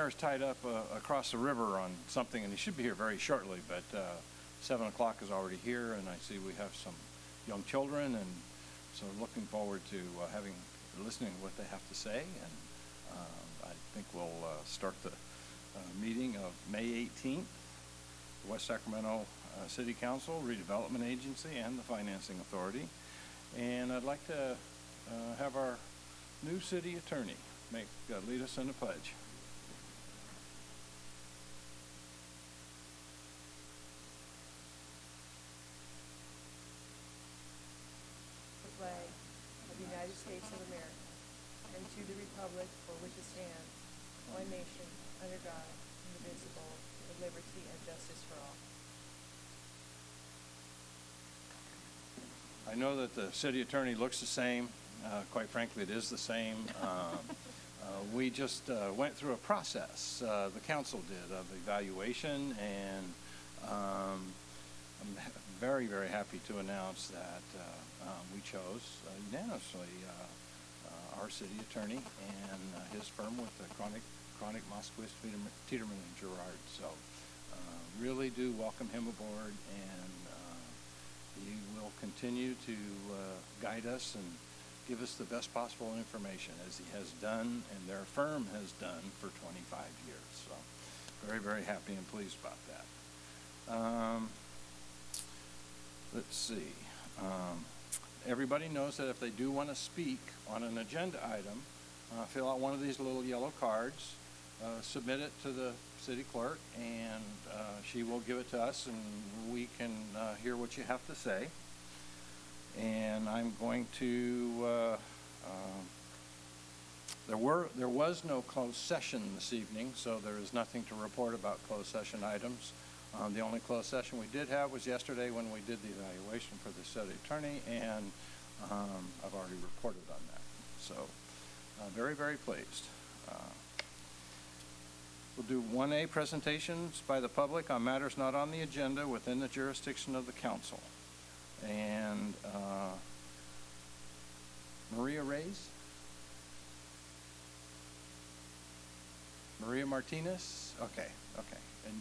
mayor's tied up across the river on something, and he should be here very shortly, but 7 o'clock is already here, and I see we have some young children, and so looking forward to listening to what they have to say, and I think we'll start the meeting of May 18th, the West Sacramento City Council, Redevelopment Agency, and the Financing Authority. And I'd like to have our new city attorney lead us in a pledge. The flag of the United States of America, and to the republic for which it stands, one nation, under God, indivisible, with liberty and justice for all. I know that the city attorney looks the same. Quite frankly, it is the same. We just went through a process, the council did, of evaluation, and I'm very, very happy to announce that we chose unanimously our city attorney and his firm with the Chronic Moskowitz, Tiedemann, and Gerard. So really do welcome him aboard, and he will continue to guide us and give us the best possible information, as he has done and their firm has done for 25 years. So very, very happy and pleased about that. Let's see. Everybody knows that if they do want to speak on an agenda item, fill out one of these little yellow cards, submit it to the city clerk, and she will give it to us, and we can hear what you have to say. And I'm going to, there was no closed session this evening, so there is nothing to report about closed session items. The only closed session we did have was yesterday when we did the evaluation for the city attorney, and I've already reported on that. So very, very pleased. We'll do 1A, presentations by the public on matters not on the agenda within the jurisdiction of the council. And Maria Reyes? Maria Martinez? Okay. And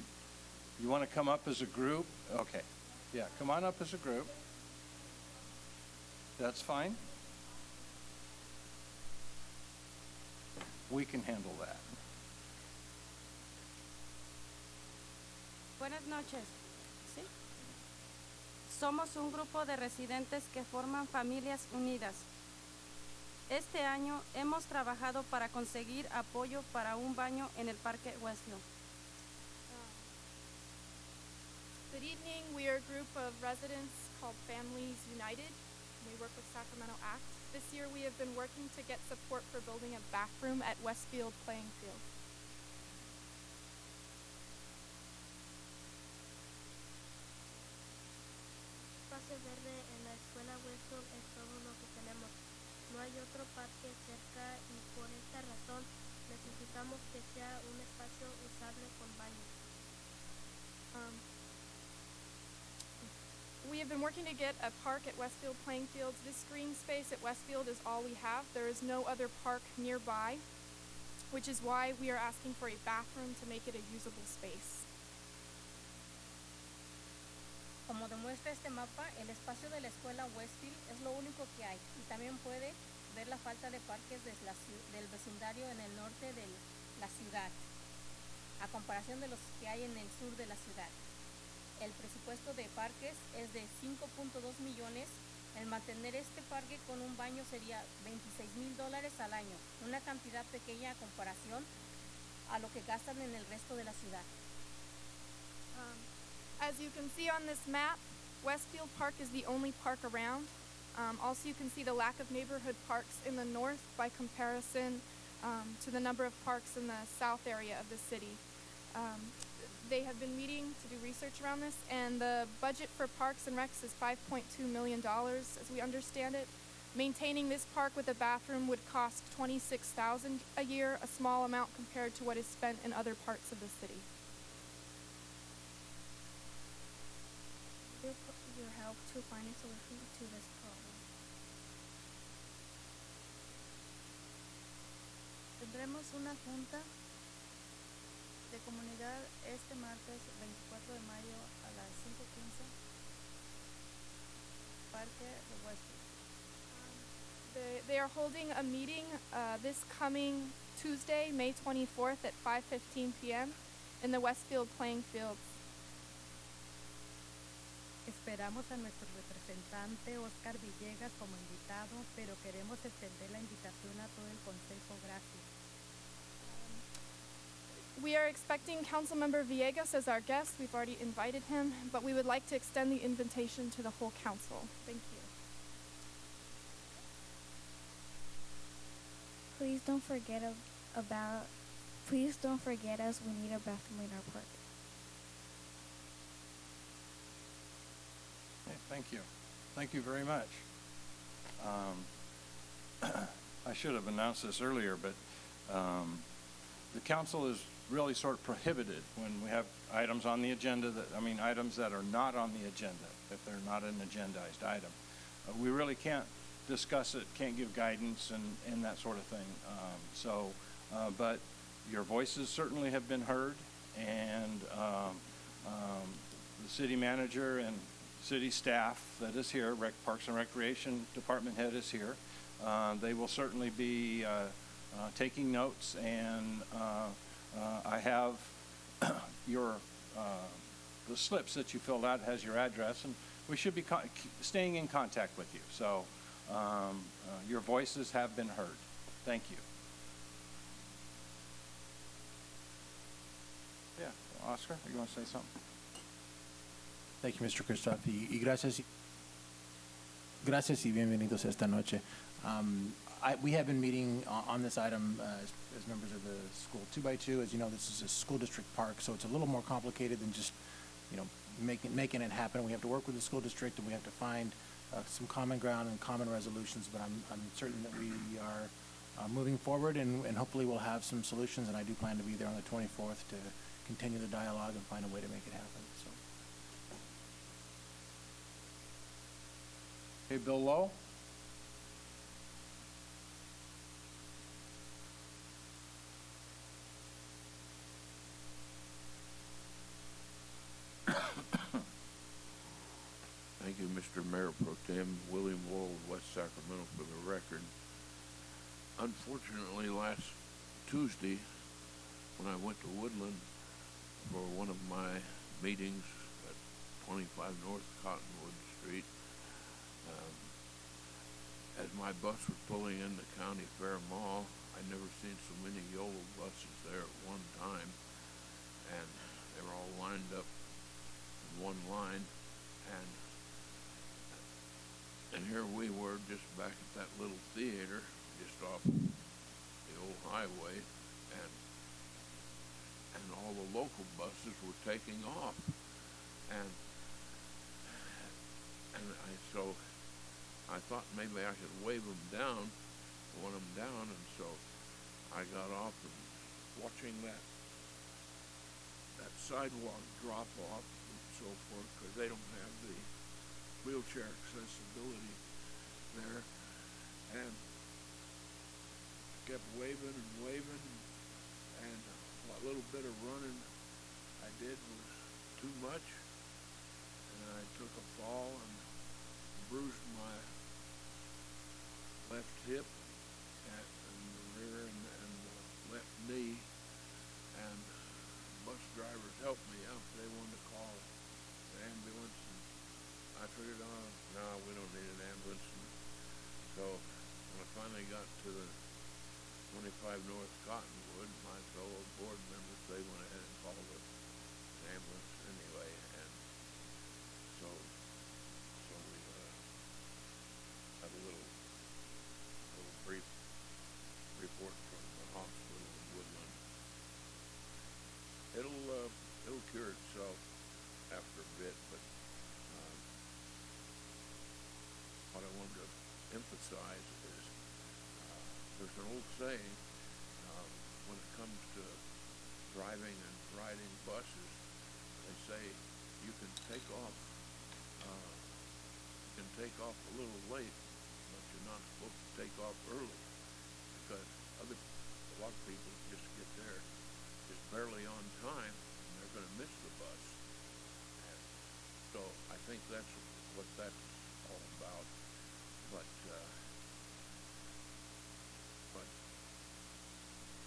you want to come up as a group? Okay. Yeah, come on up as a group. That's fine. We can handle that. Buenas noches. ¿Sí? Somos un grupo de residentes que forman familias unidas. Este año hemos trabajado para conseguir apoyo para un baño en el Parque Westfield. Good evening. We are a group of residents called Families United. We work with Sacramento Act. This year we have been working to get support for building a bathroom at Westfield Playing Field. Espacio verde en la escuela Westfield es todo lo que tenemos. No hay otro parque cerca y por esta razón necesitamos que sea un espacio usable con baño. We have been working to get a park at Westfield Playing Fields. This green space at Westfield is all we have. There is no other park nearby, which is why we are asking for a bathroom to make it a usable space. Como demuestra este mapa, el espacio de la escuela Westfield es lo único que hay, y también puede ver la falta de parques del vecindario en el norte de la ciudad, a comparación de los que hay en el sur de la ciudad. El presupuesto de parques es de $5.2 millones. El mantener este parque con un baño sería $26,000 al año, una cantidad pequeña a comparación a lo que gastan en el resto de la ciudad. As you can see on this map, Westfield Park is the only park around. Also, you can see the lack of neighborhood parks in the north by comparison to the number of parks in the south area of the city. They have been meeting to do research around this, and the budget for Parks and Recs is $5.2 million, as we understand it. Maintaining this park with a bathroom would cost $26,000 a year, a small amount compared to what is spent in other parts of the city. Your help to find a solution to this problem. Tendremos una junta de comunidad este martes 24 de mayo a las 5:15, Parque de Westwood. They are holding a meeting this coming Tuesday, May 24th at 5:15 p.m. in the Westfield playing fields. Esperamos a nuestro representante Oscar Villegas como invitado, pero queremos extender la invitación a todo el consejo. Gracias. We are expecting Councilmember Villegas as our guest. We've already invited him, but we would like to extend the invitation to the whole council. Thank you. Please don't forget us. We need a bathroom in our park. Okay, thank you. Thank you very much. I should have announced this earlier, but the council is really sort of prohibited when we have items on the agenda items that are not on the agenda, if they're not an agendized item. We really can't discuss it, can't give guidance and that sort of thing. But your voices certainly have been heard, and the city manager and city staff that is here, Parks and Recreation Department head is here. They will certainly be taking notes, and I have the slips that you filled out has your address, and we should be staying in contact with you. So your voices have been heard. Thank you. Yeah, Oscar, you want to say something? Thank you, Mr. Christoph. Y gracias y bienvenidos esta noche. We have been meeting on this item as members of the school 2x2. As you know, this is a school district park, so it's a little more complicated than just, making it happen. We have to work with the school district, and we have to find some common ground and common resolutions. But I'm certain that we are moving forward, and hopefully we'll have some solutions. And I do plan to be there on the 24th to continue the dialogue and find a way to make it happen. So. Hey, Bill Lowe. Thank you, Mr. Mayor Pro Tem. William Wold, West Sacramento, for the record. Unfortunately, last Tuesday, when I went to Woodland for one of my meetings at 25 North Cottonwood Street, as my bus was pulling into County Fair Mall, I'd never seen so many YOLO buses there at one time, and they were all lined up in one line, and here we were just back at that little theater just off the old highway, and all the local buses were taking off, and I thought maybe I could wave them down, one of them down, and so I got off and watching that sidewalk drop off and so forth, because they don't have the wheelchair accessibility there, and kept waving and waving, and what little bit of running I did was too much, and I took a fall and bruised my left hip and the rear and the left knee, and bus drivers helped me out. They wanted to call the ambulance, and I figured, no, we don't need an ambulance. And so when I finally got to the 25 North Cottonwood, my fellow board members, they went ahead and called an ambulance anyway, and so we had a little brief report from the hospital in Woodland. It'll cure itself after a bit, but what I wanted to emphasize is there's an old saying when it comes to driving and riding buses. They say you can take off a little late, but you're not supposed to take off early, because a lot of people just get there just barely on time, and they're going to miss the bus. And so I think that's what that's all about. But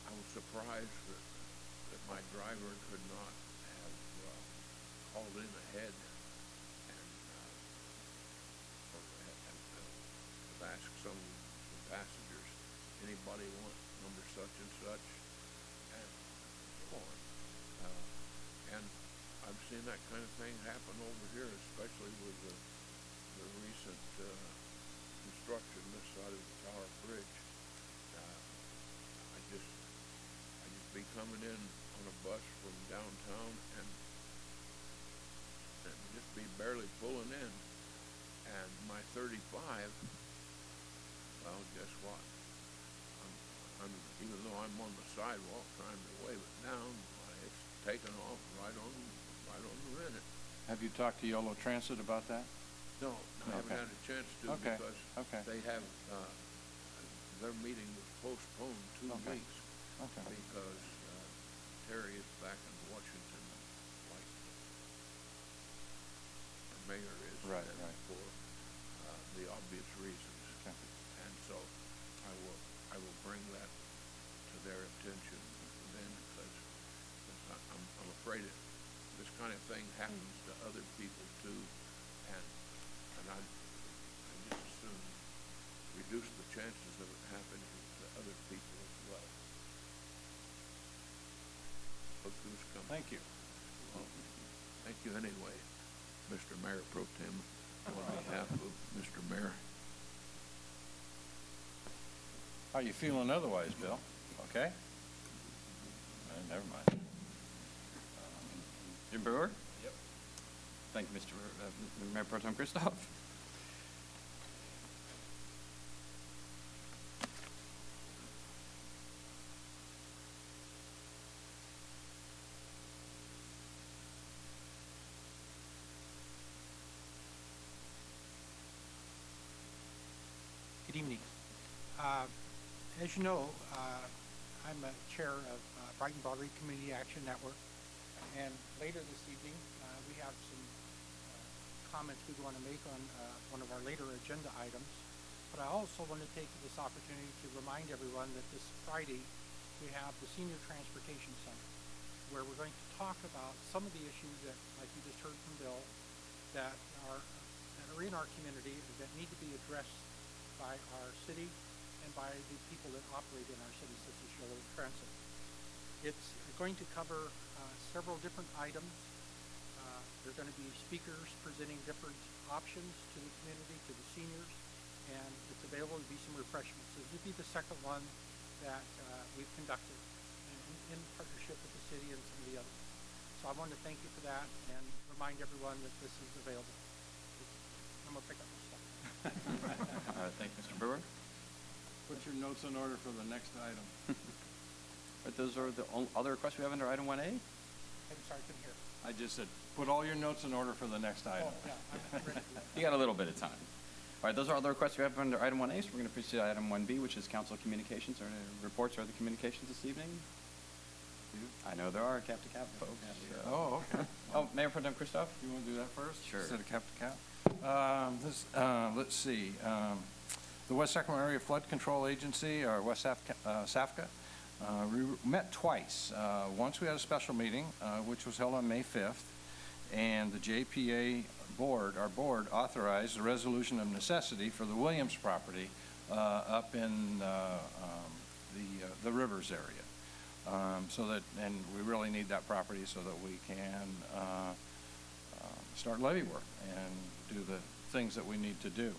I was surprised that my driver could not have called in ahead and asked some passengers, anybody want number such and such, and so on. And I've seen that kind of thing happen over here, especially with the recent construction this side of the Tower Bridge. I just be coming in on a bus from downtown and just be barely pulling in, and my 35. Well, guess what? I'm even though I'm on the sidewalk trying to wave it down, it's taken off right on the minute. Have you talked to YOLO Transit about that? No, I haven't had a chance to because they have their meeting was postponed 2 weeks because Terry is back in Washington, like our mayor is, right. for the obvious reasons. Okay. And so I will bring that to their attention then, because I'm afraid this kind of thing happens to other people too, and I just as soon reduce the chances of it happening to other people as well. Look who's coming. Thank you. Well, thank you anyway, Mr. Mayor Pro Tem, on behalf of Mr. Mayor. How you feeling otherwise, Bill? Okay? Never mind. Jim Brewer? Yep. Thank you, Mr. Mayor Pro Tem Christoph. Good evening. As you know, I'm a chair of Brighton Broadway Community Action Network, and later this evening we have some comments we want to make on one of our later agenda items. But I also want to take this opportunity to remind everyone that this Friday we have the Senior Transportation Center, where we're going to talk about some of the issues that, like you just heard from Bill, that are in our community that need to be addressed by our city and by the people that operate in our city, such as YOLO Transit. It's going to cover several different items. There are going to be speakers presenting different options to the community, to the seniors, and it's available to be some refreshments. So this will be the second one that we've conducted in partnership with the city and some of the others. So I want to thank you for that and remind everyone that this is available. I'm going to pick up my stuff. All right, thank you, Mr. Brewer. Put your notes in order for the next item. Right, those are the other requests we have under item 1A. I'm sorry, I couldn't hear. I just said, put all your notes in order for the next item. Oh, yeah, I'm ready for that. You got a little bit of time. All right, those are all the requests we have under item 1A, so we're going to proceed to item 1B, which is council communications. Are there any reports or other communications this evening? I know there are cap to cap folks. Oh, okay. Oh, Mayor Pro Tem Christoph? You want to do that first? Sure. Instead of cap to cap? Let's see. The West Sacramento Area Flood Control Agency, or West SAFCA, we met twice. Once we had a special meeting, which was held on May 5th, and the JPA board, our board, authorized a resolution of necessity for the Williams property up in the Rivers area. And we really need that property so that we can start levee work and do the things that we need to do.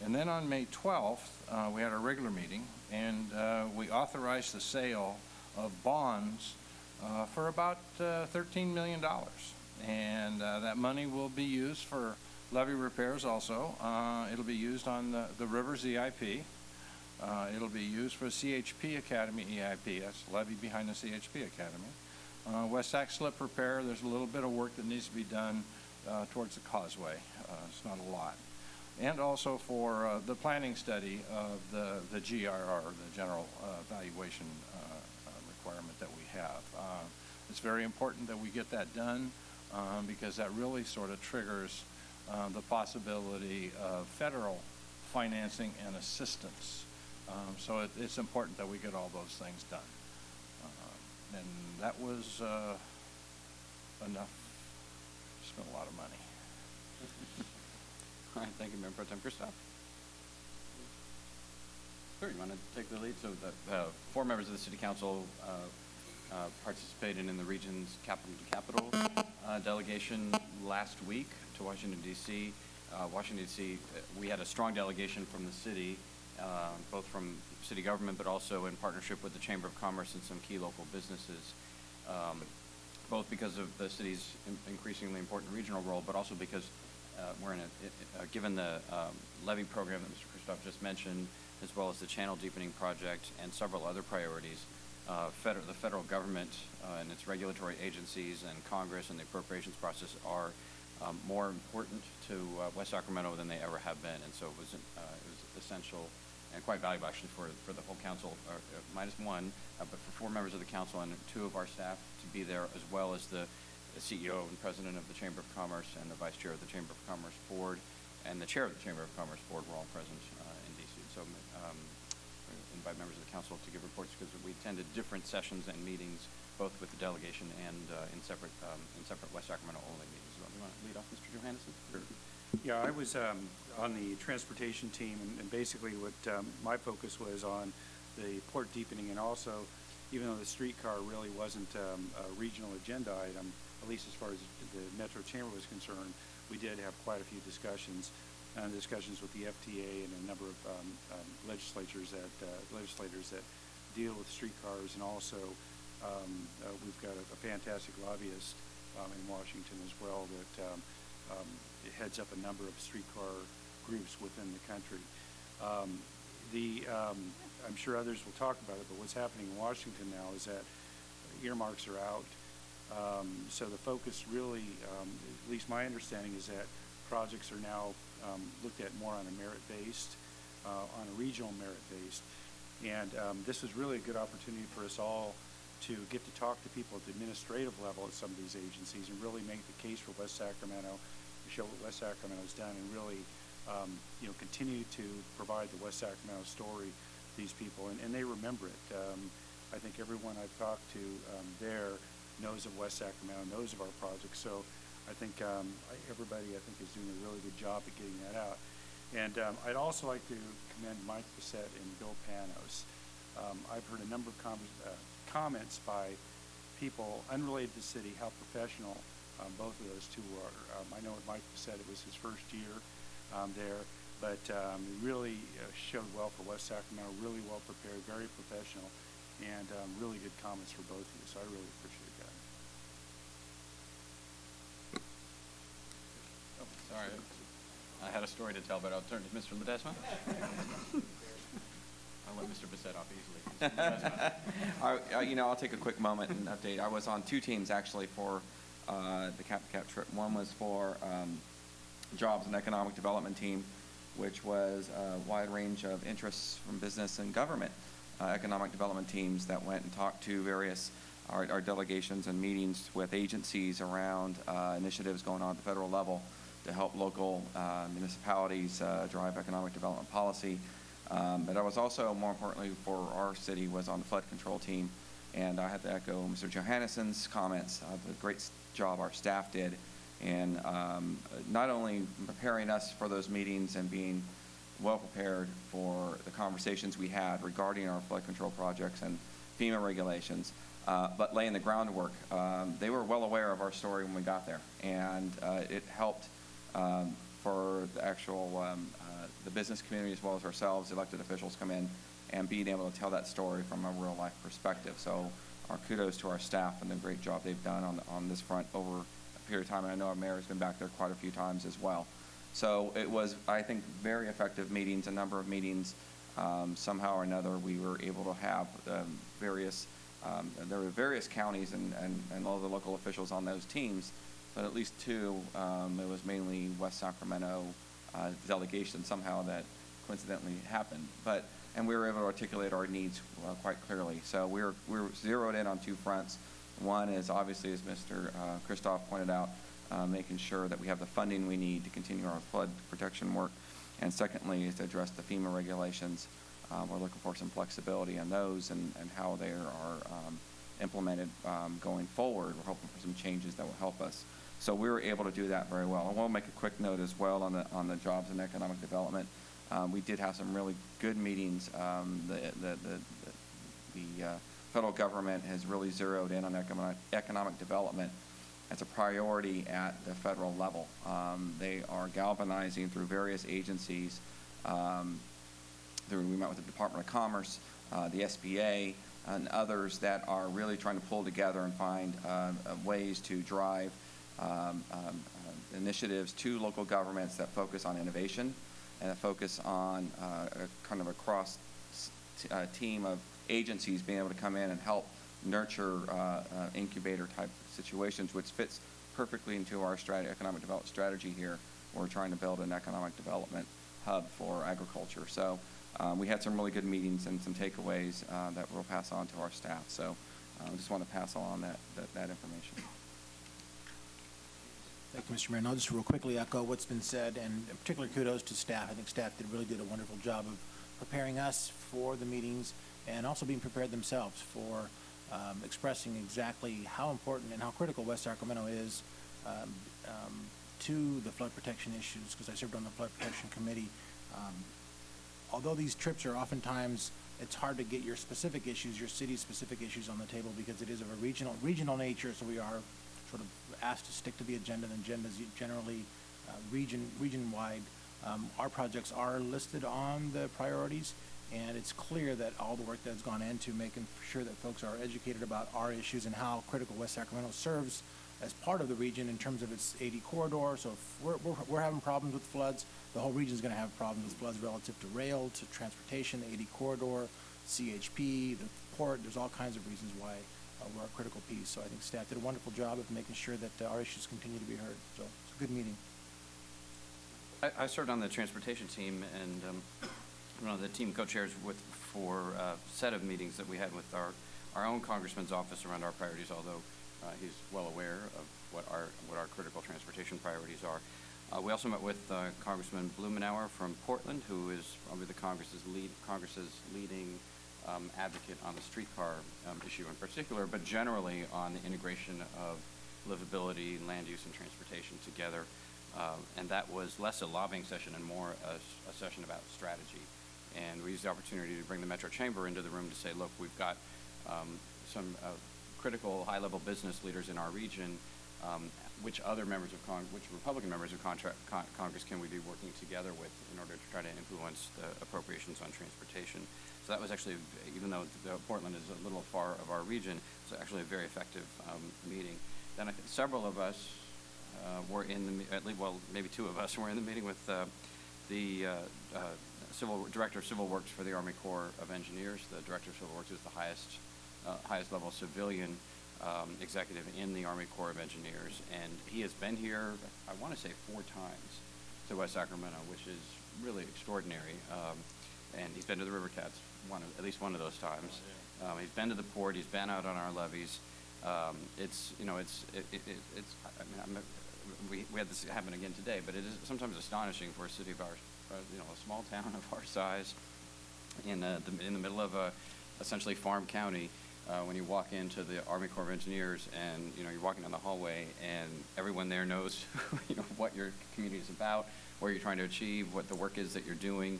And then on May 12th, we had our regular meeting, and we authorized the sale of bonds for about $13 million. And that money will be used for levee repairs also. It'll be used on the Rivers EIP. It'll be used for CHP Academy EIP. That's levee behind the CHP Academy. West Sac slip repair, there's a little bit of work that needs to be done towards the causeway. It's not a lot. And also for the planning study of the GRR, the general valuation requirement that we have. It's very important that we get that done because that really sort of triggers the possibility of federal financing and assistance. So it's important that we get all those things done. And that was enough. Spent a lot of money. All right, thank you, Mayor Pro Tem Christoph. Sure, you want to take the lead? So the 4 members of the City Council participated in the region's capital delegation last week to Washington, D.C. Washington, D.C., we had a strong delegation from the city, both from city government, but also in partnership with the Chamber of Commerce and some key local businesses, both because of the city's increasingly important regional role, but also because we're in given the levy program that Mr. Christoph just mentioned, as well as the channel deepening project and several other priorities, the federal government and its regulatory agencies and Congress and the appropriations process are more important to West Sacramento than they ever have been, and so it was essential and quite valuable actually for the whole council, minus one, but for 4 members of the council and 2 of our staff to be there, as well as the CEO and president of the Chamber of Commerce and the vice chair of the Chamber of Commerce board and the chair of the Chamber of Commerce board were all present in DC. So invite members of the council to give reports because we attended different sessions and meetings, both with the delegation and in separate West Sacramento only meetings. You want to lead off, Mr. Johannesson? Sure. Yeah, I was on the transportation team, and basically what my focus was on the port deepening, and also, even though the streetcar really wasn't a regional agenda item, at least as far as the Metro Chamber was concerned, we did have quite a few discussions with the FTA and a number of legislators that deal with streetcars, and also we've got a fantastic lobbyist in Washington as well that heads up a number of streetcar groups within the country. I'm sure others will talk about it, but what's happening in Washington now is that earmarks are out. So the focus really, at least my understanding, is that projects are now looked at more on a merit-based, on a regional merit-based. And this is really a good opportunity for us all to get to talk to people at the administrative level at some of these agencies and really make the case for West Sacramento, to show what West Sacramento's done, and really continue to provide the West Sacramento story to these people. And they remember it. I think everyone I've talked to there knows of West Sacramento, knows of our project. So I think everybody, I think, is doing a really good job at getting that out. And I'd also like to commend Mike Bissett and Bill Panos. I've heard a number of comments by people unrelated to the city, how professional both of those two are. I know with Mike Bissett, it was his first year there, but he really showed well for West Sacramento, really well prepared, very professional, and really good comments for both of you. So I really appreciate that. Oh, sorry. I had a story to tell, but I'll turn to Mr. Ledesma. I'll let Mr. Bissett off easily. I'll take a quick moment and update. I was on 2 teams actually for the Cap trip. One was for Jobs and Economic Development team, which was a wide range of interests from business and government economic development teams that went and talked to various our delegations and meetings with agencies around initiatives going on at the federal level to help local municipalities drive economic development policy. But I was also, more importantly for our city, was on the flood control team, and I had to echo Mr. Johannesson's comments of the great job our staff did in not only preparing us for those meetings and being well prepared for the conversations we had regarding our flood control projects and FEMA regulations, but laying the groundwork. They were well aware of our story when we got there, and it helped for the actual the business community as well as ourselves, elected officials, come in and being able to tell that story from a real life perspective. So our kudos to our staff and the great job they've done on this front over a period of time. And I know our mayor has been back there quite a few times as well. So it was, I think, very effective meetings, a number of meetings. Somehow or another, we were able to have there were various counties and all the local officials on those teams, but at least 2, it was mainly West Sacramento delegation somehow that coincidentally happened. And we were able to articulate our needs quite clearly. So we were zeroed in on 2 fronts. One is obviously, as Mr. Christoph pointed out, making sure that we have the funding we need to continue our flood protection work. And secondly is to address the FEMA regulations. We're looking for some flexibility in those and how they are implemented going forward. We're hoping for some changes that will help us. So we were able to do that very well. I want to make a quick note as well on the jobs and economic development. We did have some really good meetings. The federal government has really zeroed in on economic development as a priority at the federal level. They are galvanizing through various agencies. We met with the Department of Commerce, the SBA, and others that are really trying to pull together and find ways to drive initiatives to local governments that focus on innovation and that focus on a kind of a cross team of agencies being able to come in and help nurture incubator type situations, which fits perfectly into our economic development strategy here. We're trying to build an economic development hub for agriculture. So we had some really good meetings and some takeaways that we'll pass on to our staff. So I just want to pass on that information. Thank you, Mr. Mayor. And I'll just real quickly echo what's been said, and particular kudos to staff. I think staff really did a wonderful job of preparing us for the meetings and also being prepared themselves for expressing exactly how important and how critical West Sacramento is to the flood protection issues, because I served on the flood protection committee. Although these trips are oftentimes, it's hard to get your specific issues, your city's specific issues on the table because it is of a regional nature, so we are sort of asked to stick to the agenda, and agendas generally region-wide. Our projects are listed on the priorities, and it's clear that all the work that's gone into making sure that folks are educated about our issues and how critical West Sacramento serves as part of the region in terms of its 80 corridor. So if we're having problems with floods, the whole region is going to have problems with floods relative to rail, to transportation, the 80 corridor, CHP, the port. There's all kinds of reasons why we're a critical piece. So I think staff did a wonderful job of making sure that our issues continue to be heard. So it's a good meeting. I served on the transportation team, and one of the team co-chairs for a set of meetings that we had with our own congressman's office around our priorities, although he's well aware of what our critical transportation priorities are. We also met with Congressman Blumenauer from Portland, who is probably the Congress's leading advocate on the streetcar issue in particular, but generally on the integration of livability, land use, and transportation together. And that was less a lobbying session and more a session about strategy. And we used the opportunity to bring the Metro Chamber into the room to say, look, we've got some critical high-level business leaders in our region. Which other members of which Republican members of Congress can we be working together with in order to try to influence the appropriations on transportation? So that was actually, even though Portland is a little far of our region, it's actually a very effective meeting. Then I think several of us were in the, well, maybe two of us were in the meeting with the Director of Civil Works for the Army Corps of Engineers. The Director of Civil Works is the highest level civilian executive in the Army Corps of Engineers, and he has been here, I want to say 4 times to West Sacramento, which is really extraordinary. And he's been to the River Cats at least one of those times. He's been to the port. He's been out on our levees. We had this happen again today, but it is sometimes astonishing for a city of our, a small town of our size, in the middle of essentially farm county. When you walk into the Army Corps of Engineers and you're walking down the hallway and everyone there knows what your community is about, what you're trying to achieve, what the work is that you're doing,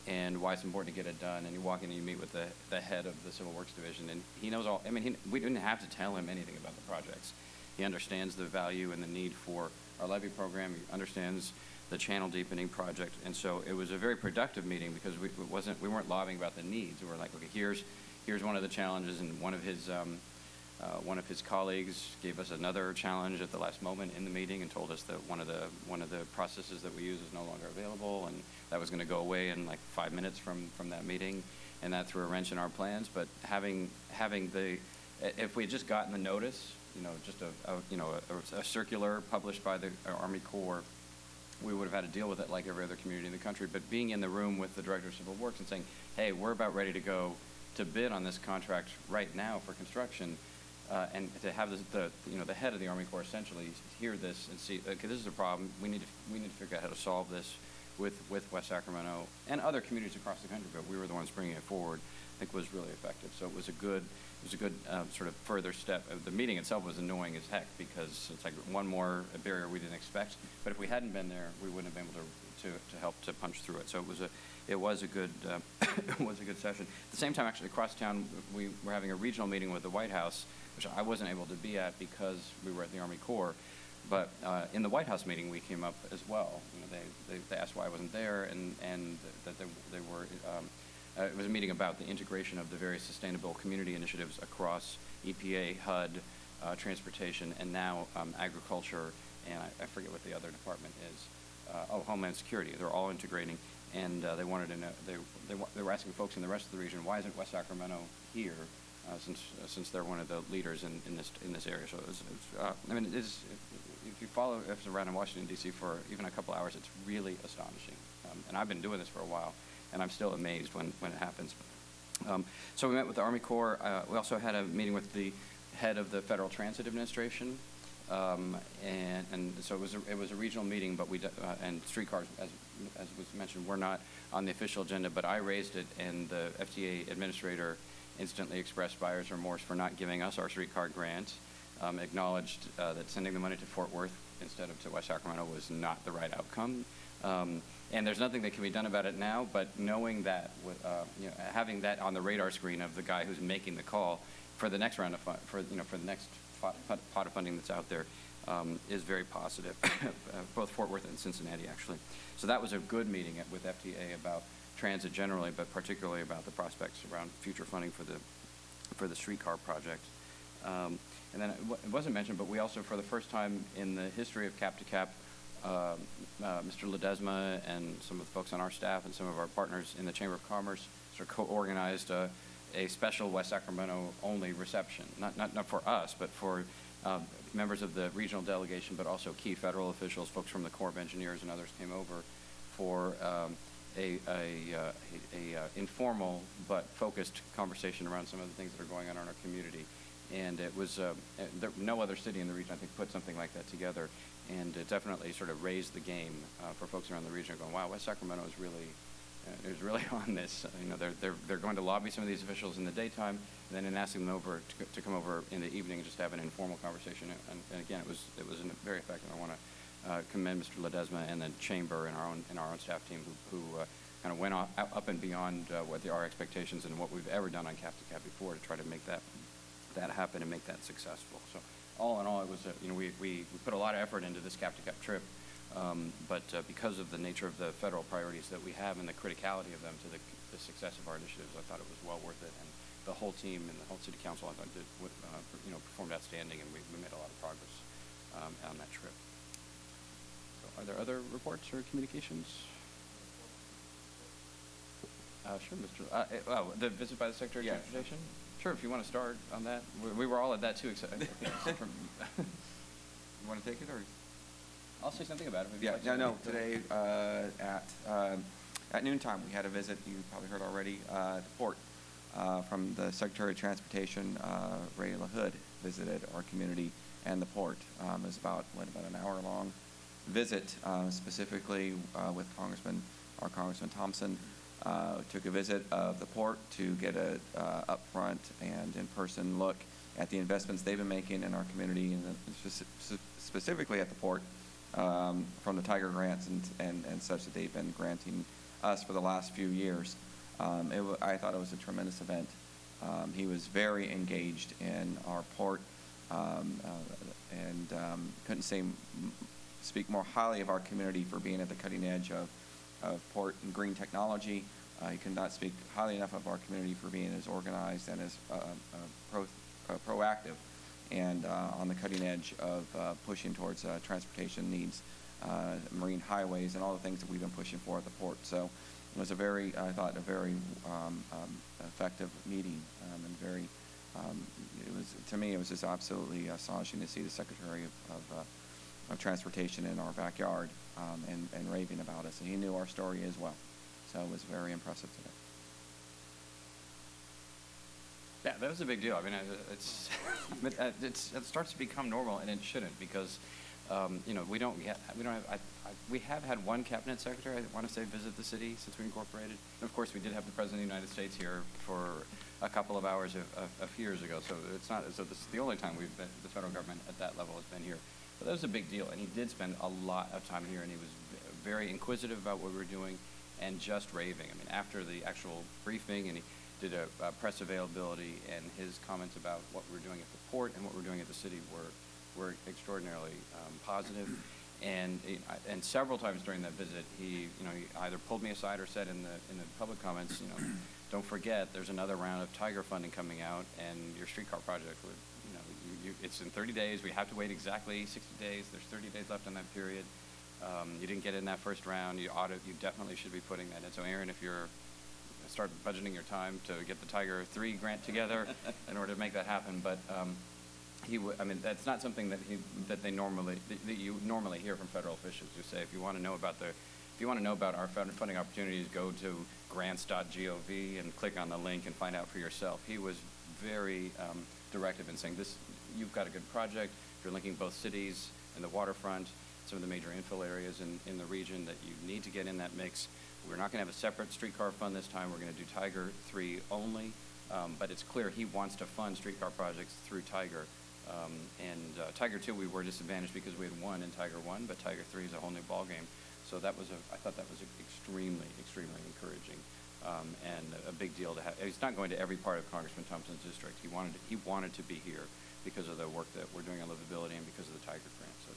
and why it's important to get it done. And you walk in and you meet with the head of the Civil Works Division, and he knows all. I mean, we didn't have to tell him anything about the projects. He understands the value and the need for our levee program. He understands the channel deepening project, and so it was a very productive meeting because we weren't lobbying about the needs. We were like, okay, here's one of the challenges, and one of his colleagues gave us another challenge at the last moment in the meeting and told us that one of the processes that we use is no longer available, and that was going to go away in like 5 minutes from that meeting, and that threw a wrench in our plans. But if we had just gotten the notice, just a circular published by the Army Corps, we would have had to deal with it like every other community in the country. But being in the room with the Director of Civil Works and saying, hey, we're about ready to go to bid on this contract right now for construction, and to have the head of the Army Corps essentially hear this and see, okay, this is a problem. We need to figure out how to solve this with West Sacramento and other communities across the country, but we were the ones bringing it forward. I think was really effective. So it was a good sort of further step. The meeting itself was annoying as heck because it's like one more barrier we didn't expect. But if we hadn't been there, we wouldn't have been able to help to punch through it. So it was a good session. At the same time, actually across town, we were having a regional meeting with the White House, which I wasn't able to be at because we were at the Army Corps. But in the White House meeting, we came up as well. You know, they asked why I wasn't there, and that they were. It was a meeting about the integration of the various sustainable community initiatives across EPA, HUD, transportation, and now agriculture, and I forget what the other department is. Homeland Security. They're all integrating, and they wanted to know. They were asking folks in the rest of the region, why isn't West Sacramento here? Since they're one of the leaders in this area. So I mean, if you follow us around in Washington D.C. for even a couple hours, it's really astonishing. And I've been doing this for a while, and I'm still amazed when it happens. So we met with the Army Corps. We also had a meeting with the head of the Federal Transit Administration, and so it was a regional meeting. But and streetcars, as was mentioned, were not on the official agenda. But I raised it, and the FTA administrator instantly expressed buyer's remorse for not giving us our streetcar grant, acknowledged that sending the money to Fort Worth instead of to West Sacramento was not the right outcome. And there's nothing that can be done about it now, but knowing that, having that on the radar screen of the guy who's making the call for the next round of for the next pot of funding that's out there is very positive, both Fort Worth and Cincinnati, actually. So that was a good meeting with FTA about transit generally, but particularly about the prospects around future funding for the streetcar project. And then it wasn't mentioned, but we also, for the first time in the history of Cap to Cap, Mr. Ledesma and some of the folks on our staff and some of our partners in the Chamber of Commerce sort of co-organized a special West Sacramento only reception, not for us, but for members of the regional delegation, but also key federal officials, folks from the Corps of Engineers and others came over for a informal but focused conversation around some of the things that are going on in our community. And it was, no other city in the region, I think, put something like that together. And it definitely sort of raised the game for folks around the region going, wow, West Sacramento is really on this. You know, they're going to lobby some of these officials in the daytime, and then asking them over to come over in the evening and just have an informal conversation. And again, it was very effective. I want to commend Mr. Ledesma and the Chamber and our own staff team who kind of went up and beyond what our expectations and what we've ever done on Cap to Cap before to try to make that happen and make that successful. So all in all, it was we put a lot of effort into this Cap to Cap trip, but because of the nature of the federal priorities that we have and the criticality of them to the success of our initiatives, I thought it was well worth it. And the whole team and the whole city council, I thought, performed outstanding, and we made a lot of progress on that trip. So are there other reports or communications? Sure, Mr. The visit by the Secretary of Transportation? Sure, if you want to start on that. We were all at that too, except you want to take it, or? I'll say something about it. No. Today at noontime, we had a visit, you probably heard already, at the port from the Secretary of Transportation, Ray LaHood, visited our community and the port. It was about an hour-long visit, specifically with our Congressman Thompson. Took a visit of the port to get a upfront and in-person look at the investments they've been making in our community, and specifically at the port from the Tiger grants and such that they've been granting us for the last few years. I thought it was a tremendous event. He was very engaged in our port and couldn't speak more highly of our community for being at the cutting edge of port and green technology. He could not speak highly enough of our community for being as organized and as proactive and on the cutting edge of pushing towards transportation needs, marine highways, and all the things that we've been pushing for at the port. So it was a very effective meeting, and very, to me, it was just absolutely astonishing to see the Secretary of Transportation in our backyard and raving about us, and he knew our story as well. So it was very impressive today. Yeah, that was a big deal. I mean, it's, it starts to become normal, and it shouldn't, because, we we have had one cabinet secretary, I want to say, visit the city since we incorporated. And of course, we did have the President of the United States here for a couple of hours a few years ago, so it's not as though this is the only time the federal government at that level has been here. But that was a big deal, and he did spend a lot of time here, and he was very inquisitive about what we were doing and just raving. I mean, after the actual briefing, and he did a press availability, and his comments about what we're doing at the port and what we're doing at the city were extraordinarily positive. And several times during that visit, he either pulled me aside or said in the public comments, don't forget there's another round of Tiger funding coming out, and your streetcar project would, it's in 30 days. We have to wait exactly 60 days. There's 30 days left in that period. You didn't get in that first round. You definitely should be putting that in. So Aaron, if you're start budgeting your time to get the Tiger 3 grant together in order to make that happen, but. I mean, that's not something that you normally hear from federal officials who say, if you want to know about our funding opportunities, go to grants.gov and click on the link and find out for yourself. He was very directive in saying, you've got a good project. You're linking both cities and the waterfront, some of the major infill areas in the region that you need to get in that mix. We're not going to have a separate streetcar fund this time. We're going to do Tiger 3 only, but it's clear he wants to fund streetcar projects through Tiger. Tiger 2, we were disadvantaged because we had won in Tiger 1, but Tiger 3 is a whole new ballgame. So I thought that was extremely, extremely encouraging, and a big deal to have. He's not going to every part of Congressman Thompson's district. He wanted to be here because of the work that we're doing on livability and because of the Tiger grant. So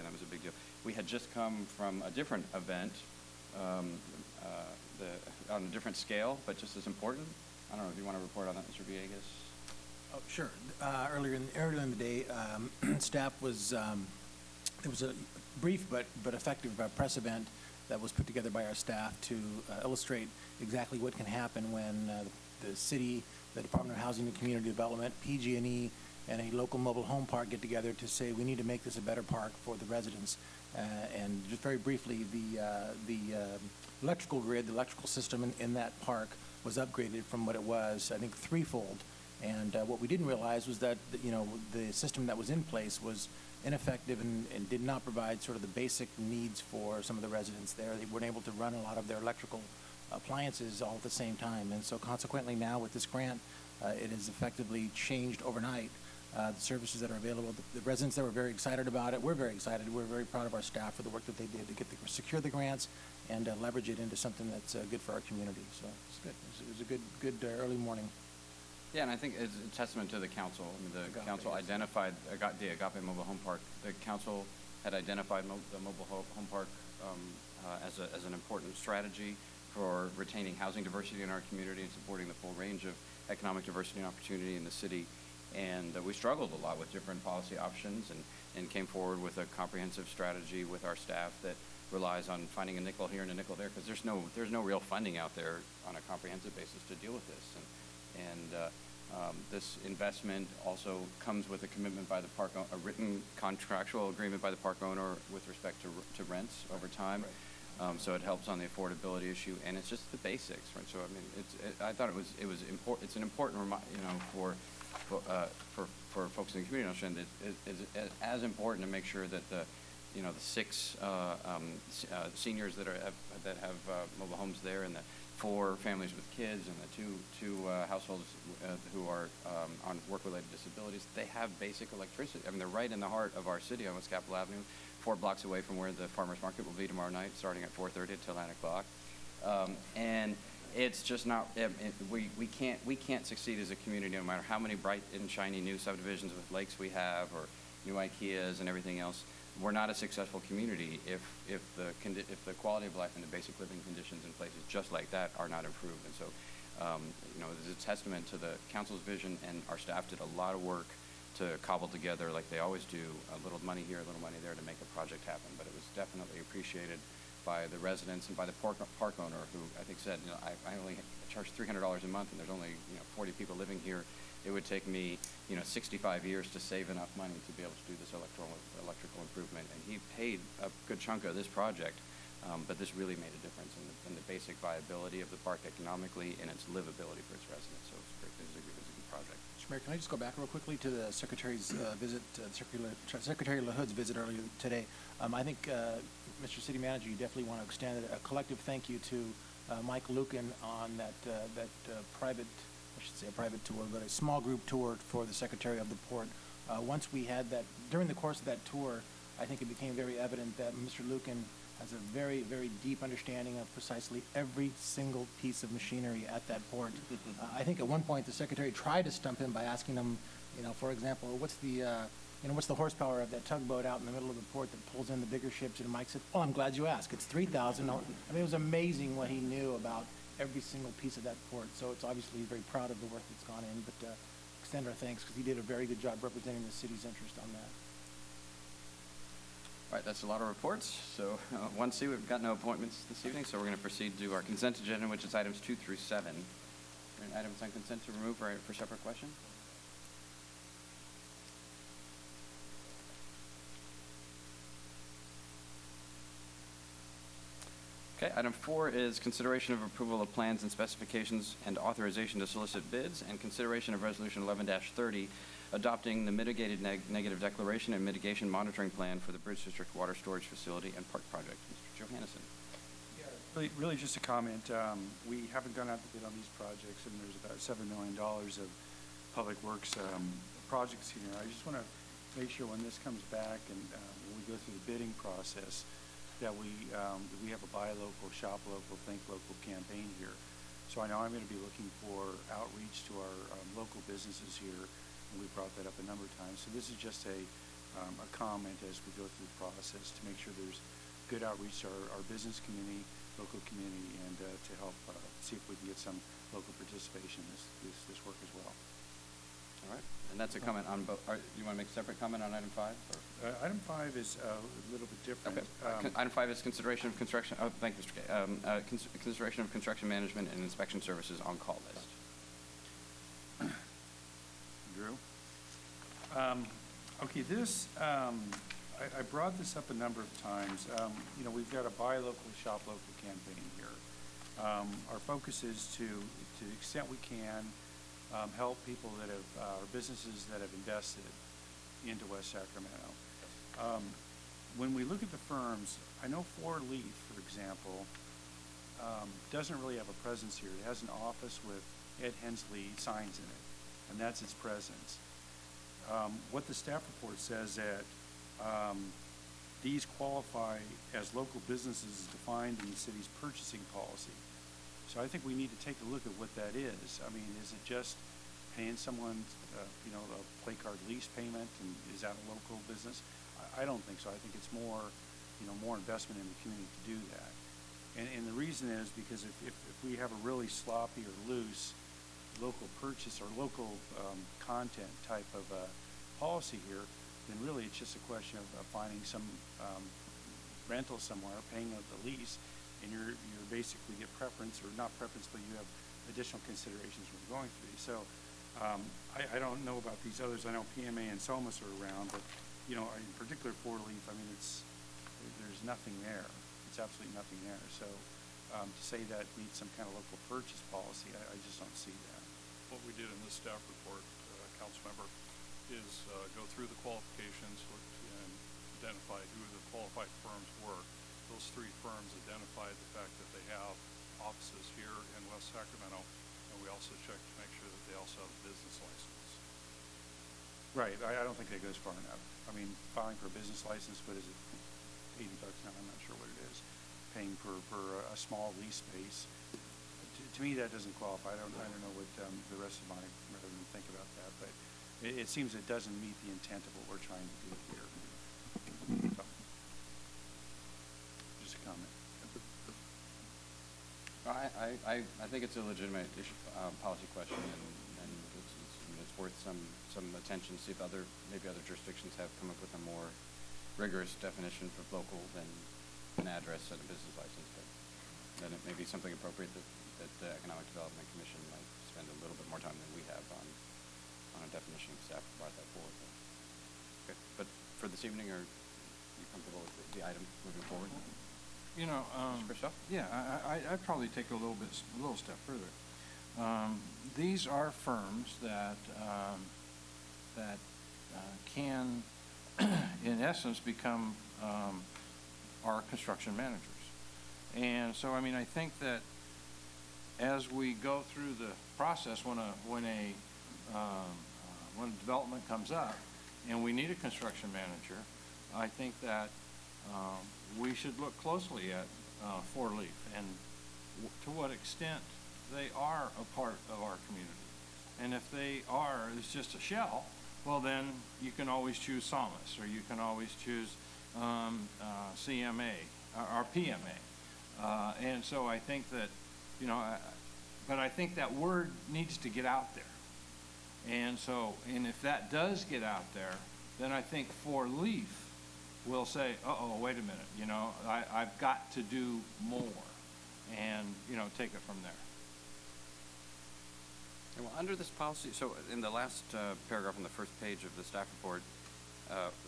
that was a big deal. We had just come from a different event, on a different scale, but just as important. I don't know if you want to report on that, Mr. Villegas. Oh, sure. Earlier in the day, staff was, there was a brief but effective press event that was put together by our staff to illustrate exactly what can happen when the city, the Department of Housing and Community Development, PG&E, and a local mobile home park get together to say we need to make this a better park for the residents. And just very briefly, the electrical grid, the electrical system in that park was upgraded from what it was, I think, threefold. And what we didn't realize was that the system that was in place was ineffective and did not provide sort of the basic needs for some of the residents there. They weren't able to run a lot of their electrical appliances all at the same time. And so consequently now with this grant, it has effectively changed overnight the services that are available. The residents that were very excited about it, we're very excited. We're very proud of our staff for the work that they did to secure the grants and leverage it into something that's good for our community. So it's good. It was a good early morning. Yeah, and I think it's a testament to the council. I mean, the council identified the Agape Mobile Home Park. The council had identified the Mobile Home Park as an important strategy for retaining housing diversity in our community and supporting the full range of economic diversity and opportunity in the city. And we struggled a lot with different policy options and came forward with a comprehensive strategy with our staff that relies on finding a nickel here and a nickel there, because there's no real funding out there on a comprehensive basis to deal with this. This investment also comes with a commitment by the park, a written contractual agreement by the park owner with respect to rents over time. Right. So it helps on the affordability issue, and it's just the basics, right? So I mean, I thought it was important. It's an important for folks in the community to understand that it's as important to make sure that the 6 seniors that have mobile homes there, and the 4 families with kids, and the two households who are on work-related disabilities, they have basic electricity. I mean, they're right in the heart of our city on West Capitol Avenue, 4 blocks away from where the farmers market will be tomorrow night, starting at 4:30 until 9 o'clock. And it's just not. We can't succeed as a community no matter how many bright and shiny new subdivisions with lakes we have, or new IKEAs and everything else. We're not a successful community if the quality of life and the basic living conditions in places just like that are not improved. And so, it's a testament to the council's vision, and our staff did a lot of work to cobble together, like they always do, a little money here, a little money there to make a project happen. But it was definitely appreciated by the residents and by the park owner, who I think said, I only charge $300 a month, and there's only 40 people living here. It would take me 65 years to save enough money to be able to do this electrical improvement. And he paid a good chunk of this project, but this really made a difference in the basic viability of the park economically and its livability for its residents. So it was great. It was a project. Mr. Mayor, can I just go back real quickly to the Secretary's visit, Secretary LaHood's visit earlier today? I think, Mr. City Manager, you definitely want to extend a collective thank you to Mike Lucan on that private, I should say a private tour, but a small group tour for the Secretary of the Port. Once we had that, during the course of that tour, I think it became very evident that Mr. Lucan has a very, very deep understanding of precisely every single piece of machinery at that port. I think at one point the Secretary tried to stump him by asking him, for example, what's the horsepower of that tugboat out in the middle of the port that pulls in the bigger ships? And Mike said, oh, I'm glad you asked. It's 3,000. I mean, it was amazing what he knew about every single piece of that port. So it's obviously he's very proud of the work that's gone in, but extend our thanks because he did a very good job representing the city's interest on that. All right, that's a lot of reports. So 1C, we've got no appointments this evening, so we're going to proceed to our consent agenda, which is items 2 through 7. Are there any items on consent to remove for separate question? Okay, item 4 is consideration of approval of plans and specifications and authorization to solicit bids, and consideration of resolution 11-30, adopting the mitigated negative declaration and mitigation monitoring plan for the Bridge District Water Storage Facility and Park Project. Mr. Johannesson. Yeah, really just a comment. We haven't gone out to bid on these projects, and there's about $7 million of public works projects here. I just want to make sure when this comes back and when we go through the bidding process, that we have a buy local, shop local, think local campaign here. So I know I'm going to be looking for outreach to our local businesses here, and we've brought that up a number of times. So this is just a comment as we go through the process to make sure there's good outreach to our business community, local community, and to help see if we can get some local participation in this work as well. All right, and that's a comment on both. You want to make a separate comment on item 5? Or? Item 5 is a little bit different. Okay. Item 5 is consideration of construction. Oh, thank you, Mr. Kay. Consideration of construction management and inspection services on call list. Drew. Okay, this I brought this up a number of times. We've got a buy local, shop local campaign here. Our focus is to the extent we can, help people that have, or businesses that have invested into West Sacramento. When we look at the firms, I know Ford Leaf, for example, doesn't really have a presence here. It has an office with Ed Hensley signs in it, and that's its presence. What the staff report says that these qualify as local businesses as defined in the city's purchasing policy. So I think we need to take a look at what that is. I mean, is it just paying someone, a play card lease payment, and is that a local business? I don't think so. I think it's more, more investment in the community to do that. And the reason is because if we have a really sloppy or loose local purchase or local content type of policy here, then really it's just a question of finding some rental somewhere, paying the lease, and you're basically get preference, or not preference, but you have additional considerations when you're going through these. So I don't know about these others. I know PMA and SOMAS are around, but in particular Ford Leaf, I mean, there's nothing there. It's absolutely nothing there. So to say that needs some kind of local purchase policy, I just don't see that. What we did in this staff report, council member, is go through the qualifications, look and identify who the qualified firms were. Those 3 firms identified the fact that they have offices here in West Sacramento, and we also checked to make sure that they also have a business license. Right. I don't think that goes far enough. I mean, filing for a business license, what is it, $80 now? I'm not sure what it is. Paying for a small lease space. To me, that doesn't qualify. I don't know what the rest of my residents think about that, but it seems it doesn't meet the intent of what we're trying to do here. So, just a comment. I think it's a legitimate issue, policy question, and it's worth some attention. See if maybe other jurisdictions have come up with a more rigorous definition for local than an address and a business license. But then it may be something appropriate that the Economic Development Commission might spend a little bit more time than we have on a definition. Staff brought that forward. Okay, but for this evening, are you comfortable with the item moving forward? Yeah, I'd probably take a little step further. These are firms that can, in essence, become our construction managers. And so, I mean, I think that as we go through the process, when a development comes up and we need a construction manager, I think that we should look closely at Four Leaf and to what extent they are a part of our community. And if they are, it's just a shell, well then you can always choose Salmas, or you can always choose CMA or PMA. And so I think that, you know, but I think that word needs to get out there. And so, and if that does get out there, then I think Four Leaf will say, uh-oh, wait a minute, you know, I've got to do more, and, you know, take it from there. Well, under this policy, so in the last paragraph on the first page of the staff report,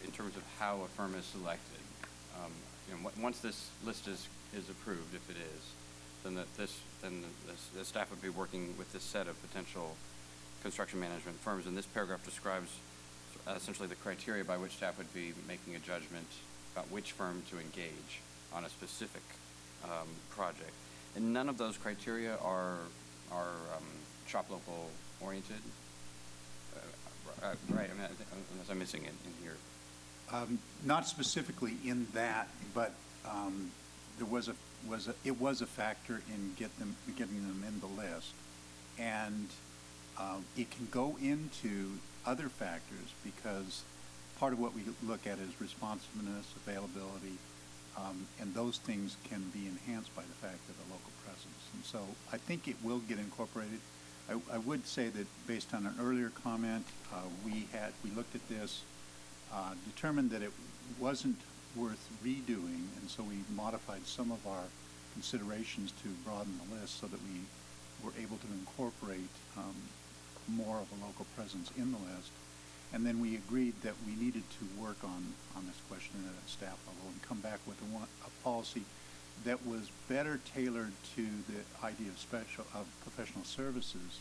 in terms of how a firm is selected, you know, once this list is approved, if it is, then the staff would be working with this set of potential construction management firms, and this paragraph describes essentially the criteria by which staff would be making a judgment about which firm to engage on a specific project. And none of those criteria are shop local oriented, right? I mean, unless I'm missing it in here. Not specifically in that, but there was a factor in getting them in the list, and it can go into other factors because part of what we look at is responsiveness, availability, and those things can be enhanced by the fact of the local presence. And so I think it will get incorporated. I would say that based on an earlier comment, we looked at this, determined that it wasn't worth redoing, and so we modified some of our considerations to broaden the list so that we were able to incorporate more of a local presence in the list. And then we agreed that we needed to work on this question at a staff level and come back with a policy that was better tailored to the idea of professional services,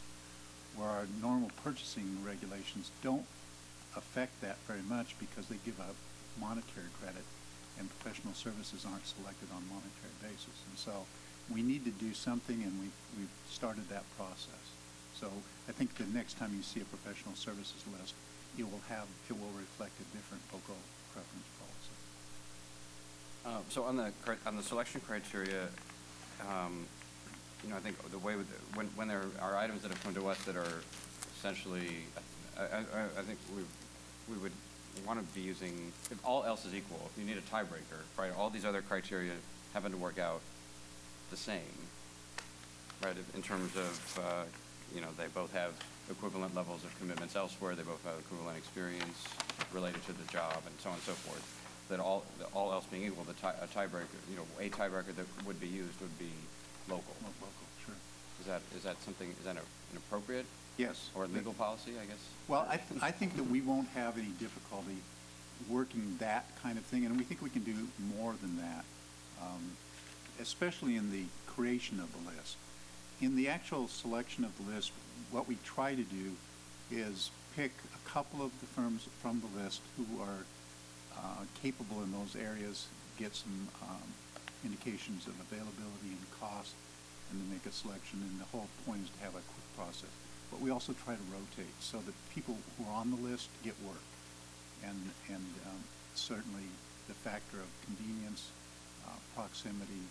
where our normal purchasing regulations don't affect that very much because they give a monetary credit, and professional services aren't selected on a monetary basis. And so we need to do something, and we've started that process. So I think the next time you see a professional services list, it will reflect a different local preference policy. So on the selection criteria, you know, I think the way when there are items that have come to us that are essentially, I think we would want to be using, if all else is equal, if you need a tiebreaker, right? All these other criteria happen to work out the same, right? In terms of, you know, they both have equivalent levels of commitments elsewhere. They both have equivalent experience related to the job, and so on and so forth. That all else being equal, a tiebreaker, you know, a tiebreaker that would be used would be local. Local, sure. Is that an appropriate? Yes. Or legal policy, I guess? Well, I think that we won't have any difficulty working that kind of thing, and we think we can do more than that, especially in the creation of the list. In the actual selection of the list, what we try to do is pick a couple of the firms from the list who are capable in those areas, get some indications of availability and cost, and then make a selection. And the whole point is to have a quick process. But we also try to rotate so that people who are on the list get work, and certainly the factor of convenience, proximity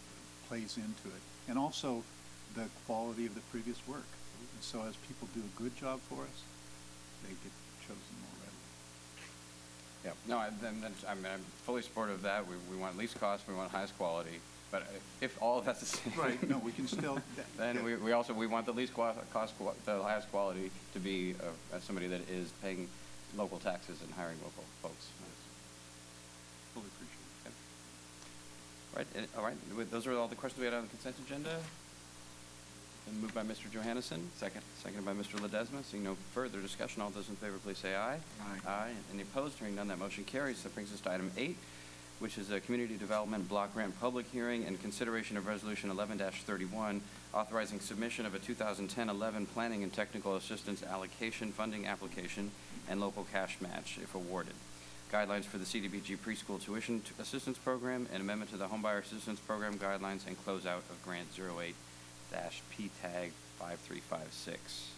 plays into it, and also the quality of the previous work. And so as people do a good job for us, they get chosen more readily. Yeah, no, I'm fully supportive of that. We want least cost, we want highest quality. But if all of that's the same, right? No, we can still. Then we want the least cost, the highest quality to be somebody that is paying local taxes and hiring local folks. Fully appreciate it. Okay. All right. Those are all the questions we had on the consent agenda. And moved by Mr. Johannesson, seconded by Mr. Ledesma. Seeing no further discussion, all those in favor, please say aye. Aye. Aye. Any opposed? Hearing none, that motion carries. That brings us to item 8. which is a community development block grant public hearing and consideration of Resolution 11-31, authorizing submission of a 2010-11 planning and technical assistance allocation funding application and local cash match if awarded. Guidelines for the CDBG preschool tuition assistance program, and amendment to the homebuyer assistance program guidelines, and closeout of grant 08-PTAG 5356.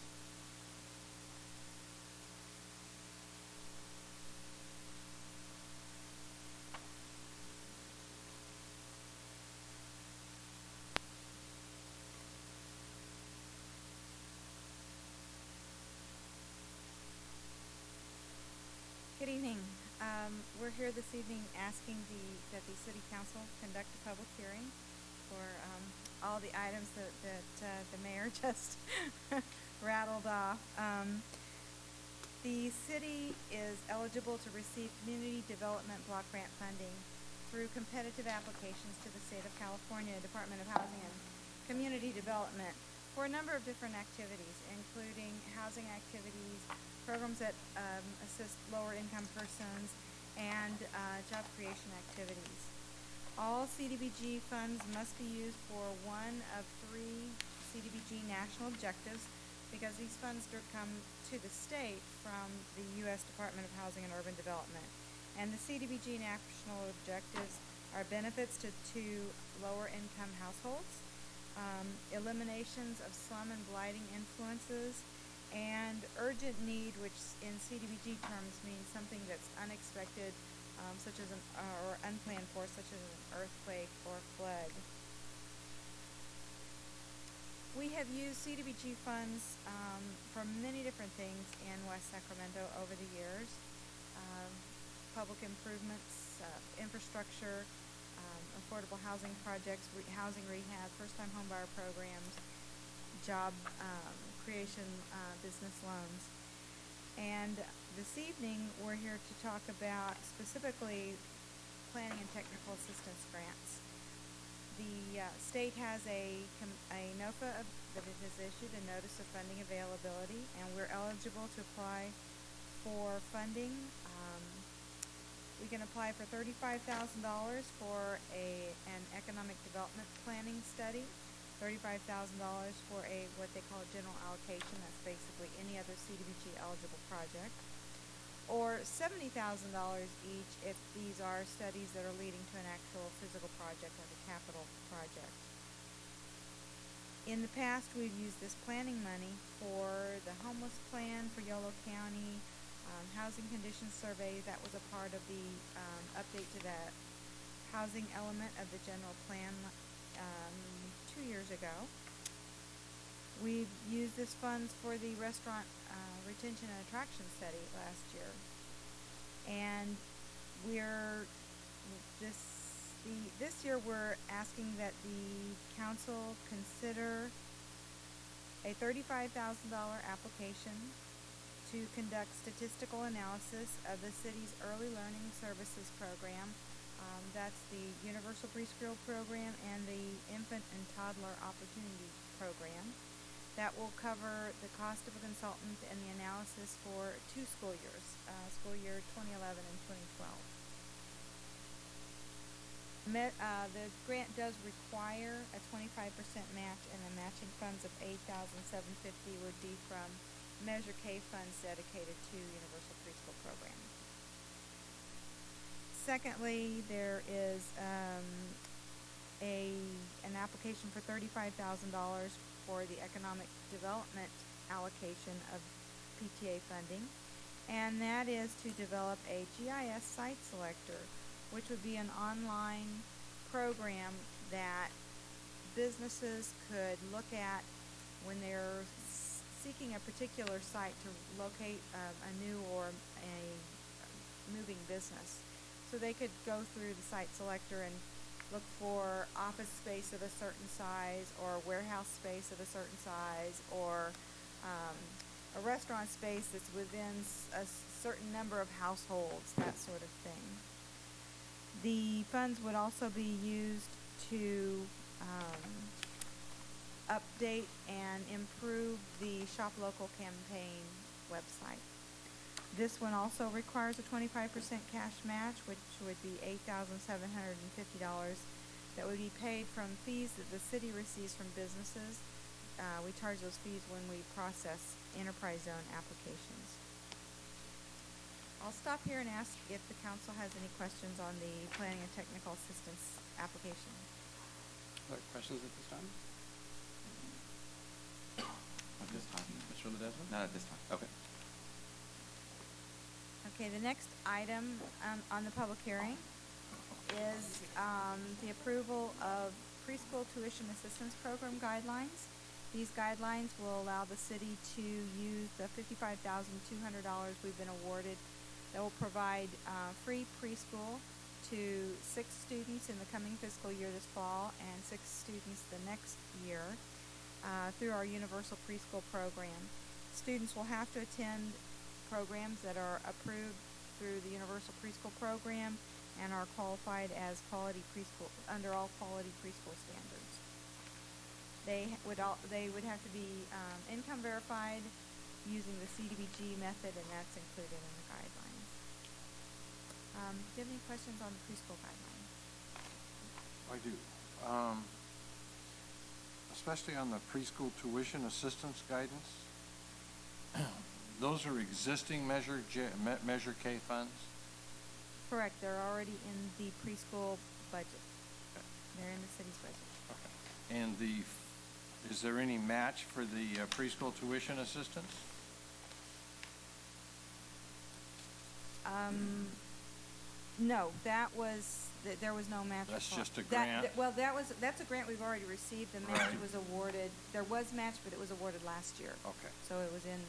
Good evening. We're here this evening asking that the City Council conduct a public hearing for all the items that the mayor just rattled off. The city is eligible to receive community development block grant funding through competitive applications to the State of California Department of Housing and Community Development for a number of different activities, including housing activities, programs that assist lower income persons, and job creation activities. All CDBG funds must be used for one of 3 CDBG national objectives, because these funds come to the state from the U.S. Department of Housing and Urban Development. And the CDBG national objectives are benefits to lower income households, eliminations of slum and blighting influences, and urgent need, which in CDBG terms means something that's unexpected, such as or unplanned for, such as an earthquake or flood. We have used CDBG funds for many different things in West Sacramento over the years. Public improvements, infrastructure, affordable housing projects, housing rehab, first-time homebuyer programs, job creation, business loans. And this evening, we're here to talk about specifically planning and technical assistance grants. The state has a NOFA that it has issued, a Notice of Funding Availability, and we're eligible to apply for funding. We can apply for $35,000 for an economic development planning study, $35,000 for what they call a general allocation. That's basically any other CDBG eligible project, or $70,000 each if these are studies that are leading to an actual physical project, like a capital project. In the past, we've used this planning money for the homeless plan for Yolo County, housing conditions survey. That was a part of the update to that housing element of the general plan 2 years ago. We've used this funds for the restaurant retention and attraction study last year, and this year we're asking that the council consider a $35,000 application to conduct statistical analysis of the city's early learning services program. That's the Universal Preschool Program and the Infant and Toddler Opportunity Program. That will cover the cost of a consultant and the analysis for 2 school years, school year 2011 and 2012. The grant does require a 25% match, and the matching funds of $8,750 would be from Measure K funds dedicated to Universal Preschool Program. Secondly, there is an application for $35,000 for the economic development allocation of PTA funding, and that is to develop a GIS site selector, which would be an online program that businesses could look at when they're seeking a particular site to locate a new or a moving business. So they could go through the site selector and look for office space of a certain size, or warehouse space of a certain size, or a restaurant space that's within a certain number of households, that sort of thing. The funds would also be used to update and improve the Shop Local campaign website. This one also requires a 25% cash match, which would be $8,750 that would be paid from fees that the city receives from businesses. We charge those fees when we process enterprise zone applications. I'll stop here and ask if the council has any questions on the planning and technical assistance application. Other questions at this time? At this time, Mr. Ledesma? Not at this time. Okay. Okay, the next item on the public hearing is the approval of preschool tuition assistance program guidelines. These guidelines will allow the city to use the $55,200 we've been awarded that will provide free preschool to 6 students in the coming fiscal year this fall and 6 students the next year through our universal preschool program. Students will have to attend programs that are approved through the universal preschool program and are qualified as quality preschool under all quality preschool standards. They would have to be income verified using the CDBG method, and that's included in the guidelines. Do you have any questions on the preschool guidelines? I do. Especially on the preschool tuition assistance guidance. Those are existing Measure K funds? Correct. They're already in the preschool budget. Okay. They're in the city's budget. Okay. And is there any match for the preschool tuition assistance? No, there was no match. That's just a grant? That's a grant we've already received. The match was awarded. There was match, but it was awarded last year. Okay. So it was in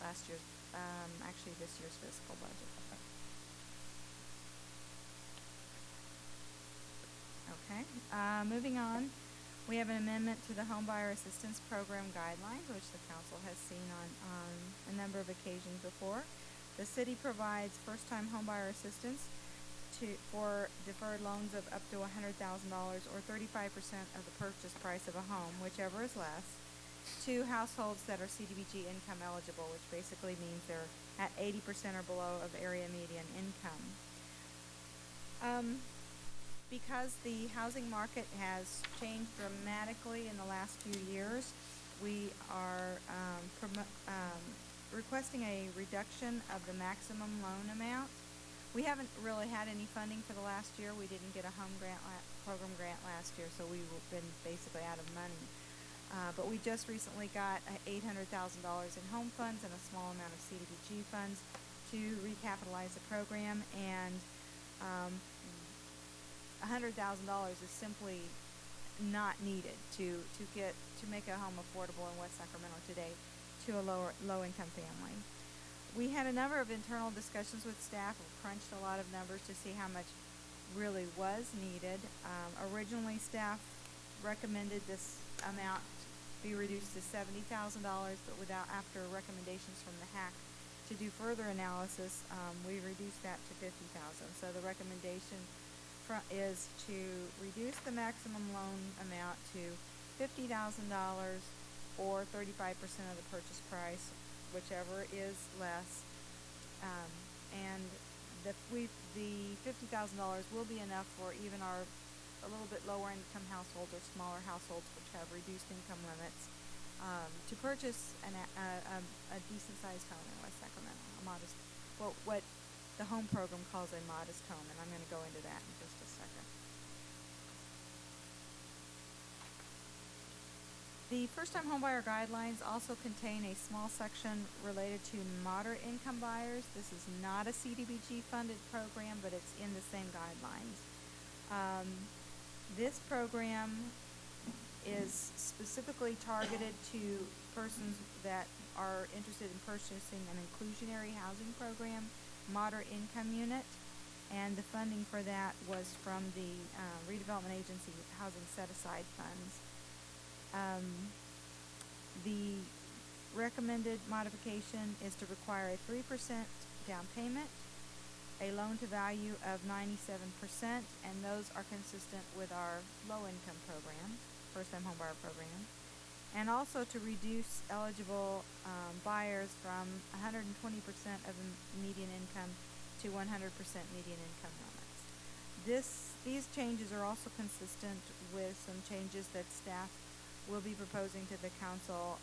last year's, actually this year's fiscal budget. Okay. Moving on, we have an amendment to the Home Buyer Assistance Program guidelines, which the council has seen on a number of occasions before. The city provides first-time homebuyer assistance for deferred loans of up to $100,000 or 35% of the purchase price of a home, whichever is less, to households that are CDBG income eligible, which basically means they're at 80% or below of area median income. Because the housing market has changed dramatically in the last few years, we are requesting a reduction of the maximum loan amount. We haven't really had any funding for the last year. We didn't get a home program grant last year, so we've been basically out of money. But we just recently got $800,000 in home funds and a small amount of CDBG funds to recapitalize the program, and $100,000 is simply not needed to make a home affordable in West Sacramento today to a low-income family. We had a number of internal discussions with staff. We crunched a lot of numbers to see how much really was needed. Originally, staff recommended this amount be reduced to $70,000, but after recommendations from the HAC to do further analysis, we reduced that to $50,000. So the recommendation is to reduce the maximum loan amount to $50,000 or 35% of the purchase price, whichever is less. And the $50,000 will be enough for even our a little bit lower income households or smaller households which have reduced income limits to purchase a decent sized home in West Sacramento, a modest, what the home program calls a modest home, and I'm going to go into that in just a second. The first-time homebuyer guidelines also contain a small section related to moderate income buyers. This is not a CDBG funded program, but it's in the same guidelines. This program is specifically targeted to persons that are interested in purchasing an inclusionary housing program, moderate income unit, and the funding for that was from the Redevelopment Agency Housing Set-Aside Funds. The recommended modification is to require a 3% down payment, a loan to value of 97%, and those are consistent with our low income program, first time homebuyer program. and also to reduce eligible buyers from 120% of the median income to 100% median income limits. These changes are also consistent with some changes that staff will be proposing to the council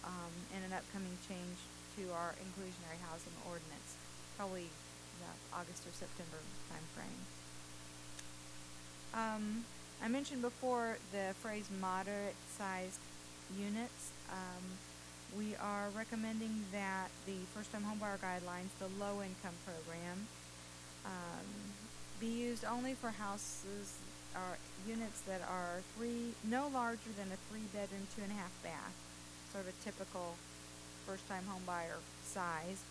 in an upcoming change to our inclusionary housing ordinance, probably the August or September timeframe. I mentioned before the phrase moderate-sized units. We are recommending that the first-time homebuyer guidelines, the low-income program, be used only for houses or units that are no larger than a 3-bedroom, 2.5-bath, sort of a typical first-time homebuyer size.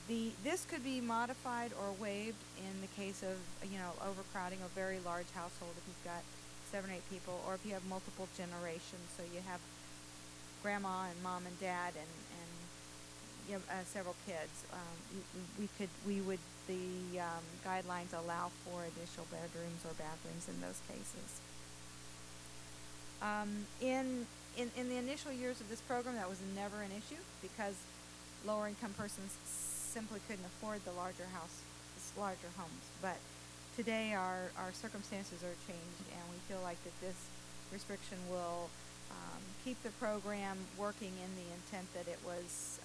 This could be modified or waived in the case of, overcrowding a very large household, if you've got 7 or 8 people, or if you have multiple generations, so you have grandma and mom and dad and you have several kids. The guidelines allow for additional bedrooms or bathrooms in those cases. In the initial years of this program, that was never an issue because lower income persons simply couldn't afford the larger homes. But today our circumstances are changed, and we feel like that this restriction will keep the program working in the intent that it was,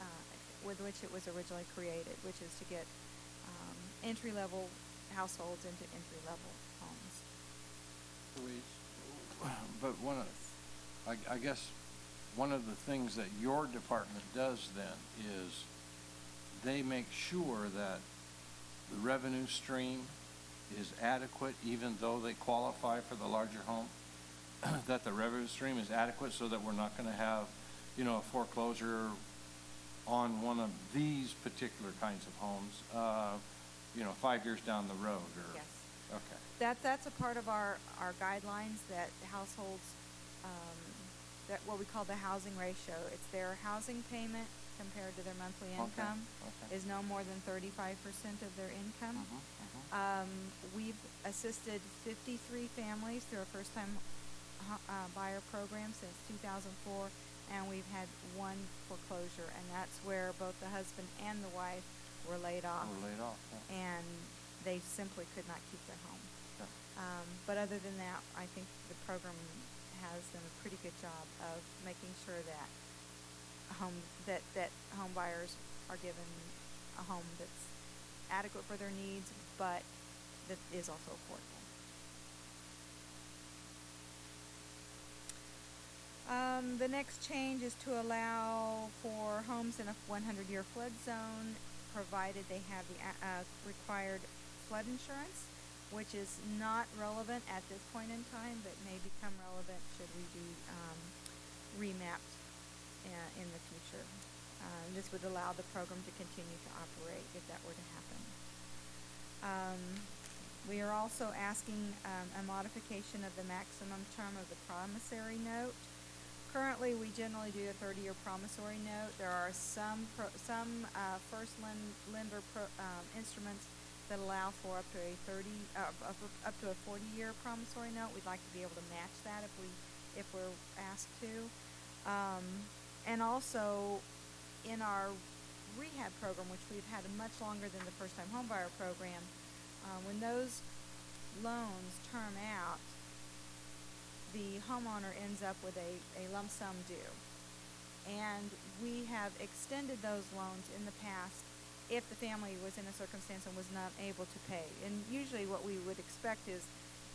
with which it was originally created, which is to get entry-level households into entry-level homes. Louise, but I guess one of the things that your department does then is they make sure that the revenue stream is adequate even though they qualify for the larger home, that the revenue stream is adequate so that we're not going to have, a foreclosure on one of these particular kinds of homes, 5 years down the road. Or, yes. Okay. That's a part of our guidelines that households, that what we call the housing ratio. It's their housing payment compared to their monthly income is no more than 35% of their income. We've assisted 53 families through a first-time buyer program since 2004, and we've had one foreclosure, and that's where both the husband and the wife were laid off. And they simply could not keep their home. But other than that, I think the program has done a pretty good job of making sure that home buyers are given a home that's adequate for their needs, but that is also affordable. The next change is to allow for homes in a 100-year flood zone, provided they have the required flood insurance, which is not relevant at this point in time, but may become relevant should we be remapped in the future. This would allow the program to continue to operate if that were to happen. We are also asking a modification of the maximum term of the promissory note. Currently, we generally do a 30-year promissory note. There are some first lender instruments that allow for up to a 40-year promissory note. We'd like to be able to match that if we're asked to. And also, in our rehab program, which we've had much longer than the first-time homebuyer program, when those loans term out, the homeowner ends up with a lump sum due. And we have extended those loans in the past if the family was in a circumstance and was not able to pay. And usually what we would expect is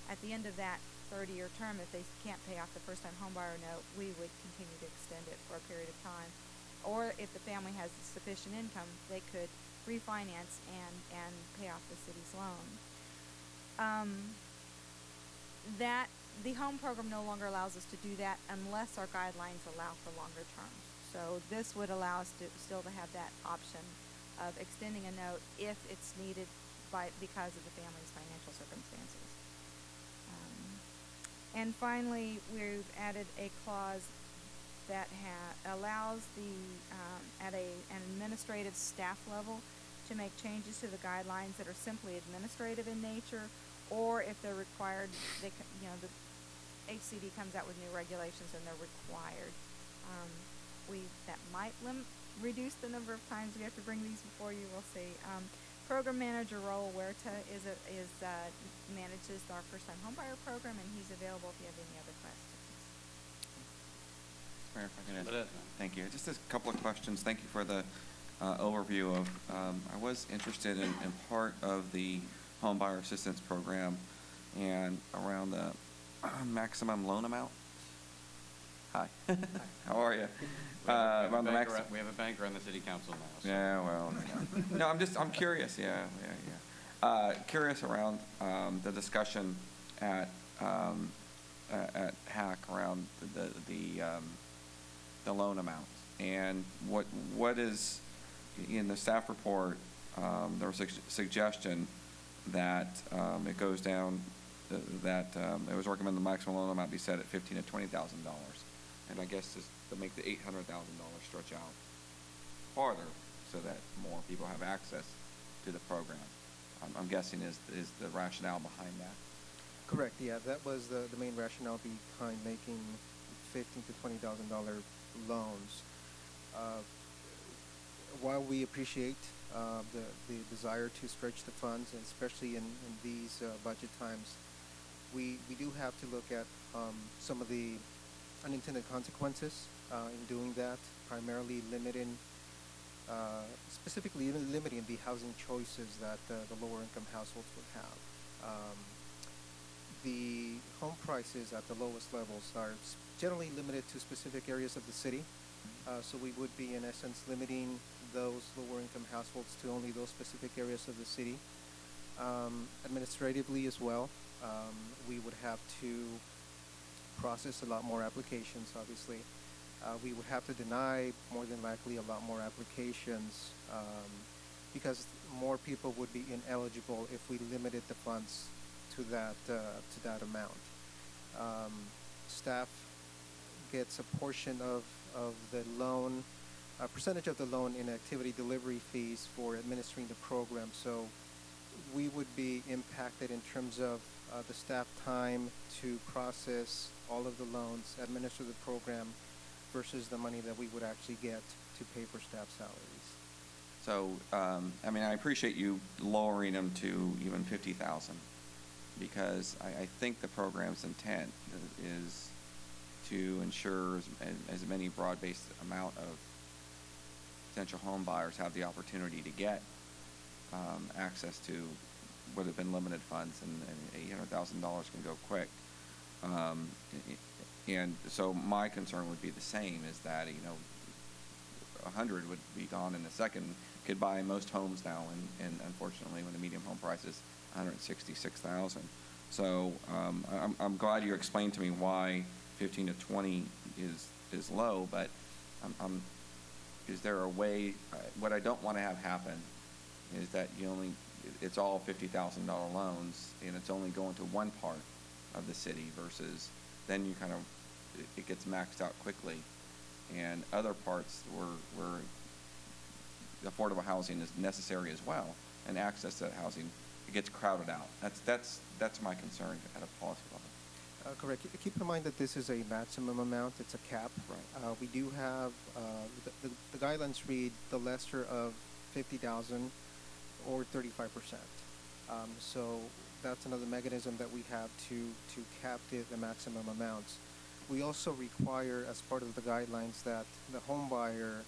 at the end of that 30-year term, if they can't pay off the first-time homebuyer note, we would continue to extend it for a period of time. Or if the family has sufficient income, they could refinance and pay off the city's loan. The home program no longer allows us to do that unless our guidelines allow for longer terms. So this would allow us to still to have that option of extending a note if it's needed because of the family's financial circumstances. And finally, we've added a clause that allows at an administrative staff level to make changes to the guidelines that are simply administrative in nature, or if they're required, HCD comes out with new regulations and they're required. That might reduce the number of times we have to bring these before you. We'll see. Program manager Raul Huerta manages our first-time homebuyer program, and he's available if you have any other questions. Mayor, if I can ask. Thank you. Just a couple of questions. Thank you for the overview of. I was interested in part of the homebuyer assistance program and around the maximum loan amount. Hi. How are you? We have a banker on the city council now. So. Yeah, well, yeah. No, I'm curious. Yeah. Curious around the discussion at HAC around the loan amount and what is in the staff report. There was a suggestion that it goes down. That it was recommended the maximum loan amount be set at $15,000 to $20,000, and I guess just to make the $800,000 stretch out farther, so that more people have access to the program. I'm guessing is the rationale behind that. Correct. Yeah, that was the main rationale behind making $15,000 to $20,000 loans. While we appreciate the desire to stretch the funds, and especially in these budget times, we do have to look at some of the unintended consequences in doing that, primarily specifically limiting the housing choices that the lower income households would have. The home prices at the lowest levels are generally limited to specific areas of the city, so we would be in essence limiting those lower income households to only those specific areas of the city. Administratively as well, we would have to process a lot more applications, obviously. We would have to deny more than likely a lot more applications because more people would be ineligible if we limited the funds to that amount. Staff gets a portion of the loan, a percentage of the loan in activity delivery fees for administering the program. So we would be impacted in terms of the staff time to process all of the loans, administer the program, versus the money that we would actually get to pay for staff salaries. So, I appreciate you lowering them to even 50,000, because I think the program's intent is to ensure as many broad-based amount of potential home buyers have the opportunity to get access to what have been limited funds, and $800,000 can go quick. And so my concern would be the same, is that 100 would be gone in a second. Could buy most homes now, and unfortunately, when the median home price is $166,000. So I'm glad you explained to me why 15 to 20 is low, but is there a way? What I don't want to have happen is that it's all $50,000 loans, and it's only going to one part of the city, versus then it gets maxed out quickly, and other parts where affordable housing is necessary as well, and access to that housing, it gets crowded out. That's my concern at a policy level. Correct. Keep in mind that this is a maximum amount. It's a cap. Right. We do have the guidelines read the lesser of 50,000 or 35%. So that's another mechanism that we have to cap the maximum amounts. We also require, as part of the guidelines, that the home buyer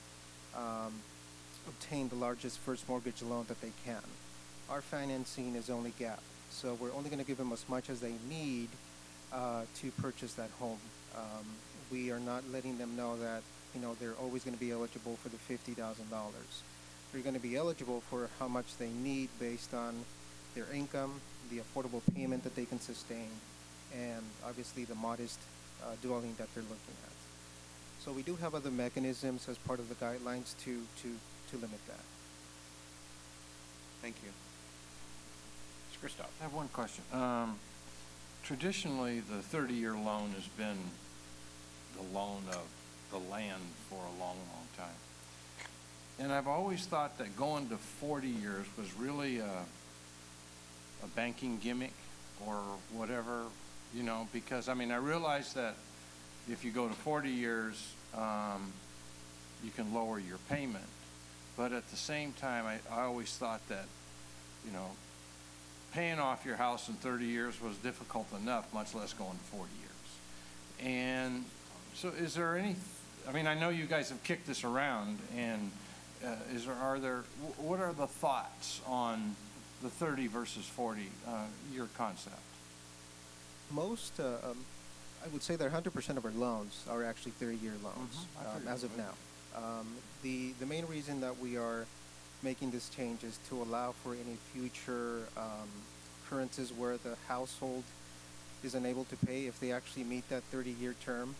obtain the largest first mortgage loan that they can. Our financing is only gap, so we're only going to give them as much as they need to purchase that home. We are not letting them know that they're always going to be eligible for the $50,000. They're going to be eligible for how much they need based on their income, the affordable payment that they can sustain, and obviously the modest dwelling that they're looking at. So we do have other mechanisms as part of the guidelines to limit that. Thank you. Mr. Christoph. I have one question. Traditionally, the 30-year loan has been the loan of the land for a long, long time. And I've always thought that going to 40 years was really a banking gimmick or whatever. you know, because, I mean, I realize that if you go to 40 years, you can lower your payment. But at the same time, I always thought that, you know, paying off your house in 30 years was difficult enough, much less going to 40 years. And so is there any, I mean, I know you guys have kicked this around, and what are the thoughts on the 30 versus 40 year concept? Most, I would say that 100% of our loans are actually 30-year loans as of now. The main reason that we are making this change is to allow for any future occurrences where the household is unable to pay if they actually meet that 30-year term,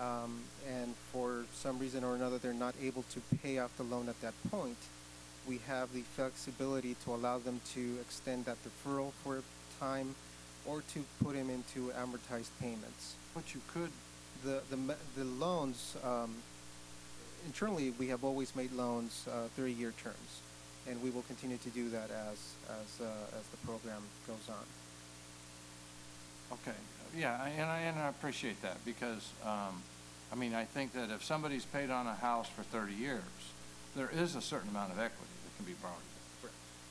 and for some reason or another they're not able to pay off the loan at that point. We have the flexibility to allow them to extend that deferral for a time, or to put them into amortized payments. But you could. The loans, internally we have always made loans 30-year terms, and we will continue to do that as the program goes on. Okay, yeah, and I appreciate that, because, I mean, I think that if somebody's paid on a house for 30 years, there is a certain amount of equity that can be borrowed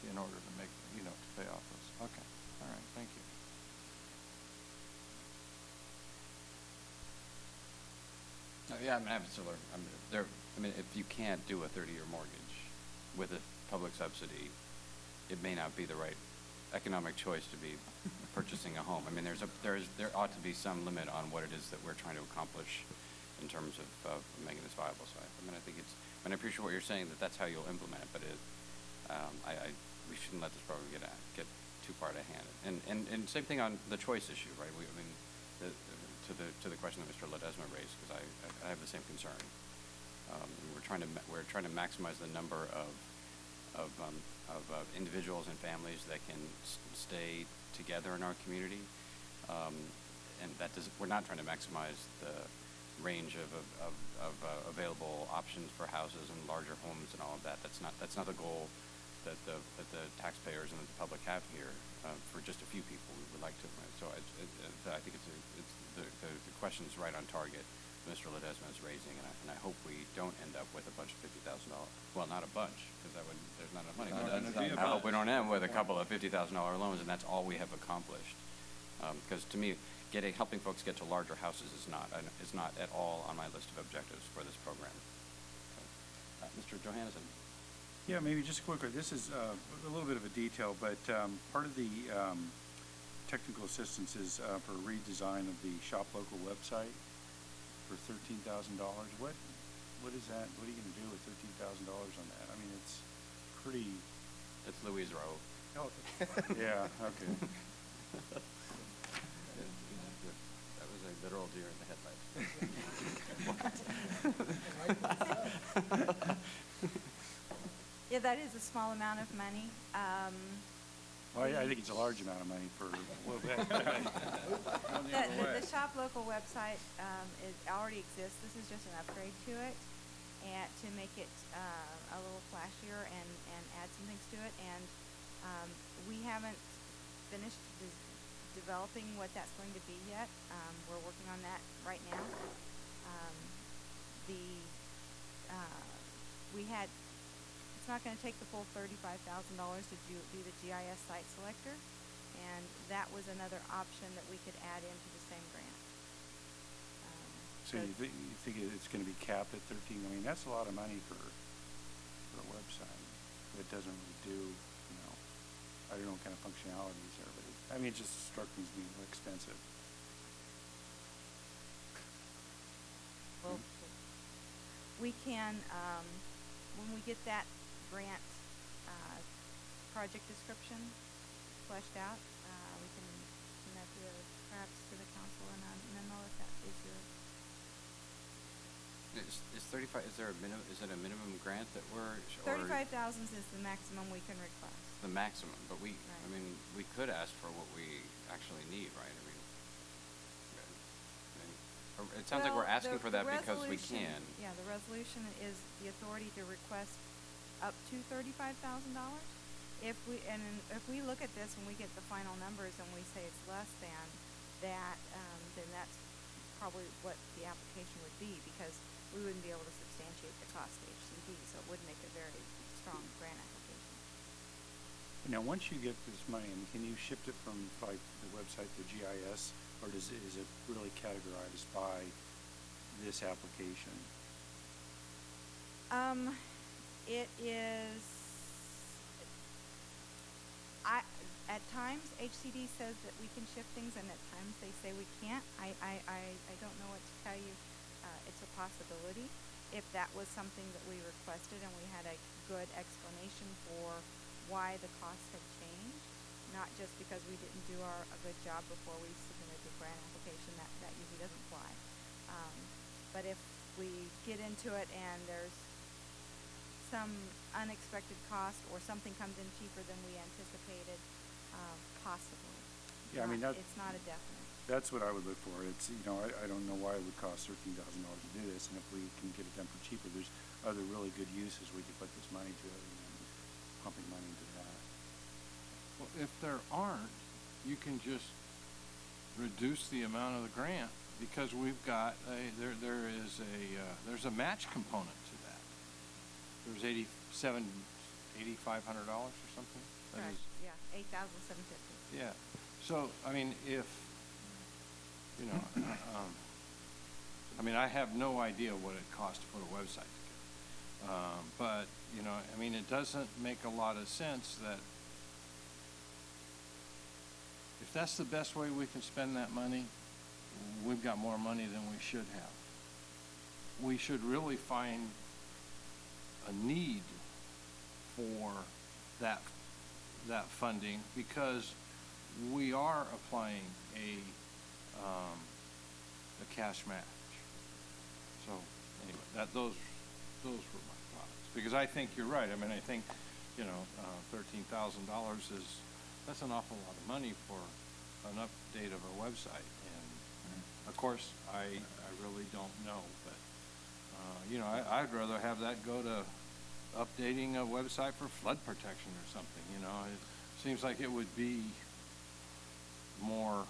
in order to make, you know, to pay off those. Okay, all right, thank you. Yeah, I mean, absolutely. I mean, if you can't do a 30-year mortgage with a public subsidy, it may not be the right economic choice to be purchasing a home. I mean, there ought to be some limit on what it is that we're trying to accomplish in terms of making this viable. So I think it's, and I appreciate what you're saying, that that's how you'll implement it, but we shouldn't let this program get too far to hand. And same thing on the choice issue, right? To the question that Mr. Ledesma raised, because I have the same concern. We're trying to maximize the number of individuals and families that can stay together in our community, and we're not trying to maximize the range of available options for houses and larger homes and all of that. That's not the goal that the taxpayers and the public have here. For just a few people, we would like to. So I think the question's right on target. Mr. Ledesma is raising, and I hope we don't end up with a bunch of $50,000. Well, not a bunch, because there's not enough money. I hope we don't end with a couple of $50,000 loans, and that's all we have accomplished. Because to me, helping folks get to larger houses is not at all on my list of objectives for this program. Mr. Johannesson. Yeah, maybe just quickly. This is a little bit of a detail, but part of the technical assistance is for redesign of the Shop Local website for $13,000. What is that? What are you going to do with $13,000 on that? I mean, it's pretty. It's Louise Rowe. Oh. Yeah. Okay. That was a literal deer in the headlights. Yeah, that is a small amount of money. Well, I think it's a large amount of money for a little bit. The Shop Local website already exists. This is just an upgrade to it, and to make it a little flashier and add some things to it. And we haven't finished developing what that's going to be yet. We're working on that right now. It's not going to take the full $35,000 to do the GIS site selector, and that was another option that we could add into the same grant. So you think it's going to be capped at 13? I mean, that's a lot of money for a website that doesn't really do, you know, I don't know what kind of functionalities there, but it just struck me as being expensive. Well, we can, when we get that grant project description fleshed out, we can send that perhaps to the council in a memo if that is your. Is 35? Is there a minimum? Is it a minimum grant that we're? 35,000 is the maximum we can request. The maximum, but Right. I mean, we could ask for what we actually need, right? I mean, it sounds like we're asking for that because we can. Yeah, the resolution is the authority to request up to $35,000. If we look at this and we get the final numbers and we say it's less than, then that's probably what the application would be, because we wouldn't be able to substantiate the cost to HCD, so it would make a very strong grant application. Now, once you get this money, I mean, can you shift it from like the website to GIS, or is it really categorized by this application? It is, at times HCD says that we can shift things, and at times they say we can't. I don't know what to tell you. It's a possibility. If that was something that we requested and we had a good explanation for why the costs had changed, not just because we didn't do a good job before we submitted the grant application, that usually doesn't fly. But if we get into it and there's some unexpected cost or something comes in cheaper than we anticipated, possibly. Yeah, I mean, it's not a definite. That's what I would look for. It's, you know, I don't know why it would cost $13,000 to do this, and if we can get it done for cheaper, there's other really good uses we could put this money to, and pumping money into that. Well, if there aren't, you can just reduce the amount of the grant, because we've got there's a match component to that. There's $8,500 or something. That Correct. is, Yeah, $8,750. yeah. So I mean, if you know, I mean, I have no idea what it costs to put a website together, but you know, I mean, it doesn't make a lot of sense that if that's the best way we can spend that money, we've got more money than we should have. We should really find a need for that funding, because we are applying a cash match. So anyway, those were my thoughts, because I think you're right. I mean, I think, you know, $13,000 that's an awful lot of money for an update of a website, and of course I really don't know, but you know, I'd rather have that go to updating a website for flood protection or something. You know, it seems like it would be more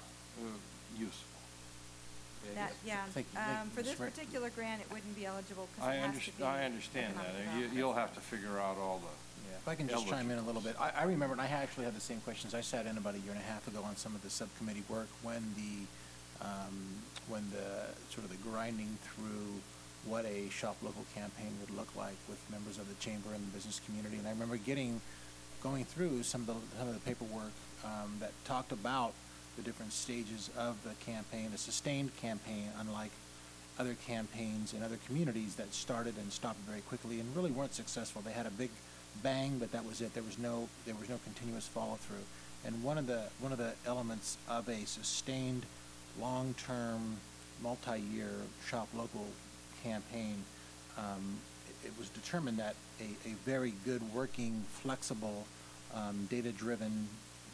useful. For this particular grant, it wouldn't be eligible because I understand that. You'll have to figure out all the. Yeah, if I can just chime in a little bit. I remember, and I actually had the same questions. I sat in about a year and a half ago on some of the subcommittee work when the sort of the grinding through what a shop local campaign would look like with members of the chamber and the business community. And I remember going through some of the paperwork that talked about the different stages of the campaign, a sustained campaign, unlike other campaigns in other communities that started and stopped very quickly and really weren't successful. They had a big bang, but that was it. There was no continuous follow through. And one of the elements of a sustained, long-term, multi-year shop local campaign, it was determined that a very good working, flexible, data-driven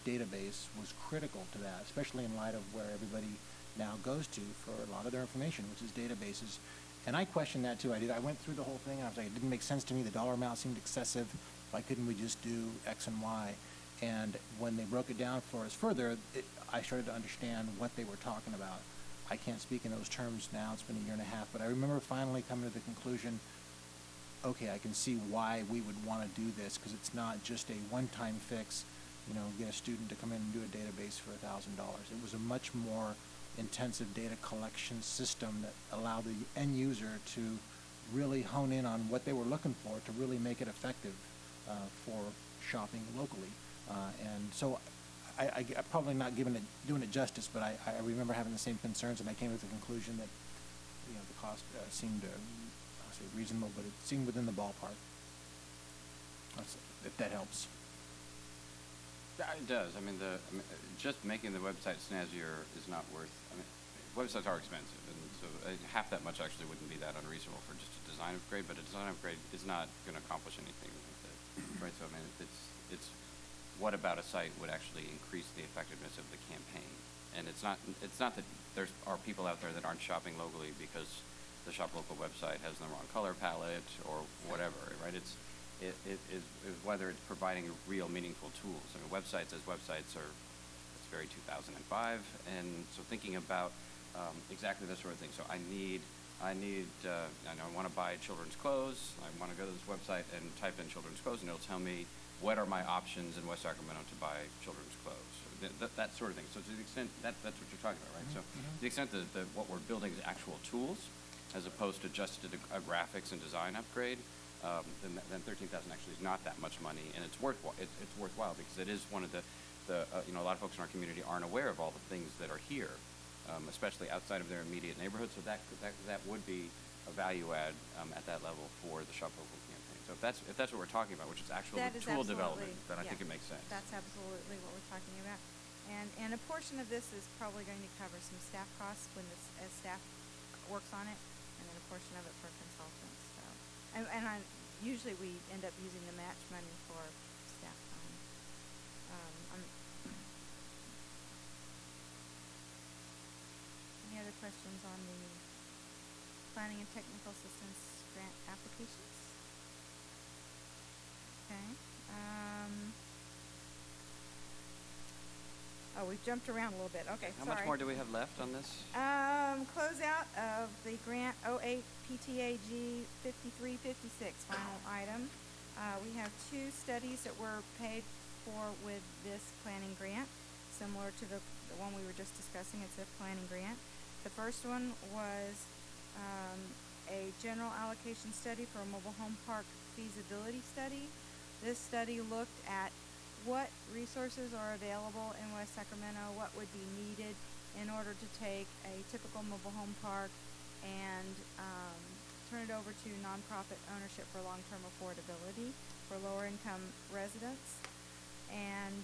database was critical to that, especially in light of where everybody now goes to for a lot of their information, which is databases. And I questioned that too. I went through the whole thing, and I was like, it didn't make sense to me. The dollar amount seemed excessive. Why couldn't we just do X and Y? And when they broke it down for us further, I started to understand what they were talking about. I can't speak in those terms now. It's been a year and a half, but I remember finally coming to the conclusion, okay, I can see why we would want to do this, because it's not just a one-time fix, you know, get a student to come in and do a database for $1,000. It was a much more intensive data collection system that allowed the end user to really hone in on what they were looking for to really make it effective for shopping locally. And so I'm probably not doing it justice, but I remember having the same concerns, and I came to the conclusion that, you know, the cost seemed, I'll say reasonable, but it seemed within the ballpark. If that helps. It does. I mean, just making the website snazzier is not worth. I mean, websites are expensive, and so half that much actually wouldn't be that unreasonable for just a design upgrade. But a design upgrade is not going to accomplish anything with it, right? So I mean, it's what about a site would actually increase the effectiveness of the campaign? And it's not that there are people out there that aren't shopping locally because the shop local website has the wrong color palette or whatever, right? It is whether it's providing real meaningful tools. I mean, websites are, it's very 2005. And so thinking about exactly this sort of thing. So I want to buy children's clothes. I want to go to this website and type in children's clothes, and it'll tell me what are my options in West Sacramento to buy children's clothes. That sort of thing. So to the extent that's what you're talking about, right? So to the extent that what we're building is actual tools, as opposed to just a graphics and design upgrade, then $13,000 actually is not that much money, and it's worthwhile. It's worthwhile because it is one of the a lot of folks in our community aren't aware of all the things that are here, especially outside of their immediate neighborhood. So that would be a value add at that level for the Shop Local campaign. So if that's what we're talking about, which is actual tool development, then I think it makes sense. That's absolutely what we're talking about. And a portion of this is probably going to cover some staff costs as staff works on it, and then a portion of it for consultants. So, usually we end up using the match money for staff time. Any other questions on the planning and technical assistance grant applications? Okay. We've jumped around a little bit. Okay, How sorry. much more do we have left on this? Closeout of the grant 08 PTAG 5356, final item. We have 2 studies that were paid for with this planning grant, similar to the one we were just discussing. It's a planning grant. The first one was a general allocation study for a mobile home park feasibility study. This study looked at what resources are available in West Sacramento, what would be needed in order to take a typical mobile home park and turn it over to nonprofit ownership for long-term affordability for lower-income residents. And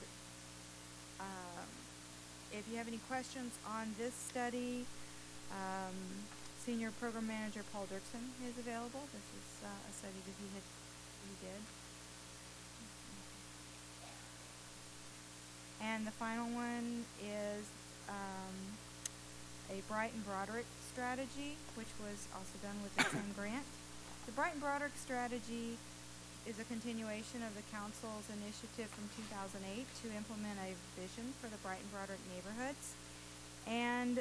if you have any questions on this study, Senior Program Manager Paul Dirksen is available. This is a study that he did. And the final one is a Brighton Broderick strategy, which was also done with the same grant. The Brighton Broderick strategy is a continuation of the council's initiative from 2008 to implement a vision for the Brighton Broderick neighborhoods. And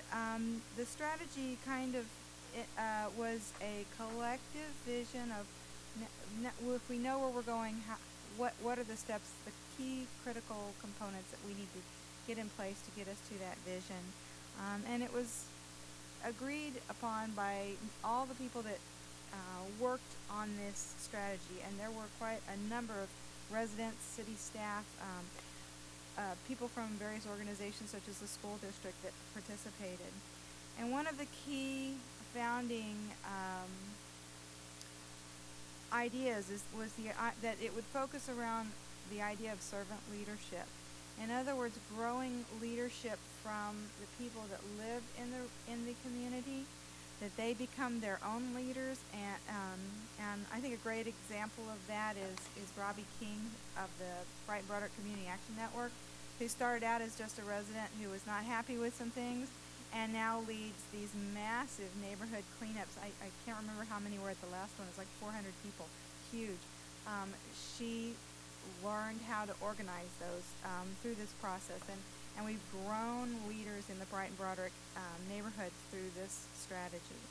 the strategy kind of was a collective vision of if we know where we're going, what are the steps, the key critical components that we need to get in place to get us to that vision. And it was agreed upon by all the people that worked on this strategy, and there were quite a number of residents, city staff, people from various organizations such as the school district that participated. And one of the key founding ideas was that it would focus around the idea of servant leadership. In other words, growing leadership from the people that live in the community, that they become their own leaders. And I think a great example of that is Robbie King of the Brighton Broderick Community Action Network, who started out as just a resident who was not happy with some things, and now leads these massive neighborhood cleanups. I can't remember how many were at the last one. It was like 400 people, huge. She learned how to organize those through this process, and we've grown leaders in the Brighton Broderick neighborhoods through this strategy.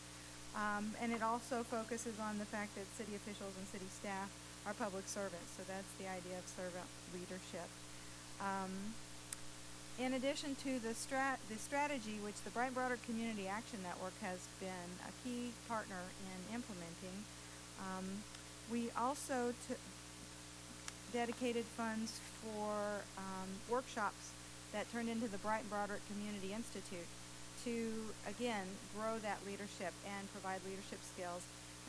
And it also focuses on the fact that city officials and city staff are public servants, so that's the idea of servant leadership. In addition to the strategy, which the Brighton Broderick Community Action Network has been a key partner in implementing, we also dedicated funds for workshops that turned into the Brighton Broderick Community Institute to, again, grow that leadership and provide leadership skills.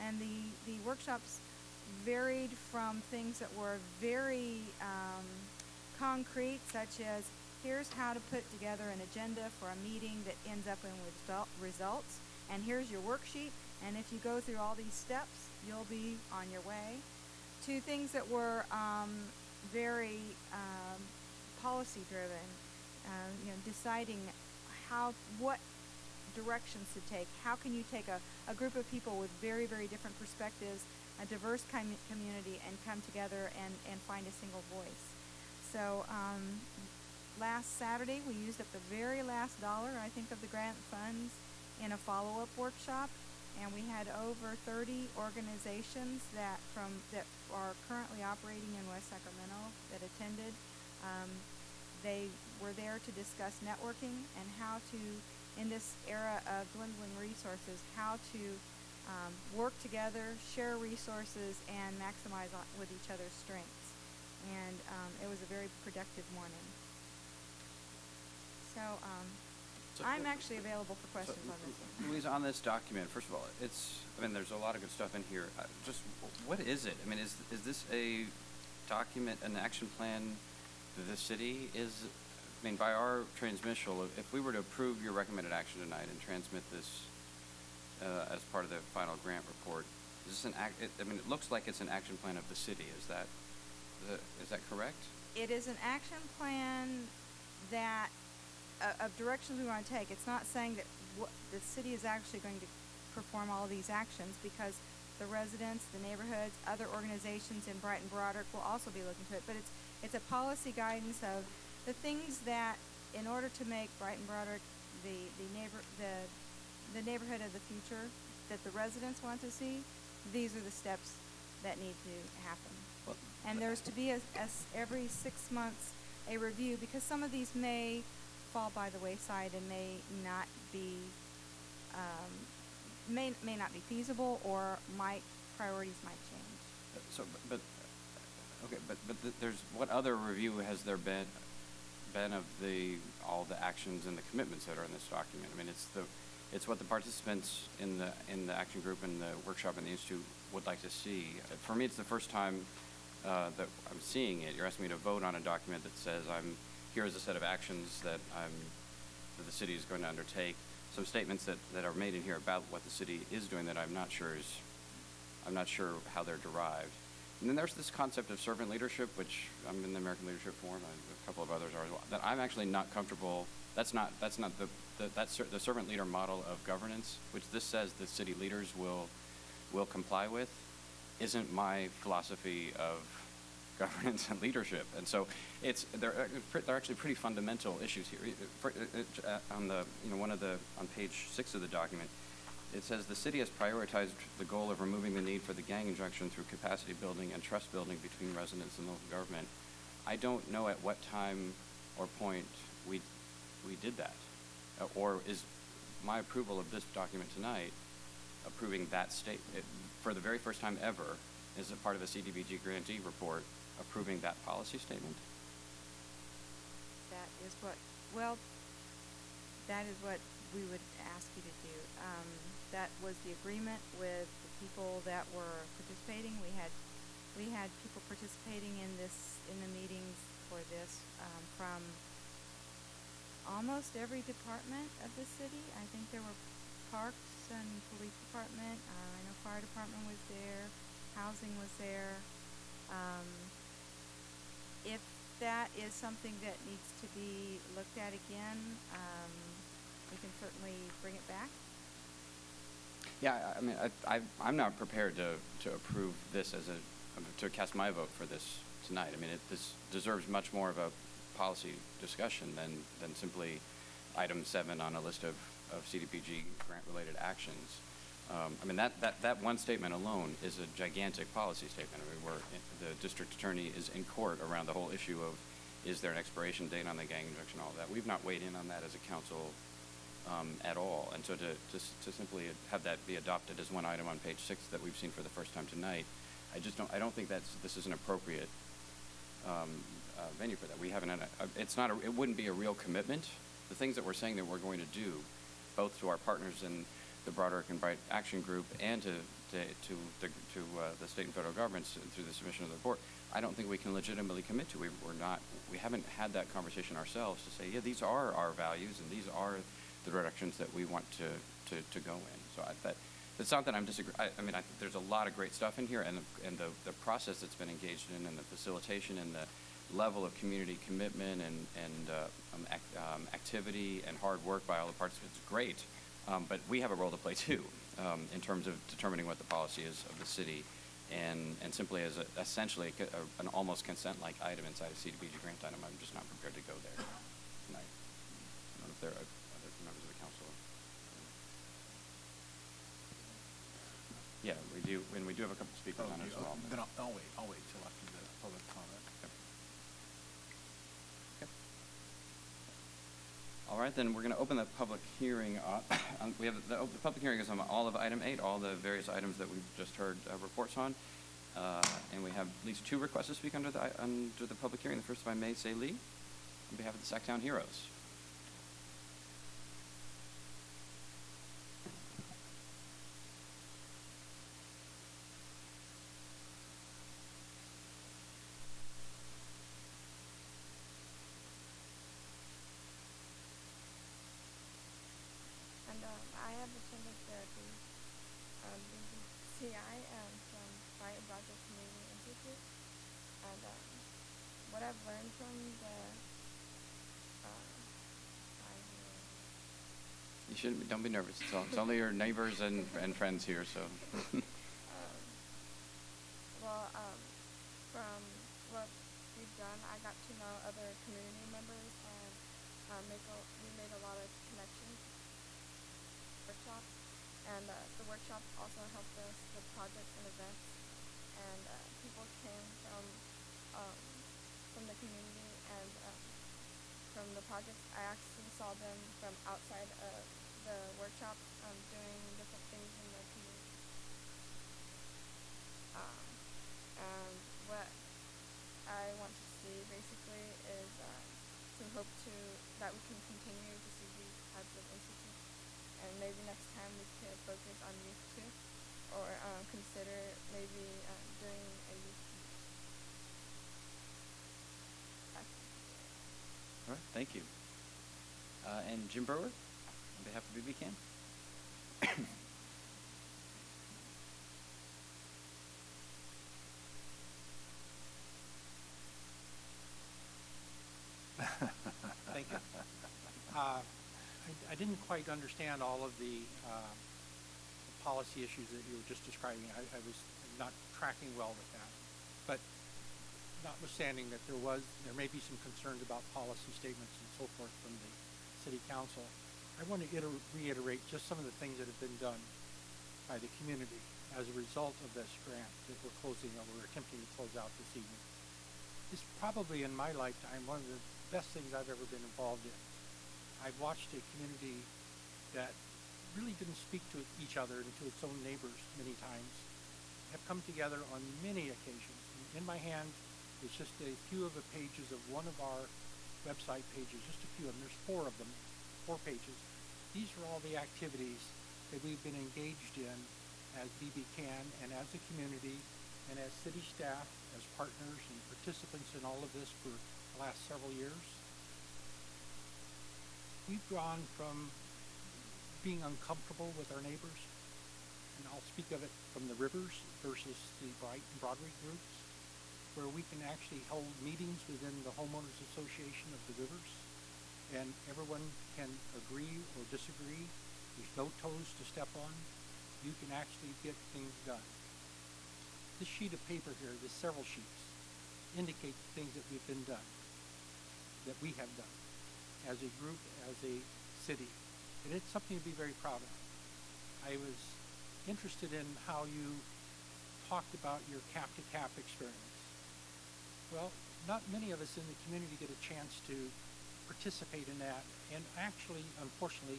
And the workshops varied from things that were very concrete, such as here's how to put together an agenda for a meeting that ends up in results, and here's your worksheet, and if you go through all these steps, you'll be on your way, to things that were very policy driven, deciding what directions to take. How can you take a group of people with very, very different perspectives, a diverse community, and come together and find a single voice. So last Saturday, we used up the very last dollar, I think, of the grant funds in a follow-up workshop, and we had over 30 organizations that are currently operating in West Sacramento that attended. They were there to discuss networking and how to, in this era of dwindling resources, how to work together, share resources, and maximize with each other's strengths. And it was a very productive morning. So I'm actually available for questions on this one. Louise, on this document, first of all, there's a lot of good stuff in here. Just, what is it? I mean, is this a document, an action plan that the city is, by our transmittal, if we were to approve your recommended action tonight and transmit this as part of the final grant report, is this it looks like it's an action plan of the city. Is that correct? It is an action plan that of directions we want to take. It's not saying that the city is actually going to perform all of these actions, because the residents, the neighborhoods, other organizations in Brighton Broderick will also be looking to it. But it's a policy guidance of the things that, in order to make Brighton Broderick the neighborhood of the future that the residents want to see, these are the steps that need to happen. Well, and there's to be every 6 months a review, because some of these may fall by the wayside and may not be feasible, or priorities might change. So, there's, what other review has there been of all the actions and the commitments that are in this document? I mean, it's what the participants in the action group and the workshop and the institute would like to see. For me, it's the first time that I'm seeing it. You're asking me to vote on a document that says here's a set of actions that the city is going to undertake. Some statements that are made in here about what the city is doing that I'm not sure how they're derived. And then there's this concept of servant leadership, which I'm in the American Leadership Forum, a couple of others are as well, that I'm actually not comfortable. That's not the servant leader model of governance, which this says the city leaders will comply with, isn't my philosophy of governance and leadership. And so they're actually pretty fundamental issues here. On page 6 of the document, it says the city has prioritized the goal of removing the need for the gang injection through capacity building and trust building between residents and local government. I don't know at what time or point we did that, or is my approval of this document tonight approving that statement for the very first time ever? Is it part of a CDBG grantee report approving that policy statement? That is what we would ask you to do. That was the agreement with the people that were participating. We had people participating in the meetings for this from almost every department of the city. I think there were parks and police department. I know fire department was there. Housing was there. If that is something that needs to be looked at again, we can certainly bring it back. Yeah, I mean, I'm not prepared to approve this to cast my vote for this tonight. I mean, this deserves much more of a policy discussion than simply item 7 on a list of CDBG grant-related actions. I mean, that one statement alone is a gigantic policy statement. I mean, where the district attorney is in court around the whole issue of, is there an expiration date on the gang injection, all of that. We've not weighed in on that as a council at all. And so to simply have that be adopted as one item on page 6 that we've seen for the first time tonight, I don't think this is an appropriate venue for that. We haven't, it wouldn't be a real commitment. The things that we're saying that we're going to do, both to our partners in the Broderick and Bright Action Group and to the state and federal governments through the submission of the report, I don't think we can legitimately commit to. We haven't had that conversation ourselves to say, yeah, these are our values and these are the directions that we want to go in. So it's not that I'm disagreeing. I mean, there's a lot of great stuff in here, and the process that's been engaged in, and the facilitation, and the level of community commitment and activity and hard work by all the participants is great. But we have a role to play too, in terms of determining what the policy is of the city, and simply as essentially an almost consent-like item inside a CDBG grant item, I'm just not prepared to go there. if there are other members of the council. Yeah, we do, and we do have a couple speakers on it as well. Then I'll wait till after the public comment. Okay. All right, then we're going to open the public hearing up. We have the public hearing is on all of item 8, all the various items that we've just heard reports on. And we have at least 2 requests to speak under the public hearing. The first, if I may say, Lee, on behalf of the Sacktown Heroes. And I have attended therapy. CI from Bright Project Community Institute. And what I've learned from the You shouldn't. Don't be nervous. It's only your neighbors and friends here. So. From what we've done, I got to know other community members and we made a lot of connections. Workshops, and the workshops also helped us with projects and events. And people came from the community and from the projects. I actually saw them from outside of the workshops doing different things in the community. And what I want to see basically is that we can continue to see these types of institutes, and maybe next time we could focus on youth too, or consider maybe doing a youth community. All right, thank you. And Jim Brewer, on behalf of BB Can. Thank you. I didn't quite understand all of the policy issues that you were just describing. I was not tracking well with that. But notwithstanding that there may be some concerns about policy statements and so forth from the City Council, I want to reiterate just some of the things that have been done by the community as a result of this grant that we're attempting to close out this evening. It's probably in my lifetime one of the best things I've ever been involved in. I've watched a community that really didn't speak to each other and to its own neighbors many times, have come together on many occasions. In my hand is just a few of the pages of one of our website pages, just a few of them. There's 4 of them, 4 pages. These are all the activities that we've been engaged in as BB Can and as a community and as city staff, as partners and participants in all of this for the last several years. We've gone from being uncomfortable with our neighbors, and I'll speak of it from the Rivers versus the Bright and Broadway groups, where we can actually hold meetings within the homeowners association of the Rivers, and everyone can agree or disagree. There's no toes to step on. You can actually get things done. This sheet of paper here, there's several sheets, indicate the things that we've been done, that we have done as a group, as a city. And it's something to be very proud of. I was interested in how you talked about your cap-to-cap experience. Well, not many of us in the community get a chance to participate in that, and actually, unfortunately,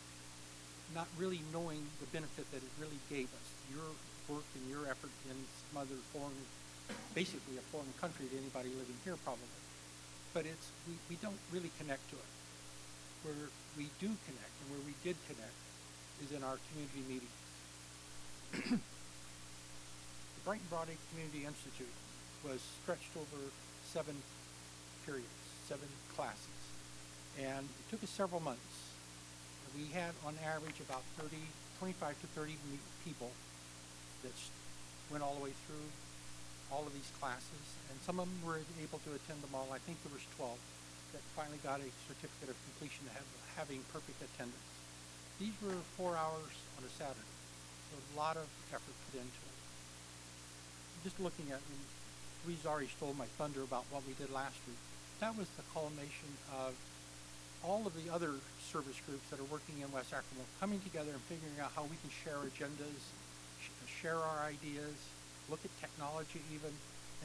not really knowing the benefit that it really gave us. Your work and your effort in some other basically a foreign country to anybody living here probably. But we don't really connect to it. Where we do connect, and where we did connect, is in our community meetings. The Bright and Broadway Community Institute was stretched over 7 periods, 7 classes, and it took us several months. We had, on average, about 25 to 30 people that went all the way through all of these classes, and some of them were able to attend them all. I think there was 12 that finally got a certificate of completion having perfect attendance. These were 4 hours on a Saturday, so a lot of effort put into it. Just looking at, and Louise already stole my thunder about what we did last week. That was the culmination of all of the other service groups that are working in West Sacramento coming together and figuring out how we can share agendas, share our ideas, look at technology even,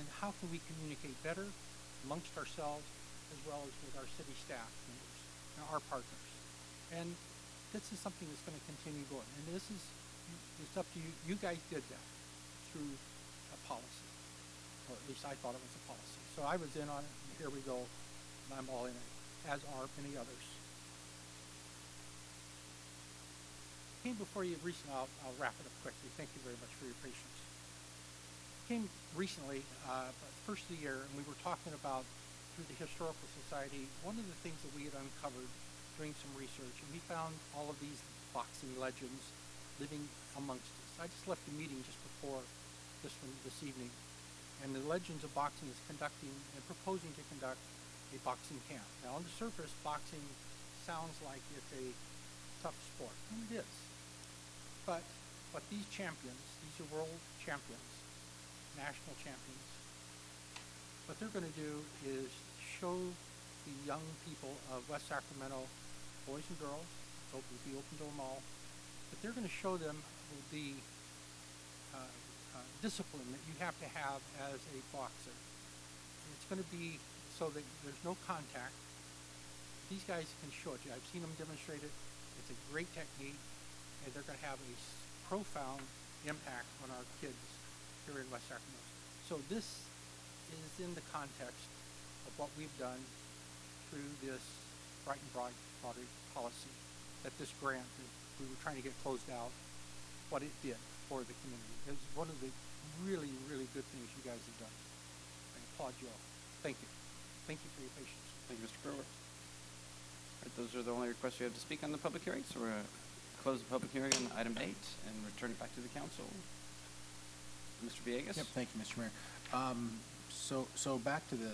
and how can we communicate better amongst ourselves as well as with our city staff members and our partners. And this is something that's going to continue going. And this is, it's up to you. You guys did that through a policy, or at least I thought it was a policy. So I was in on it, and here we go, and I'm all in it, as are many others. Came before you recently, I'll wrap it up quickly. Thank you very much for your patience. Came recently, first of the year, and we were talking about, through the Historical Society, one of the things that we had uncovered doing some research, and we found all of these boxing legends living amongst us. I just left the meeting just before this one this evening, and the Legends of Boxing is conducting and proposing to conduct a boxing camp. Now, on the surface, boxing sounds like it's a tough sport, and it is. But what these champions, these are world champions, national champions, what they're going to do is show the young people of West Sacramento, boys and girls, so it'll be open to them all, but they're going to show them the discipline that you have to have as a boxer. And it's going to be so that there's no contact. These guys can show it to you. I've seen them demonstrate it. It's a great technique, and they're going to have a profound impact on our kids here in West Sacramento. So this is in the context of what we've done through this Bright and Broad policy, that this grant that we were trying to get closed out, what it did for the community. It was one of the really, really good things you guys have done. I applaud you all. Thank you. Thank you for your patience. Thank you, Mr. Brewer. All right, those are the only requests you have to speak on the public hearing, so we're going to close the public hearing on item 8 and return it back to the council. Mr. Villegas? Yep, thank you, Mr. Mayor. So back to the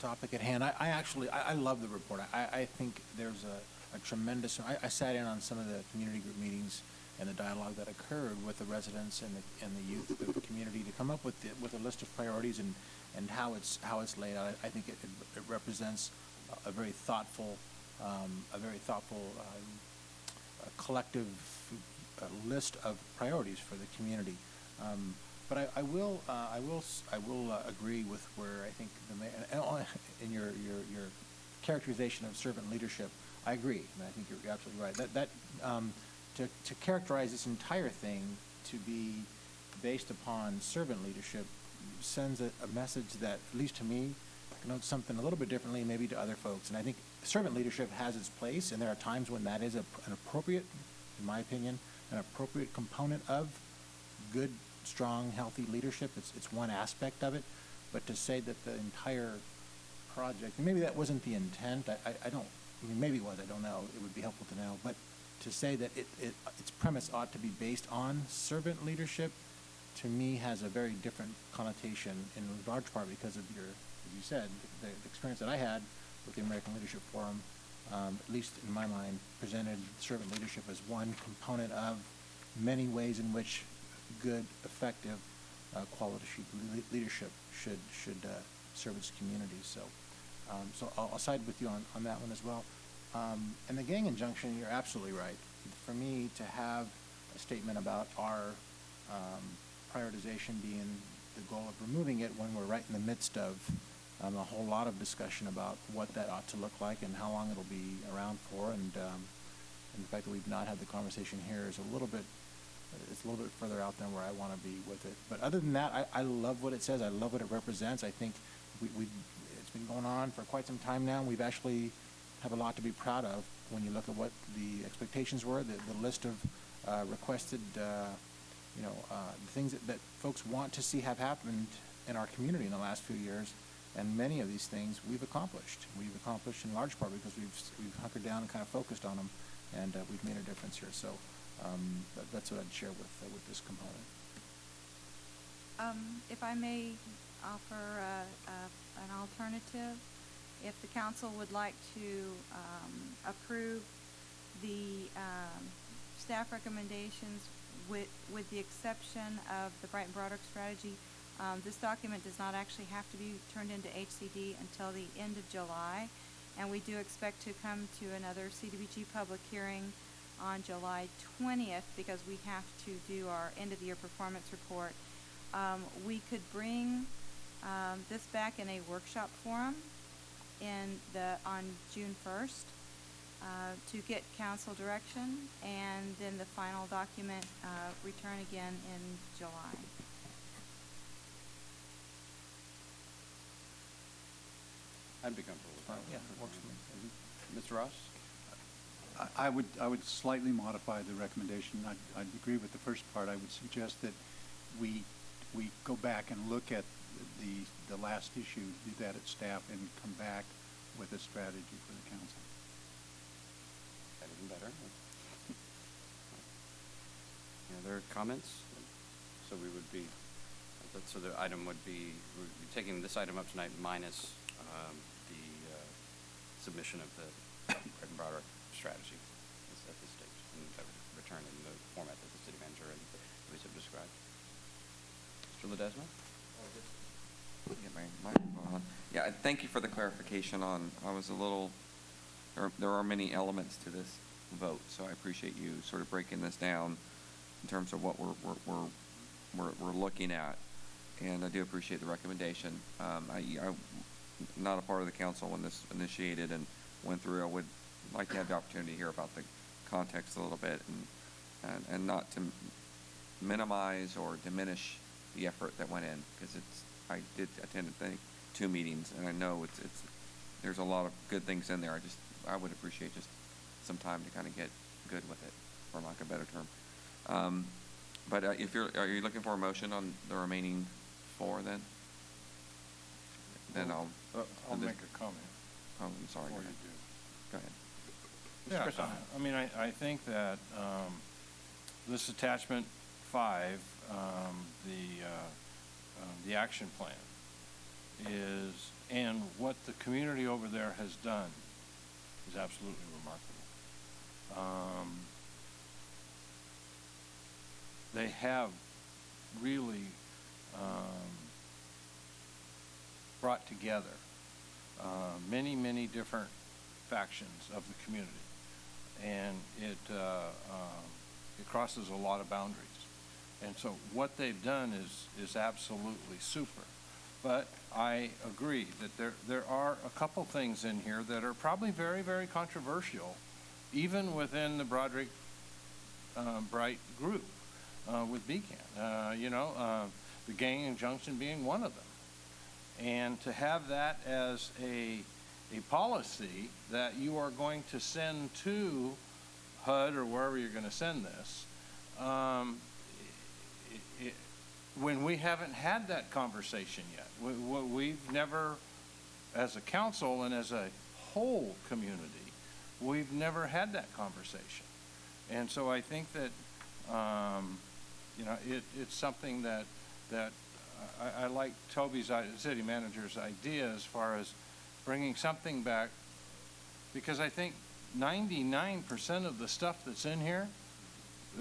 topic at hand. I love the report. I think there's a tremendous, I sat in on some of the community group meetings and the dialogue that occurred with the residents and the youth of the community to come up with a list of priorities and how it's laid out. I think it represents a very thoughtful collective list of priorities for the community. But I will agree with where I think the mayor, in your characterization of servant leadership. I agree, and I think you're absolutely right. To characterize this entire thing to be based upon servant leadership sends a message that, at least to me, connotes something a little bit differently maybe to other folks. And I think servant leadership has its place, and there are times when that is an appropriate, in my opinion, an appropriate component of good, strong, healthy leadership. It's one aspect of it. But to say that the entire project, and maybe that wasn't the intent, I mean, maybe it was, I don't know, it would be helpful to know, but to say that its premise ought to be based on servant leadership, to me, has a very different connotation, in large part because of your, as you said, the experience that I had with the American Leadership Forum, at least in my mind, presented servant leadership as one component of many ways in which good, effective, quality leadership should serve its community. So I'll side with you on that one as well. And the gang injunction, you're absolutely right. For me to have a statement about our prioritization being the goal of removing it when we're right in the midst of a whole lot of discussion about what that ought to look like and how long it'll be around for, and the fact that we've not had the conversation here is a little bit further out than where I want to be with it. But other than that, I love what it says. I love what it represents. I think it's been going on for quite some time now. We've actually have a lot to be proud of when you look at what the expectations were, the list of requested, things that folks want to see have happened in our community in the last few years. And many of these things we've accomplished. We've accomplished in large part because we've hunkered down and kind of focused on them, and we've made a difference here. So that's what I'd share with this component. If I may offer an alternative, if the council would like to approve the staff recommendations with the exception of the Bright and Broad strategy, this document does not actually have to be turned into HCD until the end of July. And we do expect to come to another CDBG public hearing on July 20th because we have to do our end-of-the-year performance report. We could bring this back in a workshop forum on June 1st to get council direction, and then the final document return again in July. I'd be comfortable with that. Yeah, works for me. Mr. Ross? I would slightly modify the recommendation. I'd agree with the first part. I would suggest that we go back and look at the last issue, do that at staff, and come back with a strategy for the council. That even better. Any other comments? So we would be, so the item would be, we'd be taking this item up tonight minus the submission of the bread and broader strategy at this stage, and that would return in the format that the city manager and Luis have described. Mr. Ledesma? Get my microphone on. Yeah, thank you for the clarification on, I was a little, there are many elements to this vote, so I appreciate you sort of breaking this down in terms of what we're looking at, and I do appreciate the recommendation. I'm not a part of the council when this initiated and went through. I would like to have the opportunity to hear about the context a little bit, and not to minimize or diminish the effort that went in, because I did attend, I think, 2 meetings, and I know there's a lot of good things in there. I would appreciate just some time to kind of get good with it, for lack of a better term. But are you looking for a motion on the remaining 4 then? Then I'll make a comment. Oh, I'm sorry. Before Go ahead. Yeah, I mean, I think that this attachment 5, the action plan, and what the community over there has done is absolutely remarkable. They have really brought together many, many different factions of the community, and it crosses a lot of boundaries. And so what they've done is absolutely super. But I agree that there are a couple things in here that are probably very, very controversial, even within the Broderick Bright group with Beacon. The gang injunction being one of them. And to have that as a policy that you are going to send to HUD or wherever you're going to send this, when we haven't had that conversation yet. We've never, as a council and as a whole community, we've never had that conversation. And so I think that, it's something that I like Toby's, city manager's idea as far as bringing something back, because I think 99% of the stuff that's in here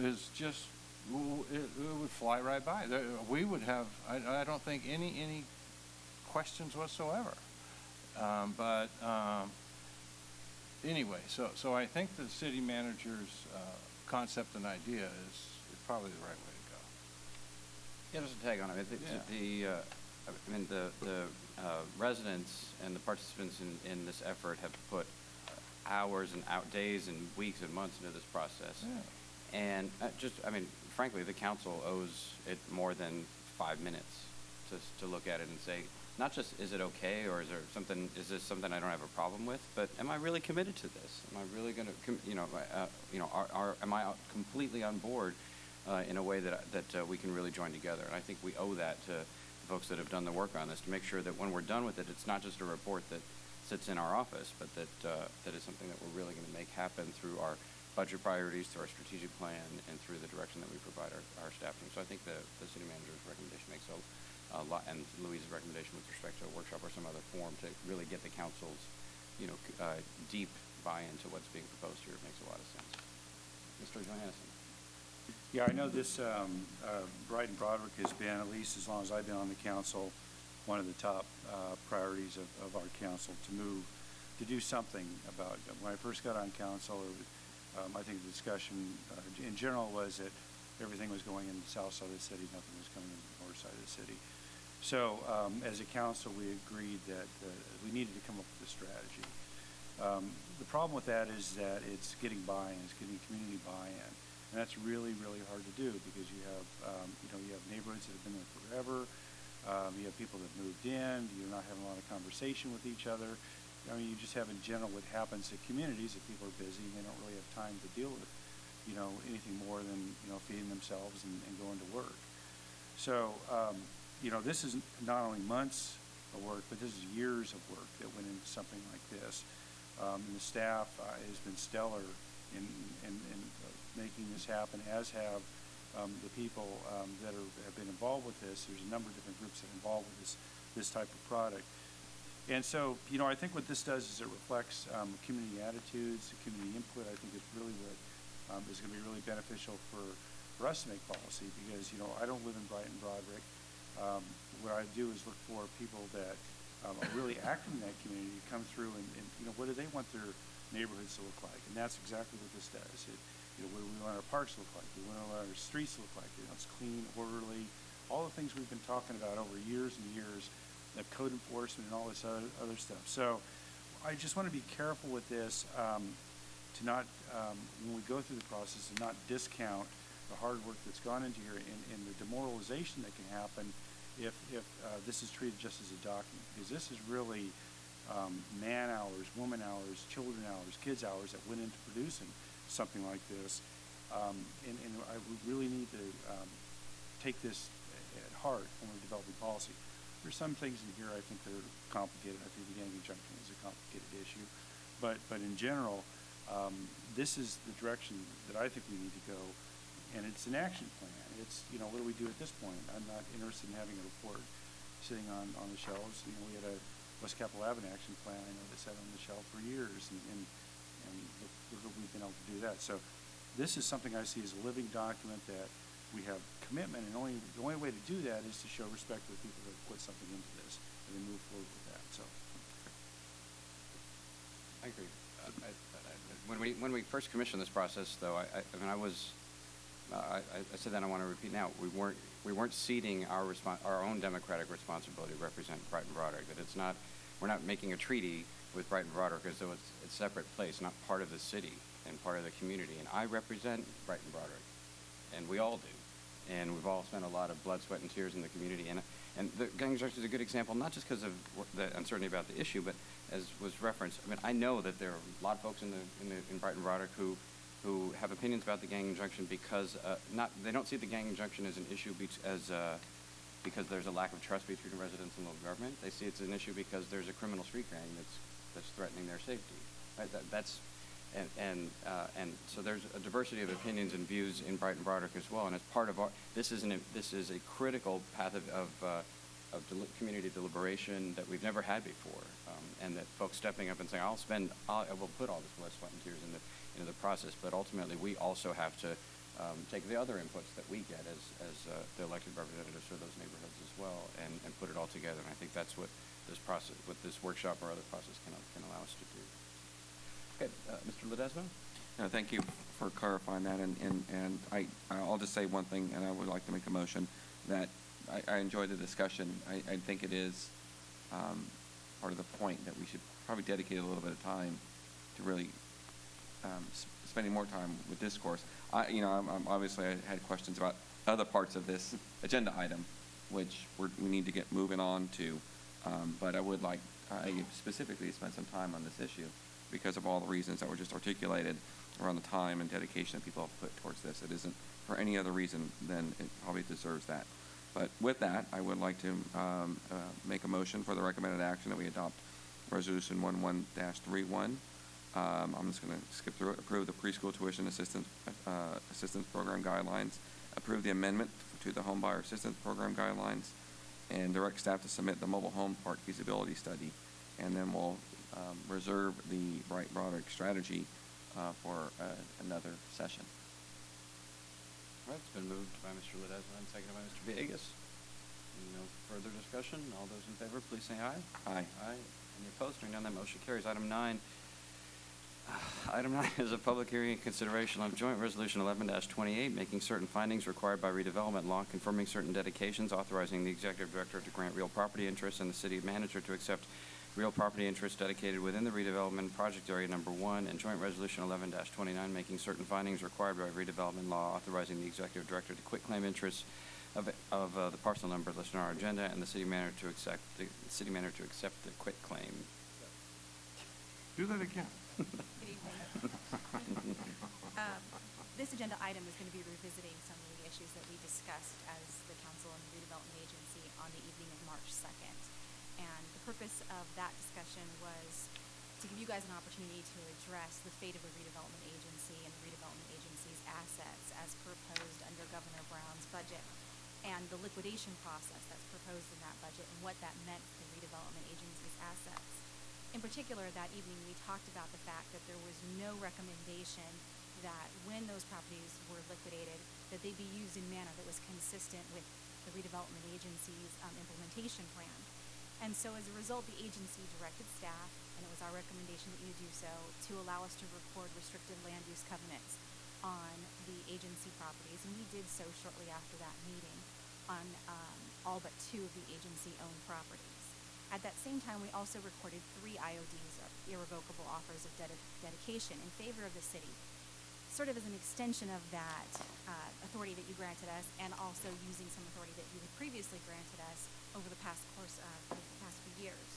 is just, it would fly right by. We would have, I don't think any questions whatsoever. Anyway, so I think the city manager's concept and idea is probably the right way to go. Yeah, just a tag on it. The residents and the participants in this effort have put hours and days and weeks and months into this process. Yeah. And frankly, the council owes it more than 5 minutes to look at it and say, not just is it okay, or is this something I don't have a problem with, but am I really committed to this? Am I really going to, am I completely on board in a way that we can really join together? And I think we owe that to the folks that have done the work on this, to make sure that when we're done with it, it's not just a report that sits in our office, but that is something that we're really going to make happen through our budget priorities, through our strategic plan, and through the direction that we provide our staff team. So I think the city manager's recommendation makes a lot, and Louise's recommendation with respect to a workshop or some other form to really get the council's, deep buy-in to what's being proposed here makes a lot of sense. Mr. Johannesson. Yeah, I know this Bright and Broderick has been, at least as long as I've been on the council, one of the top priorities of our council to move to do something about it. When I first got on council, I think the discussion in general was that everything was going in the south side of the city, nothing was coming in the north side of the city. So as a council, we agreed that we needed to come up with a strategy. The problem with that is that it's getting buy-in, it's getting community buy-in, and that's really, really hard to do because you have, you have neighborhoods that have been there forever. You have people that moved in. You're not having a lot of conversation with each other. I mean, you just have in general what happens to communities that people are busy and they don't really have time to deal with, anything more than, feeding themselves and going to work. So, this is not only months of work, but this is years of work that went into something like this. And the staff has been stellar in making this happen, as have the people that have been involved with this. There's a number of different groups that are involved with this type of product. And so, I think what this does is it reflects community attitudes, community input. I think is really what is going to be really beneficial for us to make policy because, I don't live in Brighton, Broderick. What I do is look for people that are really active in that community to come through and what do they want their neighborhoods to look like? And that's exactly what this does. What do we want our parks to look like? We want our streets to look like. It's clean, orderly, all the things we've been talking about over years and years. Code enforcement and all this other stuff. So I just want to be careful with this to not, when we go through the process, to not discount the hard work that's gone into here and the demoralization that can happen if this is treated just as a document. Because this is really man hours, woman hours, children hours, kids hours that went into producing something like this. We really need to take this at heart when we're developing policy. There's some things in here I think that are complicated. I think the gang injunction is a complicated issue. But in general, this is the direction that I think we need to go. And it's an action plan. It's, what do we do at this point? I'm not interested in having a report sitting on the shelves. We had a West Capitol Avenue action plan, I know, that sat on the shelf for years. And look what we've been able to do that. So this is something I see as a living document that we have commitment, and the only way to do that is to show respect to the people that put something into this and then move forward with that. So, I agree. When we first commissioned this process, though, I said that I want to repeat now. We weren't ceding our own democratic responsibility to represent Brighton Broderick. That we're not making a treaty with Brighton Broderick as though it's a separate place, not part of the city and part of the community. And I represent Brighton Broderick, and we all do. And we've all spent a lot of blood, sweat, and tears in the community. And the gang injunction is a good example, not just because of the uncertainty about the issue, but as was referenced. I mean, I know that there are a lot of folks in Brighton Broderick who have opinions about the gang injunction because they don't see the gang injunction as an issue because there's a lack of trust between residents and local government. They see it's an issue because there's a criminal street gang that's threatening their safety. Right? And so there's a diversity of opinions and views in Brighton Broderick as well. And as part of this is a critical path of community deliberation that we've never had before, and that folks stepping up and saying, I will put all this blood, sweat, and tears into the process. But ultimately, we also have to take the other inputs that we get as the elected representatives for those neighborhoods as well, and put it all together. And I think that's what this workshop or other process can allow us to do. Okay, Mr. Ledesma? Thank you for clarifying that, and I'll just say one thing, and I would like to make a motion that I enjoyed the discussion. I think it is part of the point that we should probably dedicate a little bit of time to really spending more time with discourse. Obviously I had questions about other parts of this agenda item, which we need to get moving on to, but I would like specifically to spend some time on this issue, because of all the reasons that were just articulated around the time and dedication that people have put towards this. It isn't for any other reason than it probably deserves that. But with that, I would like to make a motion for the recommended action that we adopt Resolution 11-31. I'm just going to skip through it. Approve the preschool tuition assistance program guidelines. Approve the amendment to the home buyer assistance program guidelines. And direct staff to submit the mobile home park feasibility study. And then we'll reserve the Bright Broderick strategy for another session. All right, it's been moved by Mr. Ledesma and seconded by Mr. Villegas. No further discussion. All those in favor, please say aye. Aye. Aye. Any opposed? Hearing none, that motion carries. Item 9. Item 9 is a public hearing and consideration of Joint Resolution 11-28, making certain findings required by redevelopment law, confirming certain dedications, authorizing the executive director to grant real property interests and the city manager to accept real property interests dedicated within the redevelopment project area number 1, and Joint Resolution 11-29, making certain findings required by redevelopment law, authorizing the executive director to quitclaim interests of the parcel number listed on our agenda, and the city manager to accept the quitclaim. Do that again. Good evening. This agenda item is going to be revisiting some of the issues that we discussed as the Council and the Redevelopment Agency on the evening of March 2nd. And the purpose of that discussion was to give you guys an opportunity to address the fate of the redevelopment agency and the redevelopment agency's assets as proposed under Governor Brown's budget, and the liquidation process that's proposed in that budget and what that meant for the redevelopment agency's assets. In particular, that evening we talked about the fact that there was no recommendation that when those properties were liquidated, that they be used in a manner that was consistent with the redevelopment agency's implementation plan. And so as a result, the agency directed staff, and it was our recommendation that you do so, to allow us to record restricted land use covenants on the agency properties, and we did so shortly after that meeting on all but 2 of the agency-owned properties. At that same time, we also recorded 3 IODs, or irrevocable offers of dedication, in favor of the city, sort of as an extension of that authority that you granted us, and also using some authority that you had previously granted us over the past few years.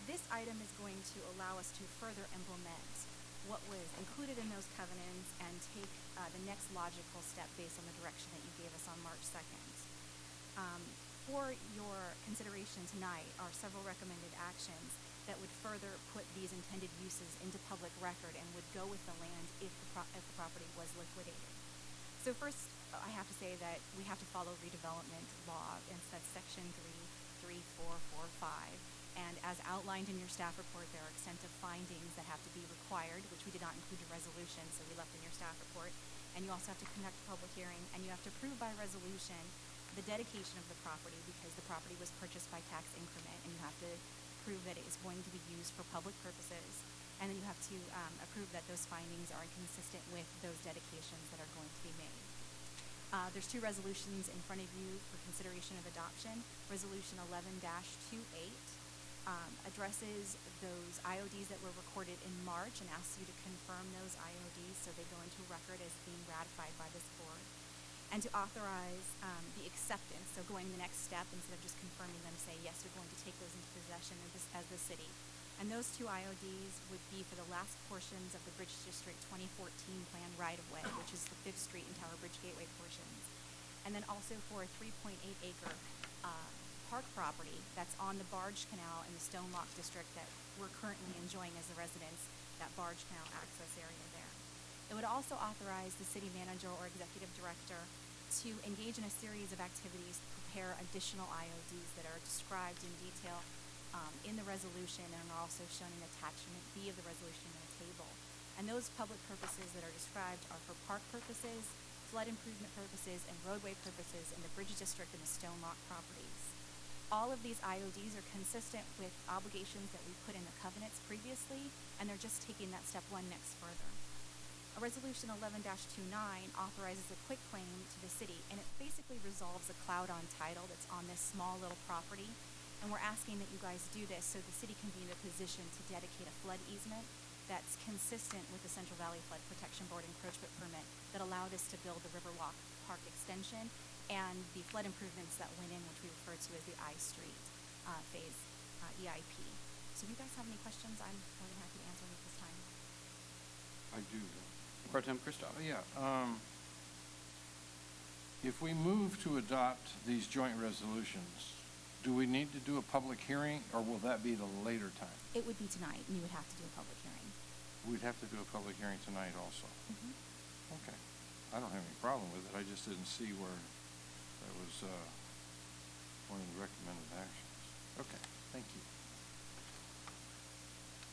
This item is going to allow us to further implement what was included in those covenants and take the next logical step based on the direction that you gave us on March 2nd. For your consideration tonight are several recommended actions that would further put these intended uses into public record and would go with the land if the property was liquidated. So first, I have to say that we have to follow redevelopment law, and that's section 33445. And as outlined in your staff report, there are extensive findings that have to be required, which we did not include in resolution, so we left in your staff report. And you also have to conduct a public hearing, and you have to approve by resolution the dedication of the property, because the property was purchased by tax increment, and you have to prove that it is going to be used for public purposes. And then you have to approve that those findings are consistent with those dedications that are going to be made. There's 2 resolutions in front of you for consideration of adoption. Resolution 11-28 addresses those IODs that were recorded in March and asks you to confirm those IODs so they go into record as being ratified by this board. And to authorize the acceptance, so going the next step, instead of just confirming them, say, yes, you're going to take those into possession as the city. And those 2 IODs would be for the last portions of the Bridge District 2014 plan right-of-way, which is the 5th Street and Tower Bridge Gateway portions. And then also for a 3.8-acre park property that's on the Barge Canal in the Stone Lock District that we're currently enjoying as the residents, that Barge Canal access area there. It would also authorize the city manager or executive director to engage in a series of activities to prepare additional IODs that are described in detail in the resolution and are also shown in attachment B of the resolution in the table. And those public purposes that are described are for park purposes, flood improvement purposes, and roadway purposes in the Bridge District and the Stone Lock properties. All of these IODs are consistent with obligations that we put in the covenants previously, and they're just taking that step 1 next further. Resolution 11-29 authorizes a quitclaim to the city, and it basically resolves a cloud on title that's on this small little property. And we're asking that you guys do this so the city can be in a position to dedicate a flood easement that's consistent with the Central Valley Flood Protection Board encroachment permit that allowed us to build the Riverwalk Park extension and the flood improvements that went in, which we refer to as the I Street phase EIP. So if you guys have any questions, I'm more than happy to answer them at this time. I do. Pro Tem Christoph. Yeah. If we move to adopt these joint resolutions, do we need to do a public hearing, or will that be the later time? It would be tonight, and you would have to do a public hearing. We'd have to do a public hearing tonight also. Mm-hmm. Okay. I don't have any problem with it. I just didn't see where that was one of the recommended actions. Okay. Thank you.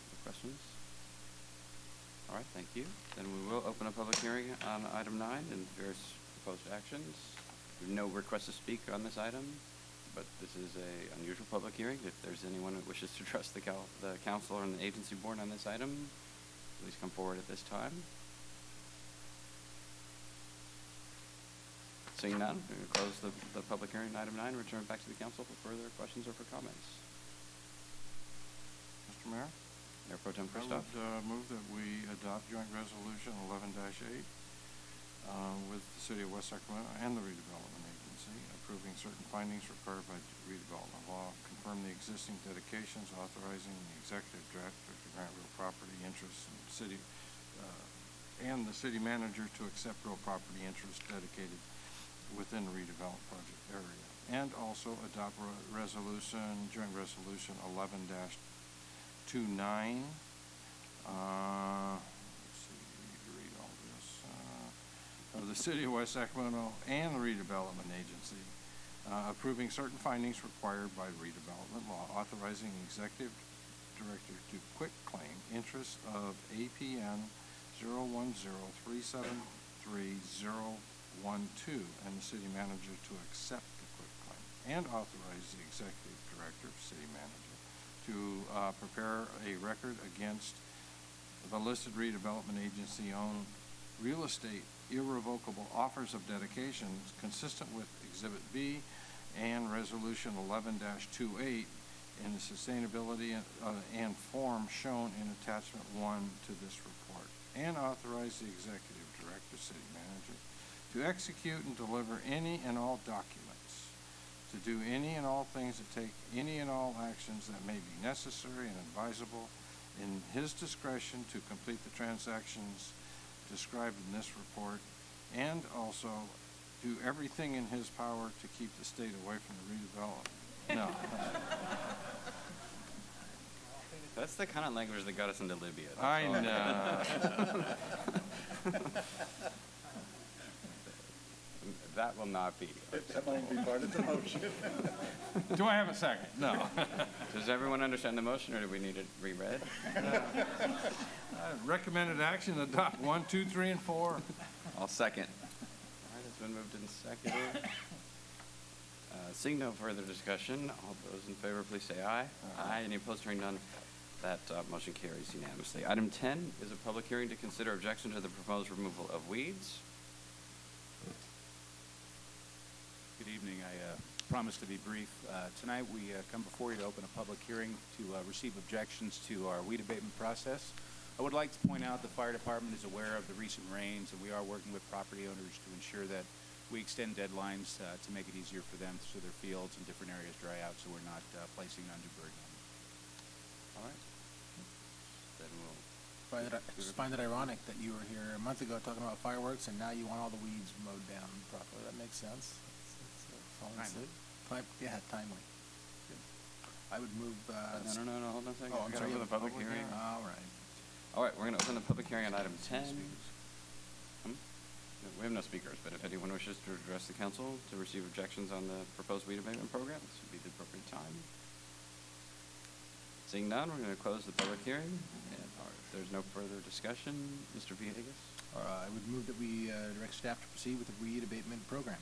Any questions? All right, thank you. Then we will open a public hearing on item 9 and various proposed actions. We have no request to speak on this item. but this is a unusual public hearing. If there's anyone who wishes to address the council or the agency board on this item, please come forward at this time. Seeing none, we're going to close the public hearing on item 9 and return back to the council for further questions or for comments. Mr. Mayor? Mayor Pro Tem I Christoph. would move that we adopt Joint Resolution 11-8 with the City of West Sacramento and the Redevelopment Agency, approving certain findings required by redevelopment law, confirm the existing dedications, authorizing the executive director to grant real property interests in the city and the city manager to accept real property interests dedicated within the redevelopment project area, and also adopt Joint Resolution 11-29. Let's see, read all this. Of the City of West Sacramento and the Redevelopment Agency, approving certain findings required by redevelopment law, authorizing the executive director to quit claim interest of APN 010373012 and the city manager to accept the quit claim, and authorize the executive director, city manager, to prepare a record against the listed redevelopment agency-owned real estate irrevocable offers of dedications consistent with Exhibit B and Resolution 11-28 in the sustainability and form shown in Attachment 1 to this report, and authorize the executive director, city manager, to execute and deliver any and all documents, to do any and all things that take any and all actions that may be necessary and advisable in his discretion to complete the transactions described in this report, and also do everything in his power to keep the state away from the redevelopment. No. That's the kind of language that got us into Libya. I know. That will not be. That might be part of the motion. Do I have a second? No. Does everyone understand the motion, or do we need it reread? Recommended action, adopt 1, 2, 3, and 4. I'll second. All right, it's been moved and seconded. Seeing no further discussion, all those in favor, please say aye. Aye. Any opposed, hearing none, that motion carries unanimously. Item 10 is a public hearing to consider objection to the proposed removal of weeds. Good evening. I promised to be brief. Tonight we come before you to open a public hearing to receive objections to our weed abatement process. I would like to point out the fire department is aware of the recent rains, and we are working with property owners to ensure that we extend deadlines to make it easier for them so their fields and different areas dry out, so we're not placing an undue burden on them. All right. Then we'll I just find it ironic that you were here a month ago talking about fireworks, and now you want all the weeds mowed down properly. That makes sense. Yeah, timely. Good. I would move. No, hold on a second. Oh, I'm sorry. Open the public hearing. All right. All right, we're going to open the public hearing on item 10. We have no speakers, but if anyone wishes to address the council to receive objections on the proposed weed abatement program, this would be the appropriate time. Seeing none, we're going to close the public hearing. And if there's no further discussion, Mr. Villegas? I would move that we direct staff to proceed with the weed abatement program.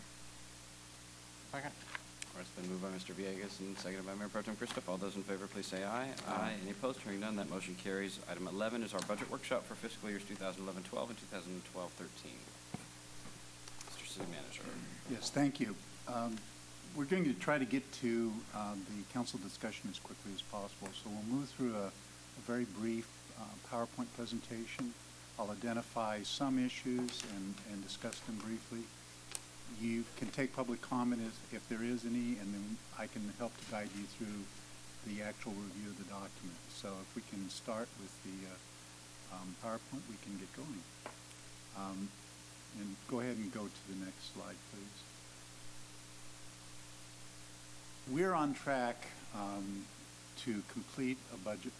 Second. All right, it's been moved by Mr. Villegas and seconded by Mayor Pro Tem Christoph. All those in favor, please say aye. Aye. Any opposed? Hearing none, that motion carries. Item 11 is our budget workshop for fiscal years 2011-12 and 2012-13. Mr. City Manager. Yes, thank you. We're going to try to get to the council discussion as quickly as possible, so we'll move through a very brief PowerPoint presentation. I'll identify some issues and discuss them briefly. You can take public comment if there is any, and then I can help to guide you through the actual review of the document. So if we can start with the PowerPoint, we can get going. And go ahead and go to the next slide, please. We're on track to complete a budget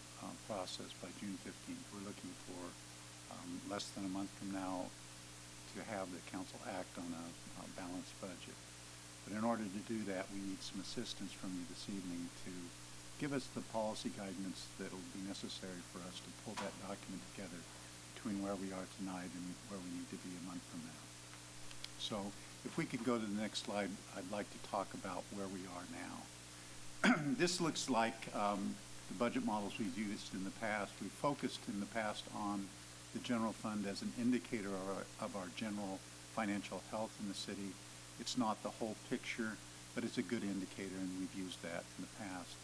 process by June 15th. We're looking for less than a month from now to have the council act on a balanced budget. But in order to do that, we need some assistance from you this evening to give us the policy guidance that will be necessary for us to pull that document together between where we are tonight and where we need to be a month from now. So If we could go to the next slide, I'd like to talk about where we are now. This looks like the budget models we've used in the past. We focused in the past on the general fund as an indicator of our general financial health in the city. It's not the whole picture, but it's a good indicator, and we've used that in the past.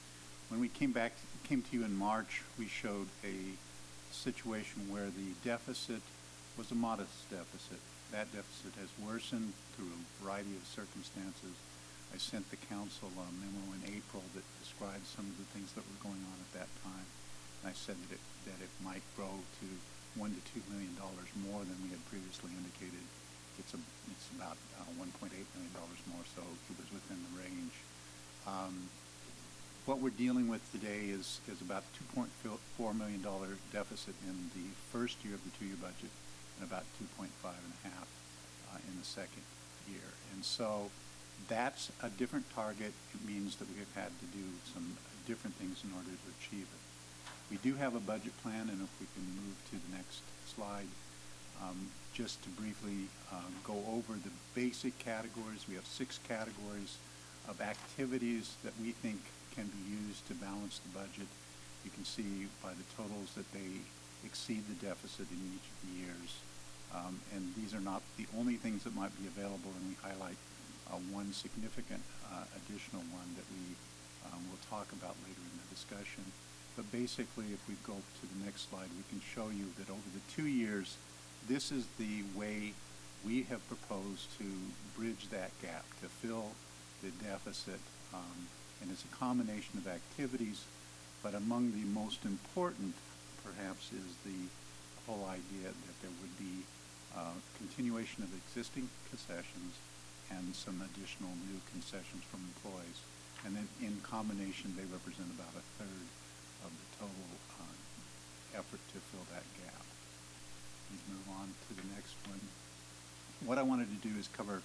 When we came to you in March, we showed a situation where the deficit was a modest deficit. That deficit has worsened through a variety of circumstances. I sent the council a memo in April that described some of the things that were going on at that time. And I said that it might grow to $1 to $2 million more than we had previously indicated. It's about $1.8 million more, so it was within the range. What we're dealing with today is about $2.4 million deficit in the first year of the two-year budget, and about 2.5 and a half in the second year. And so that's a different target. It means that we have had to do some different things in order to achieve it. We do have a budget plan, and if we can move to the next slide, just to briefly go over the basic categories. We have 6 categories of activities that we think can be used to balance the budget. You can see by the totals that they exceed the deficit in each of the years. And these are not the only things that might be available, and we highlight one significant additional one that we will talk about later in the discussion. But basically, if we go to the next slide, we can show you that over the 2 years, this is the way we have proposed to bridge that gap, to fill the deficit. And it's a combination of activities, but among the most important, perhaps, is the whole idea that there would be continuation of existing concessions and some additional new concessions from employees. And then in combination, they represent about a third of the total effort to fill that gap. Please move on to the next one. What I wanted to do is cover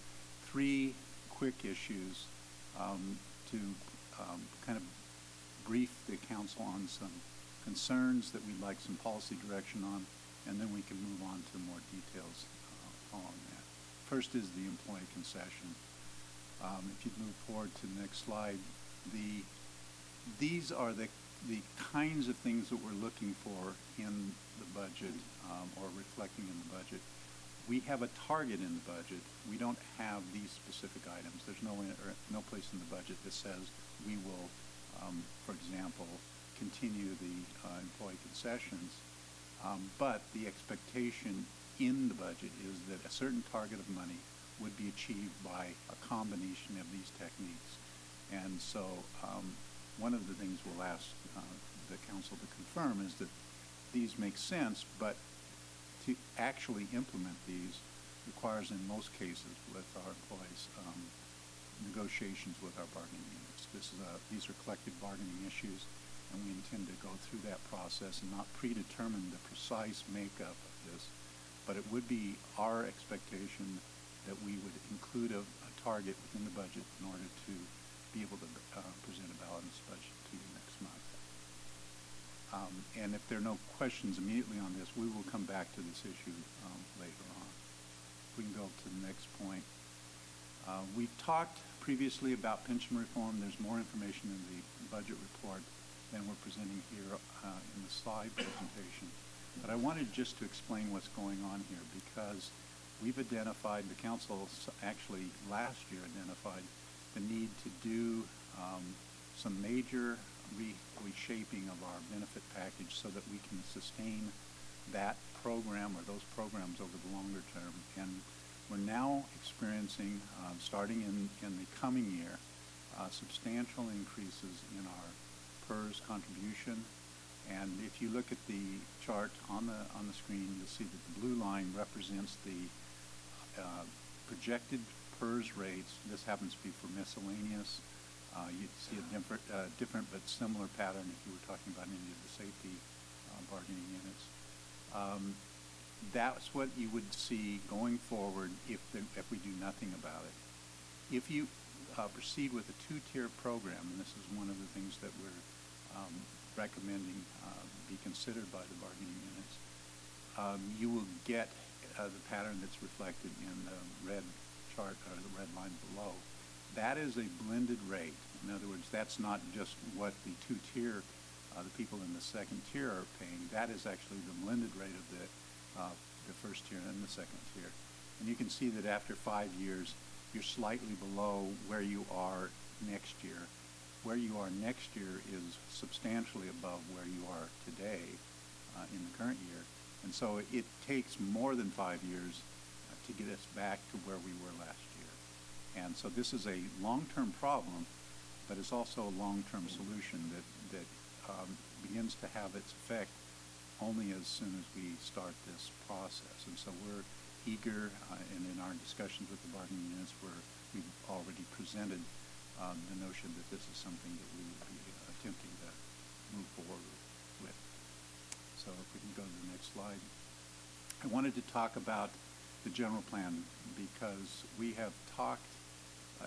3 quick issues to kind of brief the council on some concerns that we'd like some policy direction on, and then we can move on to more details following that. First is the employee concession. If you'd move forward to the next slide, these are the kinds of things that we're looking for in the budget or reflecting in the budget. We have a target in the budget. We don't have these specific items. There's no place in the budget that says we will, for example, continue the employee concessions. But the expectation in the budget is that a certain target of money would be achieved by a combination of these techniques. And so one of the things we'll ask the council to confirm is that these make sense, but to actually implement these requires, in most cases, with our employees, negotiations with our bargaining units. These are collective bargaining issues, and we intend to go through that process and not predetermine the precise makeup of this, but it would be our expectation that we would include a target within the budget in order to be able to present a balanced budget to you next month. And if there are no questions immediately on this, we will come back to this issue later on. We can go to the next point. We've talked previously about pension reform. There's more information in the budget report than we're presenting here in the slide presentation. But I wanted just to explain what's going on here, because we've identified, the council actually last year identified the need to do some major reshaping of our benefit package so that we can sustain that program or those programs over the longer term. And we're now experiencing, starting in the coming year, substantial increases in our PERS contribution. And if you look at the chart on the screen, you'll see that the blue line represents the projected PERS rates. This happens to be for miscellaneous. You'd see a different but similar pattern if you were talking about any of the safety bargaining units. That's what you would see going forward if we do nothing about it. If you proceed with a 2-tier program, and this is one of the things that we're recommending be considered by the bargaining units, you will get the pattern that's reflected in the red chart, or the red line below, that is a blended rate. In other words, that's not just what the two-tier, the people in the second tier are paying. That is actually the blended rate of the first tier and the second tier. And you can see that after 5 years, you're slightly below where you are next year. Where you are next year is substantially above where you are today in the current year. And so it takes more than 5 years to get us back to where we were last year. And so this is a long-term problem, but it's also a long-term solution that begins to have its effect only as soon as we start this process. And so we're eager, and in our discussions with the bargaining units, we've already presented the notion that this is something that we would be attempting to move forward with. So if we can go to the next slide. I wanted to talk about the general plan because we have talked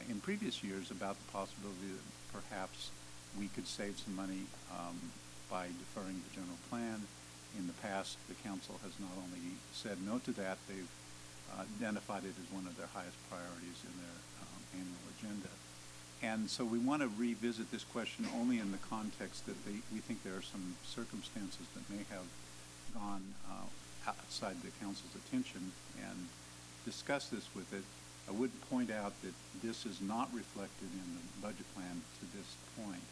in previous years about the possibility that perhaps we could save some money by deferring the general plan. In the past, the council has not only said no to that, they've identified it as one of their highest priorities in their annual agenda. And so we want to revisit this question only in the context that we think there are some circumstances that may have gone outside the council's attention, and discuss this with it. I would point out that this is not reflected in the budget plan to this point,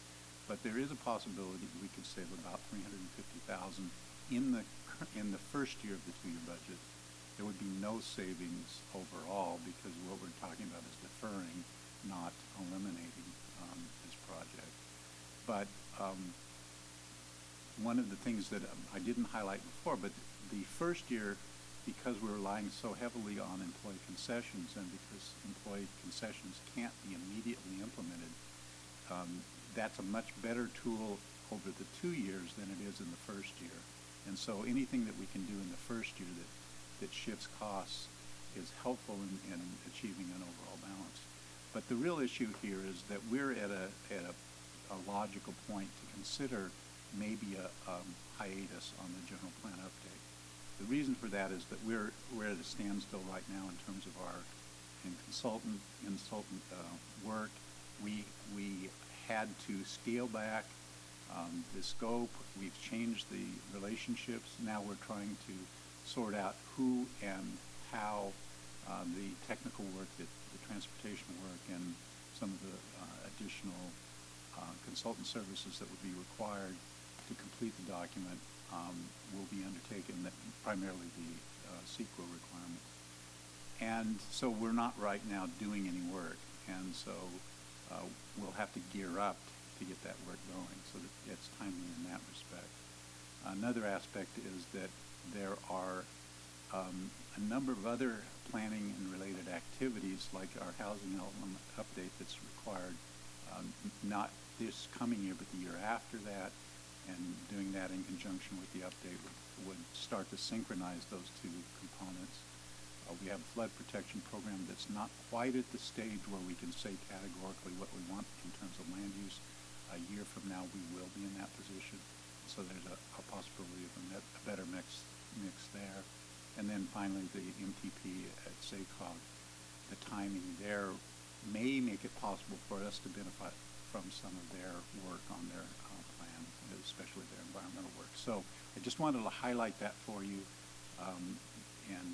but there is a possibility that we could save about $350,000 in the first year of the two-year budget. There would be no savings overall because what we're talking about is deferring, not eliminating this project. But one of the things that I didn't highlight before, but the first year, because we're relying so heavily on employee concessions and because employee concessions can't be immediately implemented, that's a much better tool over the 2 years than it is in the first year. And so anything that we can do in the first year that shifts costs is helpful in achieving an overall balance. But the real issue here is that we're at a logical point to consider maybe a hiatus on the general plan update. The reason for that is that we're at a standstill right now in terms of our consultant work. We had to scale back the scope. We've changed the relationships. Now we're trying to sort out who and how the technical work, the transportation work, and some of the additional consultant services that would be required to complete the document will be undertaken, primarily the CEQA requirements. And so we're not right now doing any work, and so we'll have to gear up to get that work going, so that it's timely in that respect. Another aspect is that there are a number of other planning and related activities, like our housing element update that's required not this coming year, but the year after that, and doing that in conjunction with the update would start to synchronize those two components. We have a flood protection program that's not quite at the stage where we can say categorically what we want in terms of land use. A year from now, we will be in that position. So there's a possibility of a better mix there. And then finally, the MTP at SACOG, the timing there may make it possible for us to benefit from some of their work on their plan, especially their environmental work. So I just wanted to highlight that for you and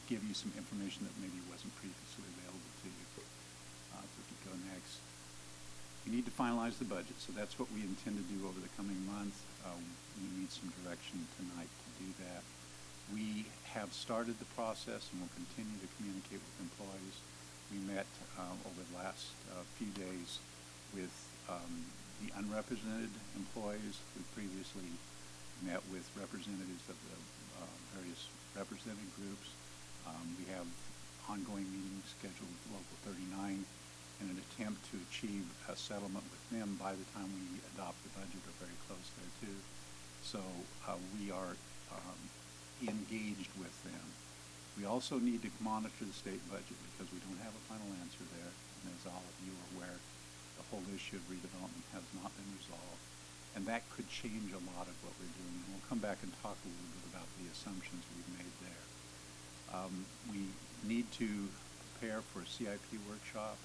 give you some information that maybe wasn't previously available to you. If we could go next. We need to finalize the budget, so that's what we intend to do over the coming month. We need some direction tonight to do that. We have started the process and will continue to communicate with employees. We met over the last few days with the unrepresented employees. We previously met with representatives of the various represented groups. We have ongoing meetings scheduled with Local 39 in an attempt to achieve a settlement with them by the time we adopt the budget, or very close there too. So we are engaged with them. We also need to monitor the state budget because we don't have a final answer there. And as all of you are aware, the whole issue of redevelopment has not been resolved. And that could change a lot of what we're doing. And we'll come back and talk a little bit about the assumptions we've made there. We need to prepare for a CIP workshop.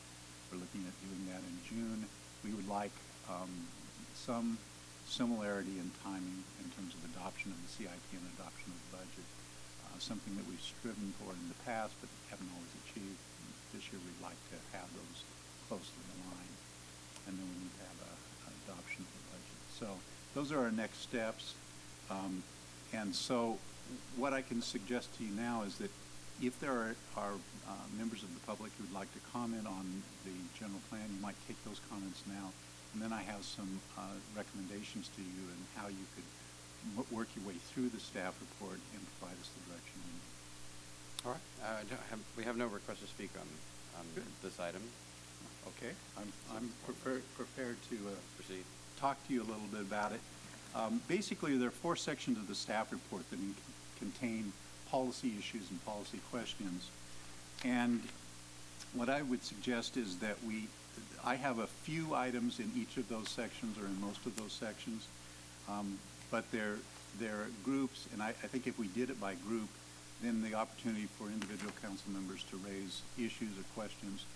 We're looking at doing that in June. We would like some similarity in timing in terms of adoption of the CIP and adoption of the budget, something that we've striven for in the past but haven't always achieved. This year we'd like to have those closely aligned, and then we need to have an adoption of the budget. So those are our next steps. And so what I can suggest to you now is that if there are members of the public who would like to comment on the general plan, you might take those comments now. And then I have some recommendations to you and how you could work your way through the staff report and provide us the direction we need. All right. We have no request to speak on this item. Okay. I'm prepared to proceed. Talk to you a little bit about it. Basically, there are 4 sections of the staff report that contain policy issues and policy questions. And what I would suggest is that I have a few items in each of those sections or in most of those sections, but they're groups, and I think if we did it by group, then the opportunity for individual council members to raise issues or questions,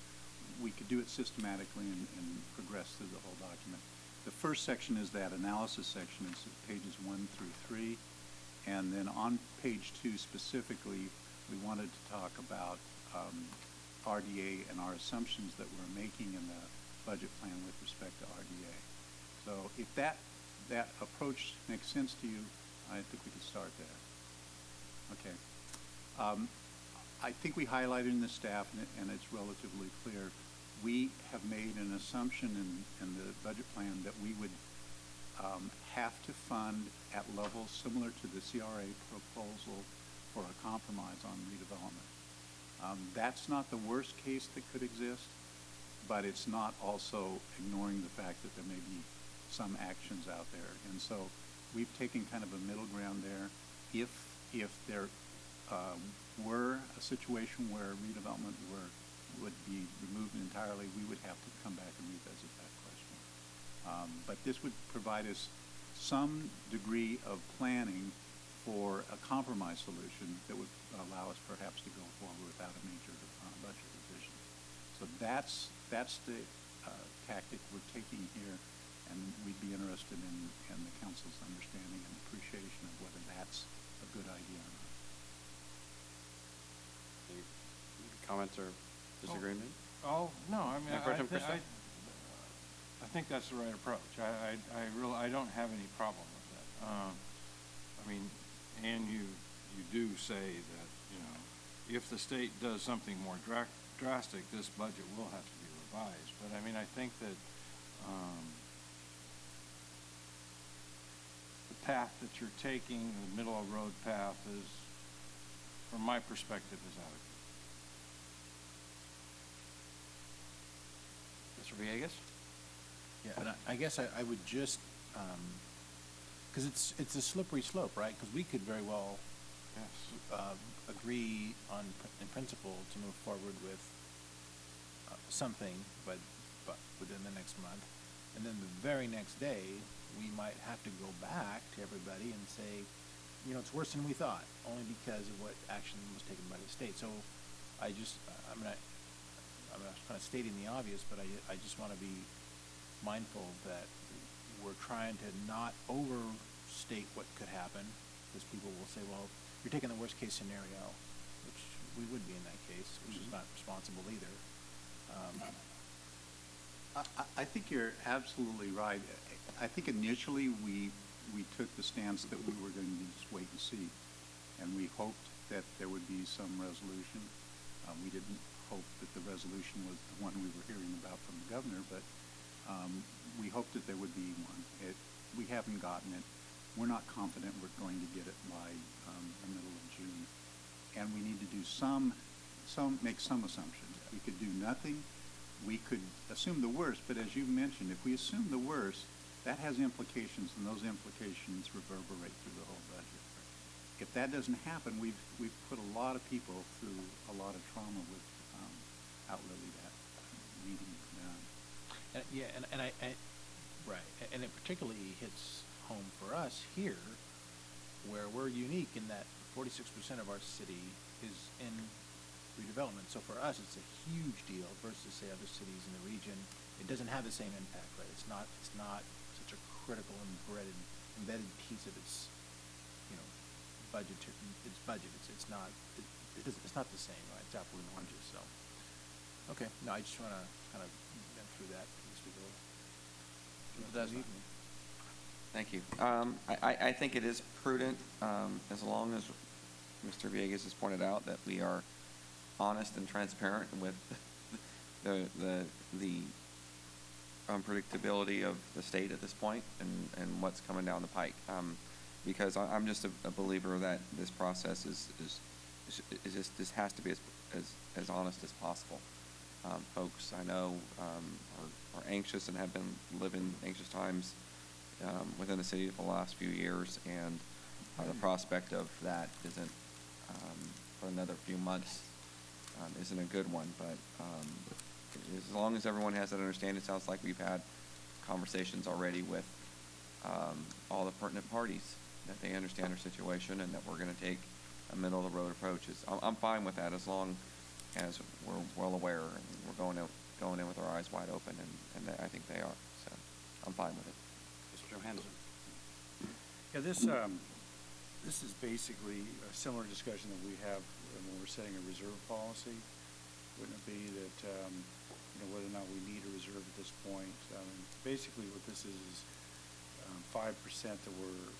we could do it systematically and progress through the whole document. The first section is that analysis section. It's pages 1 through 3. And then on page 2 specifically, we wanted to talk about RDA and our assumptions that we're making in the budget plan with respect to RDA. So if that approach makes sense to you, I think we could start there. Okay. I think we highlighted in the staff, and it's relatively clear, we have made an assumption in the budget plan that we would have to fund at levels similar to the CRA proposal for a compromise on redevelopment. That's not the worst case that could exist, but it's not also ignoring the fact that there may be some actions out there. And so we've taken kind of a middle ground there. If there were a situation where redevelopment would be removed entirely, we would have to come back and revisit that question. But this would provide us some degree of planning for a compromise solution that would allow us perhaps to go forward without a major budget revision. So that's the tactic we're taking here, and we'd be interested in the council's understanding and appreciation of whether that's a good idea or not. Any comments or disagreement? Oh, no, I mean, I think that's the right approach. I don't have any problem with that. I mean, and you do say that, if the state does something more drastic, this budget will have to be revised. But I mean, I think that the path that you're taking, the middle of the road path, is, from my perspective, is adequate. Mr. Villegas? Yeah, and I guess I would just, because it's a slippery slope, right? Because we could very well agree in principle to move forward with something, but within the next month, and then the very next day we might have to go back to everybody and say, it's worse than we thought, only because of what action was taken by the state. So I'm kind of stating the obvious, but I just want to be mindful that we're trying to not overstate what could happen, because people will say, well, you're taking the worst case scenario, which we would be in that case, which is not responsible either. I think you're absolutely right. I think initially we took the stance that we were going to just wait and see, and we hoped that there would be some resolution. We didn't hope that the resolution was the one we were hearing about from the governor, but we hoped that there would be one. We haven't gotten it. We're not confident we're going to get it by the middle of June, and we need to do make some assumptions. We could do nothing. We could assume the worst, but as you mentioned, if we assume the worst, that has implications, and those implications reverberate through the whole budget. If that doesn't happen, we've put a lot of people through a lot of trauma with outliving that meeting. Right, and it particularly hits home for us here, where we're unique in that 46% of our city is in redevelopment. So for us, it's a huge deal versus, say, other cities in the region. It doesn't have the same impact, right? It's not such a critical embedded piece of its, budget. It's not the same, right? It's apples and oranges. So, okay. No, I just want to kind of get through that as we go. That's fine. Thank you. I think it is prudent, as long as Mr. Villegas has pointed out, that we are honest and transparent with the unpredictability of the state at this point and what's coming down the pike. Because I'm just a believer that this process is just, this has to be as honest as possible. Folks I know are anxious and have been living anxious times within the city for the last few years, and the prospect of that isn't for another few months isn't a good one. But as long as everyone has that understanding, it sounds like we've had conversations already with all the pertinent parties, that they understand our situation and that we're going to take a middle of the road approach. I'm fine with that as long as we're well aware and we're going in with our eyes wide open, and I think they are. So I'm fine with it. Mr. Johansson. Yeah, this is basically a similar discussion that we have when we're setting a reserve policy. Wouldn't it be that, whether or not we need a reserve at this point? Basically what this is 5% that we're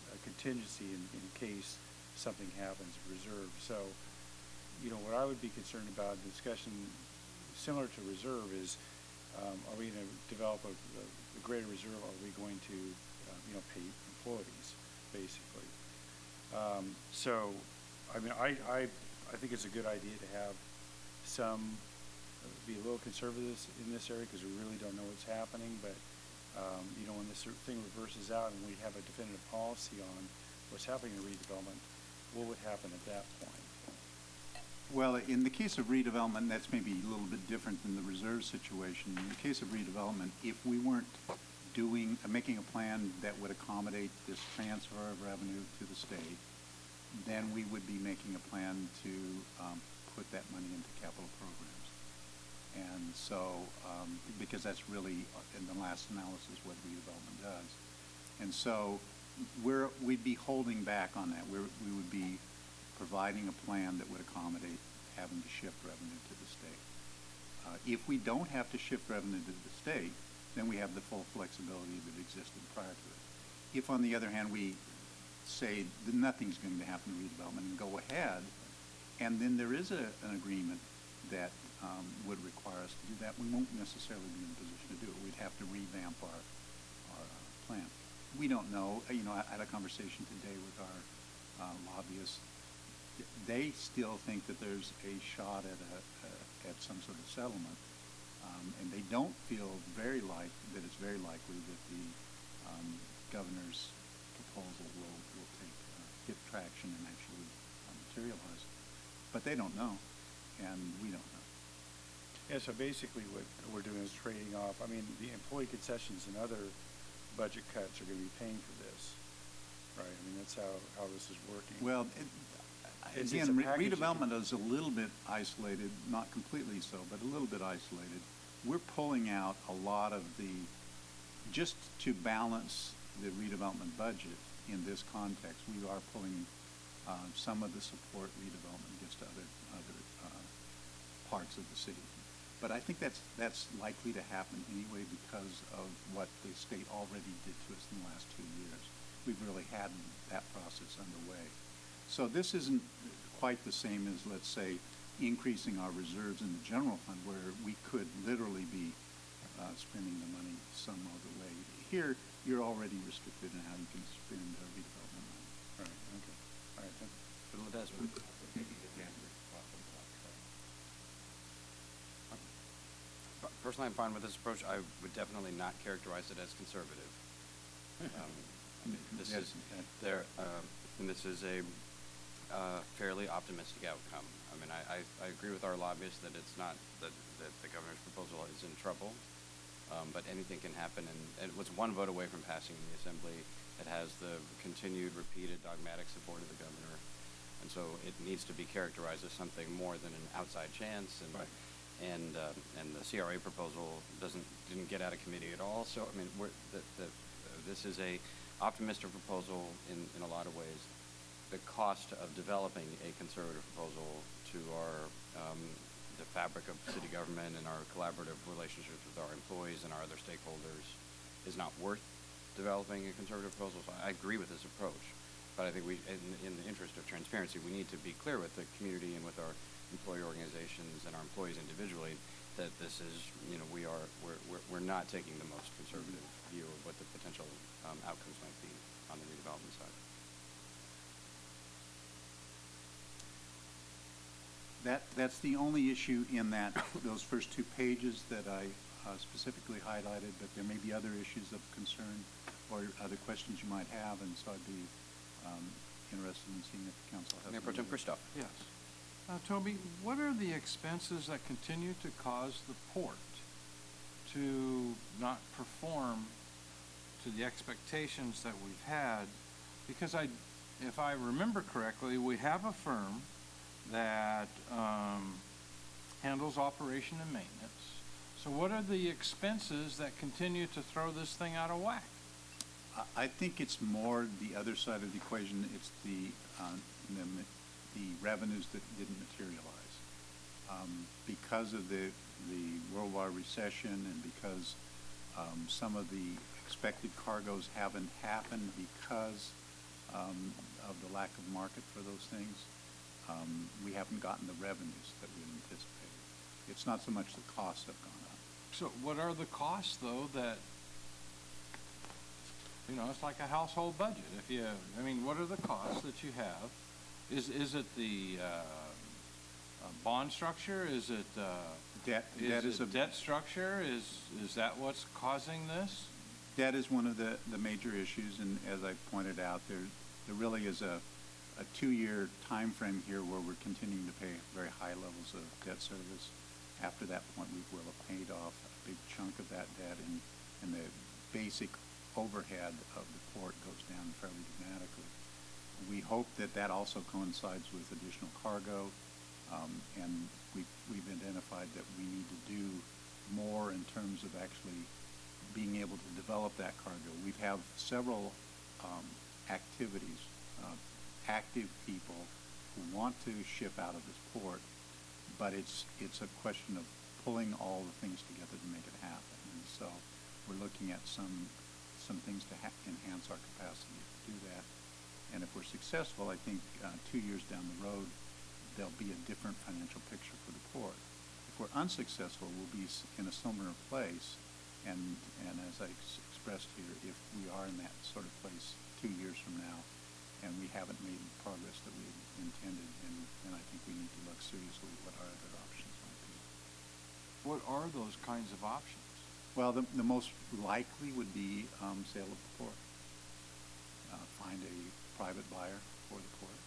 a contingency in case something happens, reserve. So, what I would be concerned about in discussion similar to reserve is, are we going to develop a greater reserve? Are we going to, pay employees, basically? So, I think it's a good idea to have some, be a little conservative in this area because we really don't know what's happening. But, when this thing reverses out and we have a definitive policy on what's happening in redevelopment, what would happen at that point? Well, in the case of redevelopment, that's maybe a little bit different than the reserve situation. In the case of redevelopment, if we weren't making a plan that would accommodate this transfer of revenue to the state, then we would be making a plan to put that money into capital programs. And so, because that's really, in the last analysis, what redevelopment does. And so, we'd be holding back on that. We would be providing a plan that would accommodate having to shift revenue to the state. If we don't have to shift revenue to the state, then we have the full flexibility that existed prior to it. If, on the other hand, we say that nothing's going to happen to redevelopment and go ahead, and then there is an agreement that would require us to do that, we won't necessarily be in a position to do it. We'd have to revamp our plan. We don't know. I had a conversation today with our lobbyists. They still think that there's a shot at some sort of settlement, and they don't feel that it's very likely that the governor's proposal will get traction and actually materialize. But they don't know, and we don't know. Yeah, so basically what we're doing is trading off. The employee concessions and other budget cuts are going to be paying for this, right? That's how this is working. Well, It's again, a package. redevelopment is a little bit isolated, not completely so, but a little bit isolated. We're pulling out a lot of just to balance the redevelopment budget in this context, we are pulling some of the support redevelopment gets to other parts of the city. But I think that's likely to happen anyway because of what the state already did to us in the last 2 years. We've really had that process underway. So this isn't quite the same as, let's say, increasing our reserves in the general fund where we could literally be spending the money some other way. Here, you're already restricted in how you can spend redevelopment money. Right, okay. All right, thank you. Personally, I'm fine with this approach. I would definitely not characterize it as conservative. This is a fairly optimistic outcome. I agree with our lobbyists that it's not that the governor's proposal is in trouble, but anything can happen. And it was one vote away from passing in the assembly. It has the continued, repeated, dogmatic support of the governor. And so it needs to be characterized as something more than an outside chance, and and the CRA proposal didn't get out of committee at all. So I mean, this is a optimistic proposal in a lot of ways. The cost of developing a conservative proposal to the fabric of city government and our collaborative relationships with our employees and our other stakeholders is not worth developing a conservative proposal. So I agree with this approach, but I think in the interest of transparency, we need to be clear with the community and with our employee organizations and our employees individually that this is, we're not taking the most conservative view of what the potential outcomes might be on the redevelopment side. That's the only issue in those first 2 pages that I specifically highlighted, but there may be other issues of concern or other questions you might have, and so I'd be interested in seeing if the council has. Mayor Pro Tem Christoph. Yes. Toby, what are the expenses that continue to cause the port to not perform to the expectations that we've had? Because if I remember correctly, we have a firm that handles operation and maintenance. So what are the expenses that continue to throw this thing out of whack? I think it's more the other side of the equation. It's the revenues that didn't materialize because of the worldwide recession, and because some of the expected cargoes haven't happened because of the lack of market for those things. We haven't gotten the revenues that we anticipated. It's not so much the costs have gone up. So what are the costs, though, that, it's like a household budget. What are the costs that you have? Is it the bond structure? Is it debt structure? Is that what's causing this? Debt is one of the major issues, and as I pointed out, there really is a 2-year time frame here where we're continuing to pay very high levels of debt service. After that point, we will have paid off a big chunk of that debt, and the basic overhead of the port goes down fairly dramatically. We hope that also coincides with additional cargo, and we've identified that we need to do more in terms of actually being able to develop that cargo. We have several activities, active people who want to ship out of this port, but it's a question of pulling all the things together to make it happen. And so we're looking at some things to enhance our capacity to do that. And if we're successful, I think 2 years down the road, there'll be a different financial picture for the port. If we're unsuccessful, we'll be in a similar place. And as I expressed here, if we are in that sort of place 2 years from now, and we haven't made the progress that we intended, then I think we need to look seriously at what our other options might be. What are those kinds of options? Well, the most likely would be sale of the port. Find a private buyer for the port,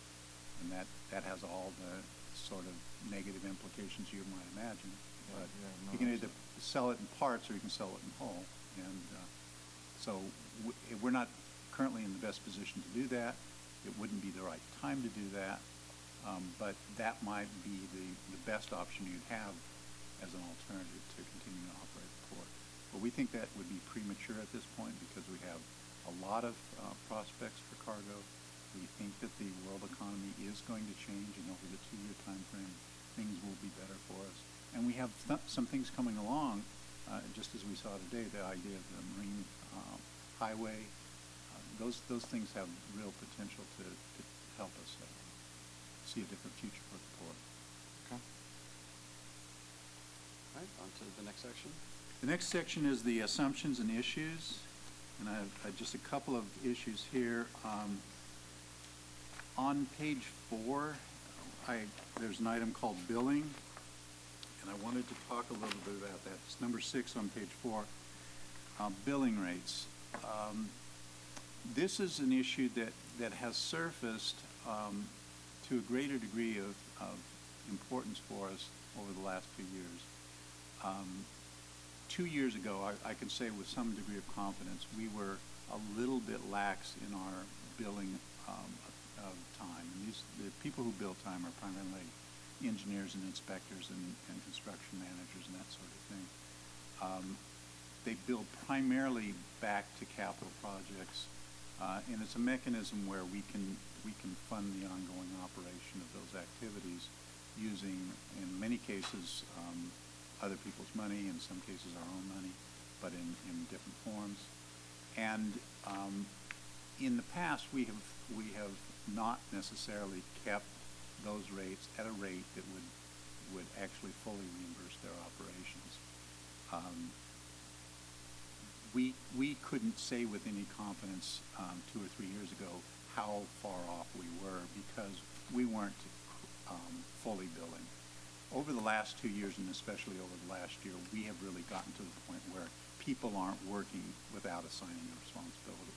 and that has all the sort of negative implications you might imagine. But you can either sell it in parts or you can sell it in whole, and so we're not currently in the best position to do that. It wouldn't be the right time to do that, but that might be the best option you'd have as an alternative to continuing to operate the port. But we think that would be premature at this point because we have a lot of prospects for cargo. We think that the world economy is going to change, and over the 2-year time frame, things will be better for us. And we have some things coming along, just as we saw today, the idea of the marine highway. Those things have real potential to help us see a different future for the port. Okay. All right, on to the next section. The next section is the assumptions and issues, and I have just a couple of issues here. On page 4, there's an item called billing, and I wanted to talk a little bit about that. It's number 6 on page 4, billing rates. This is an issue that has surfaced to a greater degree of importance for us over the last few years. 2 years ago, I can say with some degree of confidence, we were a little bit lax in our billing of time. And the people who bill time are primarily engineers and inspectors and construction managers and that sort of thing. They bill primarily back to capital projects, and it's a mechanism where we can fund the ongoing operation of those activities using, in many cases, other people's money, in some cases our own money, but in different forms. And in the past, we have not necessarily kept those rates at a rate that would actually fully reimburse their operations. We couldn't say with any confidence 2 or 3 years ago how far off we were because we weren't fully billing. Over the last 2 years, and especially over the last year, we have really gotten to the point where people aren't working without assigning a responsibility,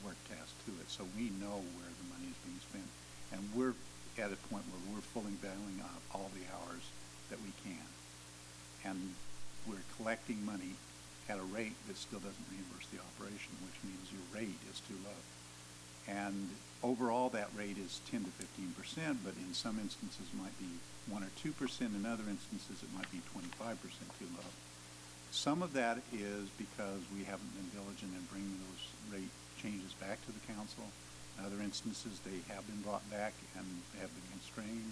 work task to it. So we know where the money is being spent, and we're at a point where we're fully billing out all the hours that we can. And we're collecting money at a rate that still doesn't reimburse the operation, which means your rate is too low. And overall, that rate is 10 to 15%, but in some instances might be 1 or 2%. In other instances, it might be 25% too low. Some of that is because we haven't been diligent in bringing those rate changes back to the council. In other instances, they have been brought back and have been constrained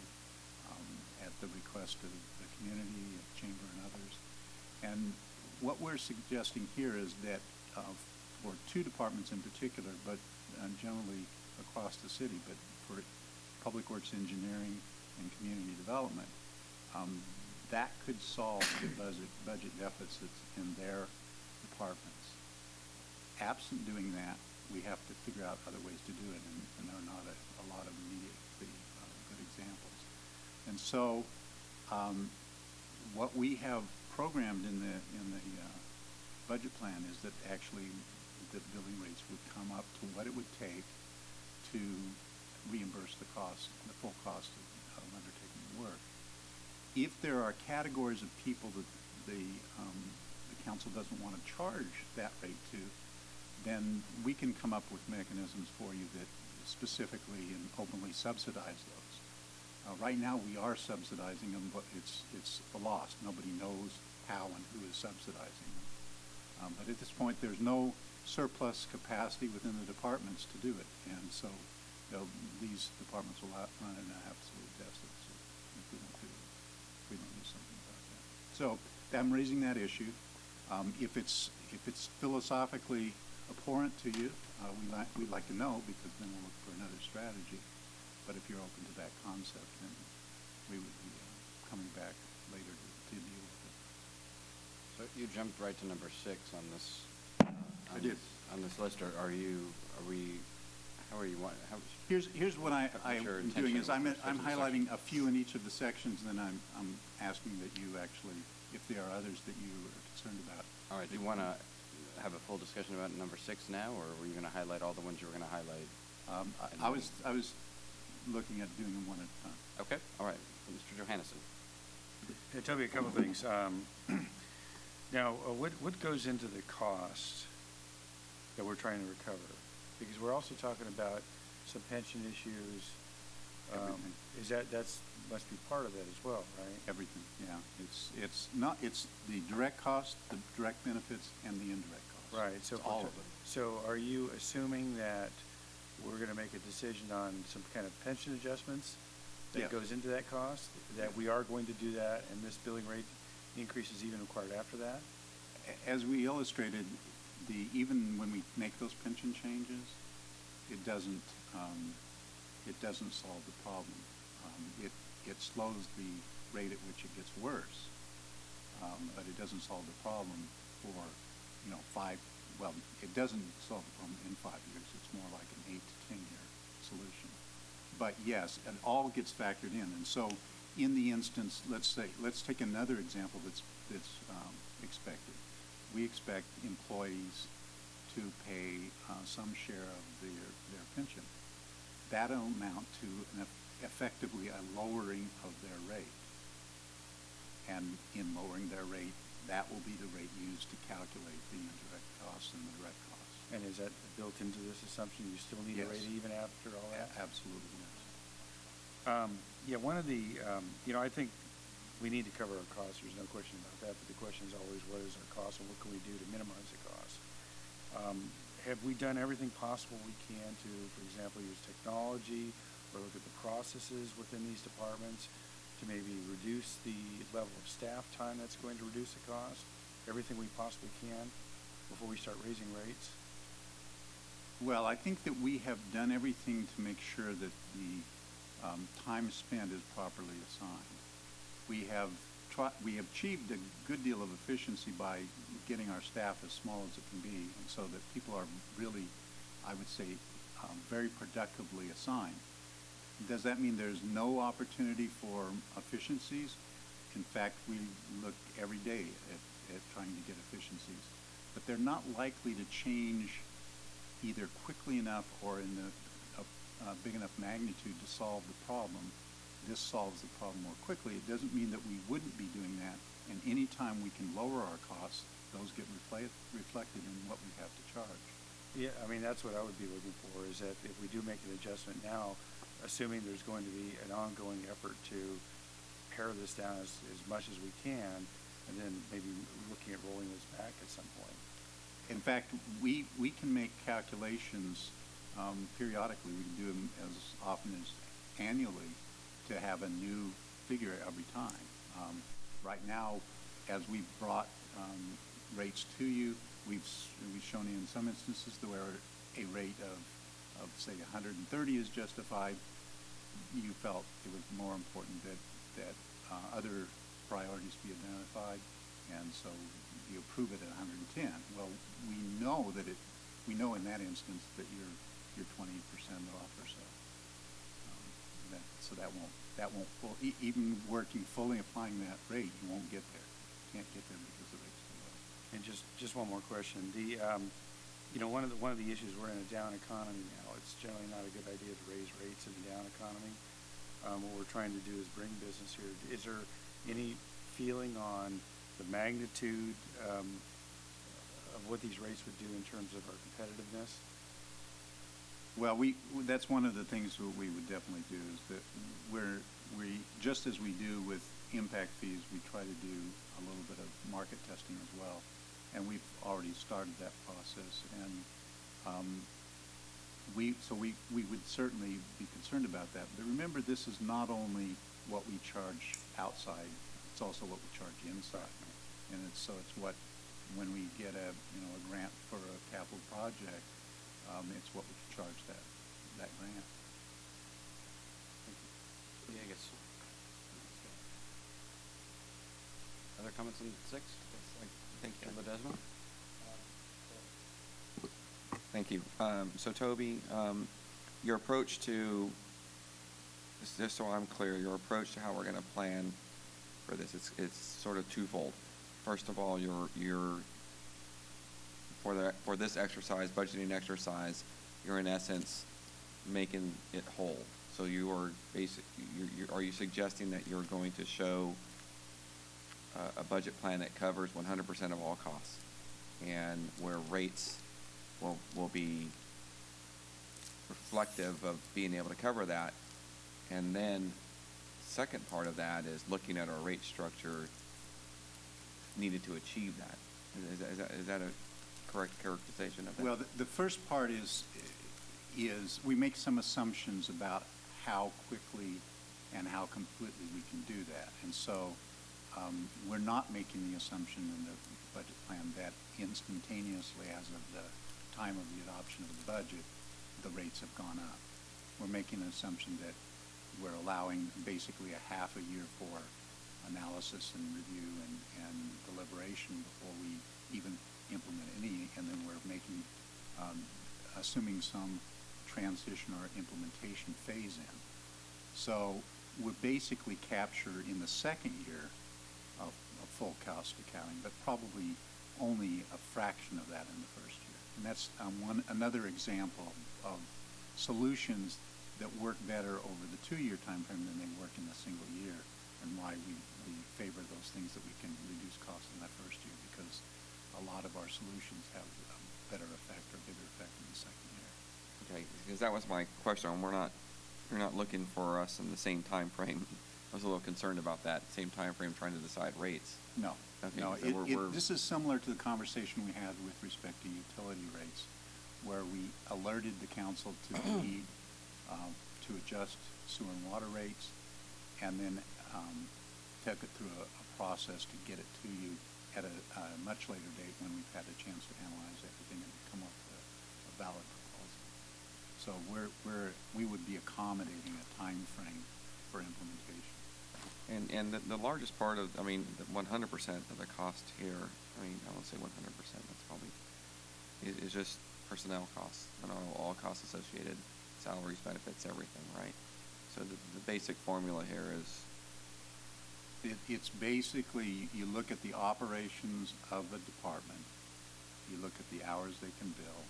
at the request of the community, the chamber, and others. And what we're suggesting here is that for 2 departments in particular, but generally across the city, but for Public Works Engineering and Community Development, that could solve the budget deficits in their departments. Absent doing that, we have to figure out other ways to do it, and there are not a lot of immediately good examples. And so what we have programmed in the budget plan is that actually the billing rates would come up to what it would take to reimburse the cost, the full cost of undertaking the work. If there are categories of people that the council doesn't want to charge that rate to, then we can come up with mechanisms for you that specifically and openly subsidize those. Right now we are subsidizing them, but it's a loss. Nobody knows how and who is subsidizing them. But at this point, there's no surplus capacity within the departments to do it, and so these departments will run in an absolute deficit if we don't do something about that. So I'm raising that issue. If it's philosophically abhorrent to you, we'd like to know, because then we'll look for another strategy. But if you're open to that concept, then we would be coming back later to deal with it. So you jumped right to number 6 on this. I did. On this list, how are you? Here's what I'm doing is I'm highlighting section? a few in each of the sections, and then I'm asking that you actually, if there are others that you are concerned about. All right. Do you want to have a full discussion about number 6 now, or were you going to highlight all the ones you were going to highlight? I was looking at doing them one at a time. Okay. All right. Mr. Johannesson. Hey, Toby, a couple of things. Now, what goes into the cost that we're trying to recover? Because we're also talking about some pension issues. That's must be part of that as well, right? Everything, yeah. It's the direct cost, the direct benefits, and the indirect costs. Right. So all of it. So are you assuming that we're going to make a decision on some kind of pension adjustments that goes into that cost, that we are going to do that, and this billing rate increase is even required after that? As we illustrated, even when we make those pension changes, it doesn't solve the problem. It slows the rate at which it gets worse, but it doesn't solve the problem for 5. Well, it doesn't solve the problem in 5 years. It's more like an 8 to 10 year solution. But yes, it all gets factored in. And so, in the instance, let's take another example that's expected. We expect employees to pay some share of their pension. That'll amount to effectively a lowering of their rate. And in lowering their rate, that will be the rate used to calculate the indirect costs and the direct costs. And is that built into this assumption? You still need a Yes. rate even after all that? Absolutely, yes. Yeah, one of the, I think we need to cover our costs. There's no question about that. But the question is always, what is our cost and what can we do to minimize the cost? Have we done everything possible we can to, for example, use technology or look at the processes within these departments to maybe reduce the level of staff time that's going to reduce the cost? Everything we possibly can before we start raising rates? Well, I think that we have done everything to make sure that the time spent is properly assigned. We have achieved a good deal of efficiency by getting our staff as small as it can be, and so that people are really, I would say, very productively assigned. Does that mean there's no opportunity for efficiencies? In fact, we look every day at trying to get efficiencies, but they're not likely to change either quickly enough or in a big enough magnitude to solve the problem. This solves the problem more quickly. It doesn't mean that we wouldn't be doing that, and any time we can lower our costs, those get reflected in what we have to charge. Yeah, I mean, that's what I would be looking for, is that if we do make an adjustment now, assuming there's going to be an ongoing effort to pare this down as much as we can, and then maybe looking at rolling this back at some point. In fact, we can make calculations periodically. We can do them as often as annually to have a new figure every time. Right now, as we've brought rates to you, we've shown you in some instances where a rate of say 130 is justified. You felt it was more important that other priorities be identified, and so you approve it at 110. Well, we know in that instance that you're 20% off or so. So that won't even working fully applying that rate, you won't get there. Can't get there because the rate's too low. And just one more question. One of the issues, we're in a down economy now. It's generally not a good idea to raise rates in a down economy. What we're trying to do is bring business here. Is there any feeling on the magnitude of what these rates would do in terms of our competitiveness? Well, that's one of the things that we would definitely do, is that we just as we do with impact fees, we try to do a little bit of market testing as well, and we've already started that process. And we would certainly be concerned about that. But remember, this is not only what we charge outside; it's also what we charge inside. And it's what, when we get a grant for a capital project, it's what we charge that grant. Yeah, I guess. Other comments on 6? Thank you. Ledesma? Thank you. So Toby, your approach to, just so I'm clear, your approach to how we're going to plan for this, it's sort of twofold. First of all, for this exercise, budgeting exercise, you're in essence making it whole. So you are are you suggesting that you're going to show a budget plan that covers 100% of all costs, and where rates will be reflective of being able to cover that? And then second part of that is looking at our rate structure needed to achieve that. Is that a correct characterization of that? Well, the first part is we make some assumptions about how quickly and how completely we can do that. And so we're not making the assumption in the budget plan that instantaneously, as of the time of the adoption of the budget, the rates have gone up. We're making an assumption that we're allowing basically a half a year for analysis and review and deliberation before we even implement any, and then we're making, assuming some transition or implementation phase in. So we basically capture in the second year a full cost accounting, but probably only a fraction of that in the first year. And that's another example of solutions that work better over the 2-year time frame than they work in a single year, and why we favor those things that we can reduce costs in that first year, because a lot of our solutions have a better effect or bigger because that was my question. You're not looking for us in the same time frame. I was a little concerned about that same time frame trying to decide rates. No. Okay, No, so this is similar to the conversation we had with respect to utility rates, where we alerted the council to the need to adjust sewer and water rates, and then took it through a process to get it to you at a much later date when we've had a chance to analyze everything and come up with a valid proposal. So we would be accommodating a time frame for implementation. And the largest part of, I mean, 100% of the cost here, I mean, I won't say 100%, that's probably, is just personnel costs, and all costs associated, salaries, benefits, everything, right? So the basic formula here is... It's basically, you look at the operations of the department, you look at the hours they can bill,